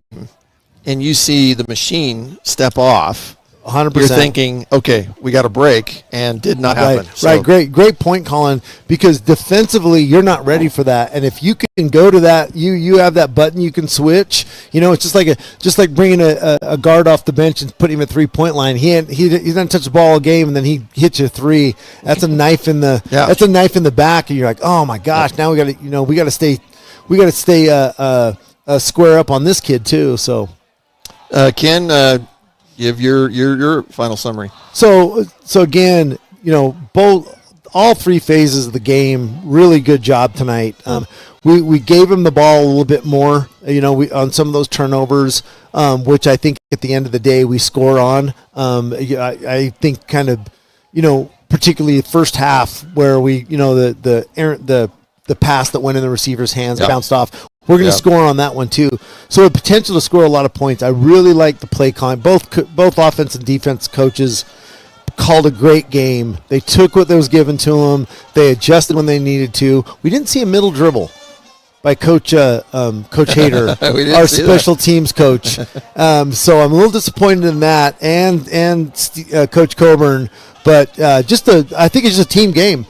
and you see the machine step off, 100%. You're thinking, okay, we got a break, and did not happen. Right, great point, Colin, because defensively you're not ready for that. And if you can go to that, you have that button you can switch. It's just like bringing a guard off the bench and putting him at 3-point line. He doesn't touch the ball all game, and then he hits you a three. That's a knife in the that's a knife in the back, and you're like, oh my gosh, now we got to stay square up on this kid too. So, Ken. Give your final summary. So again, all three phases of the game, really good job tonight. We gave him the ball a little bit more, on some of those turnovers, which I think at the end of the day we score on. I think kind of, particularly the first half where we, the pass that went in the receiver's hands bounced off. We're going to score on that one too. So the potential to score a lot of points. I really like the play calling. Both offense and defense coaches called a great game. They took what was given to them. They adjusted when they needed to. We didn't see a middle dribble by Coach Hader, our special teams coach. So I'm a little disappointed in that, and Coach Coburn. But I think it's just a team game.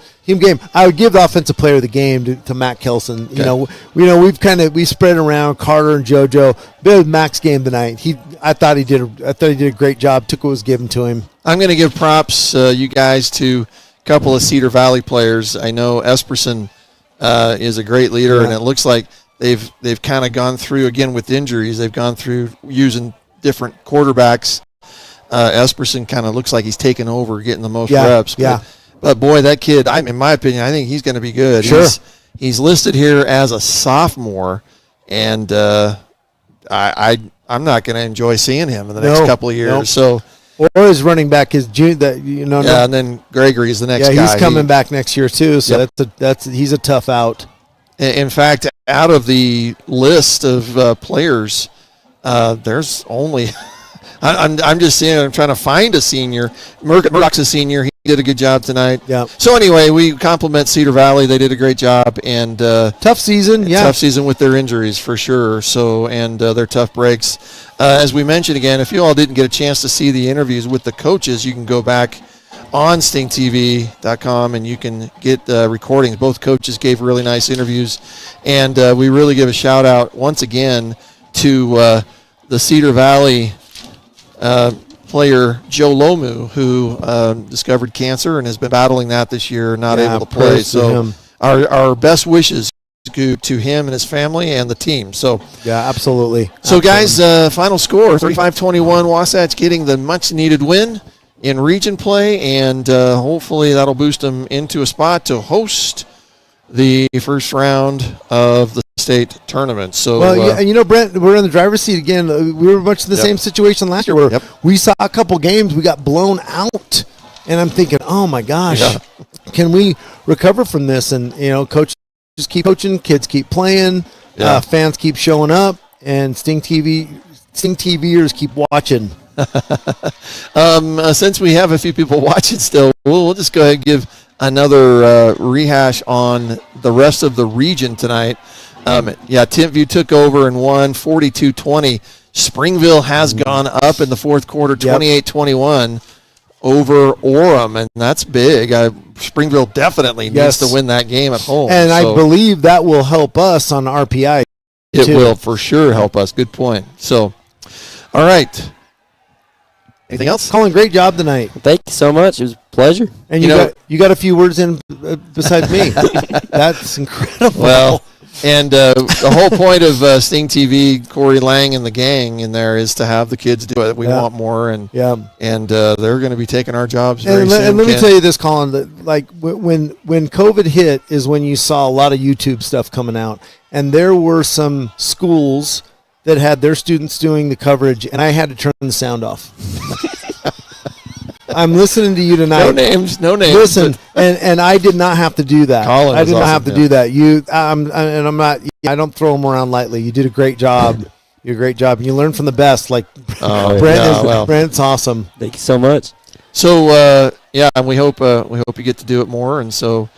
I would give the offensive player of the game to Matt Kelson. Okay. We spread around Carter and JoJo. Bit of Mac's game tonight. I thought he did a great job. Took what was given to him. I'm going to give props, you guys, to a couple of Cedar Valley players. I know Esperson is a great leader, and it looks like they've kind of gone through again with injuries. They've gone through using different quarterbacks. Esperson kind of looks like he's taken over, getting the most reps. But boy, that kid, in my opinion, I think he's going to be good. Sure. He's listed here as a sophomore, and I'm not going to enjoy seeing him in the next couple of years. Nope. So, or his running back is June. And then Gregory's the next guy. Yeah, he's coming back next year too. So he's a tough out. In fact, out of the list of players, there's only. I'm just seeing. I'm trying to find a senior. Murdoch's a senior. did a good job tonight. Yeah. So anyway, we compliment Cedar Valley. They did a great job, and tough season. Yeah, tough season with their injuries for sure. So and their tough breaks. As we mentioned again, if you all didn't get a chance to see the interviews with the coaches, you can go back on stingtv.com and you can get recordings. Both coaches gave really nice interviews, and we really give a shout out once again to the Cedar Valley player Joe Lomu, who discovered cancer and has been battling that this year, not able to play. So our best wishes go to him and his family and the team. So yeah, absolutely. So guys, final score 35-21, Wasatch getting the much needed win in region play, and hopefully that'll boost them into a spot to host the first round of the state tournament. So, well, yeah, Brent, we're in the driver's seat again. We were much in the same situation last year where we saw a couple games, we got blown out, and I'm thinking, oh my gosh, can we recover from this? And coaches just keep coaching, kids keep playing, fans keep showing up, and Sting TVers keep watching. Since we have a few people watching still, we'll just go ahead and give another rehash on the rest of the region tonight. Timpview took over and won 42-20. Springville has gone up in the fourth quarter, 28-21 over Orem, and that's big. Springville definitely needs to win that game at home. And I believe that will help us on RPI. It will for sure help us. Good point. So, all right. Anything else? Colin, great job tonight. Thank you so much. It was a pleasure. And you got a few words in besides me. That's incredible. Well, and the whole point of Sting TV, Corey Lang and the gang in there is to have the kids do it. We want more, and they're going to be taking our jobs very soon. And let me tell you this, Colin, that when COVID hit is when you saw a lot of YouTube stuff coming out, and there were some schools that had their students doing the coverage, and I had to turn the sound off. I'm listening to you tonight. No names. Listen, and I did not have to do that. Colin I did not have to do that. I'm not. I don't throw them around lightly. You did a great job. You did a great job, and you learn from the best. Like Brent's awesome. Thank you so much. So and we hope you get to do it more. And so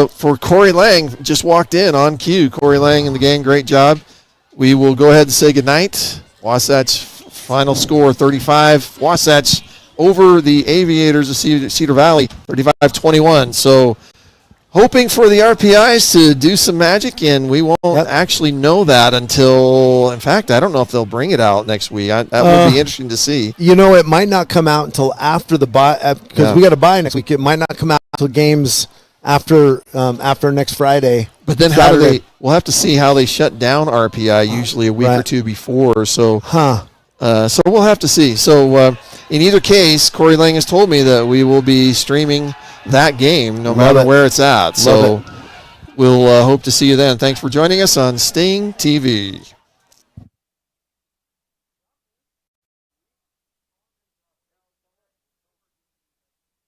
for Corey Lang, just walked in on cue. Corey Lang and the gang, great job. We will go ahead and say goodnight. Wasatch final score 35. Wasatch over the Aviators of Cedar Valley, 35-21. So hoping for the RPIs to do some magic, and we won't actually know that until, in fact, I don't know if they'll bring it out next week. That would be interesting to see. It might not come out until after the bye, because we got a bye next week. It might not come out until games after next Friday. But then we'll have to see how they shut down RPI usually a week or two before. So, so we'll have to see. So in either case, Corey Lang has told me that we will be streaming that game no matter where it's at. So we'll hope to see you then. Thanks for joining us on Sting TV.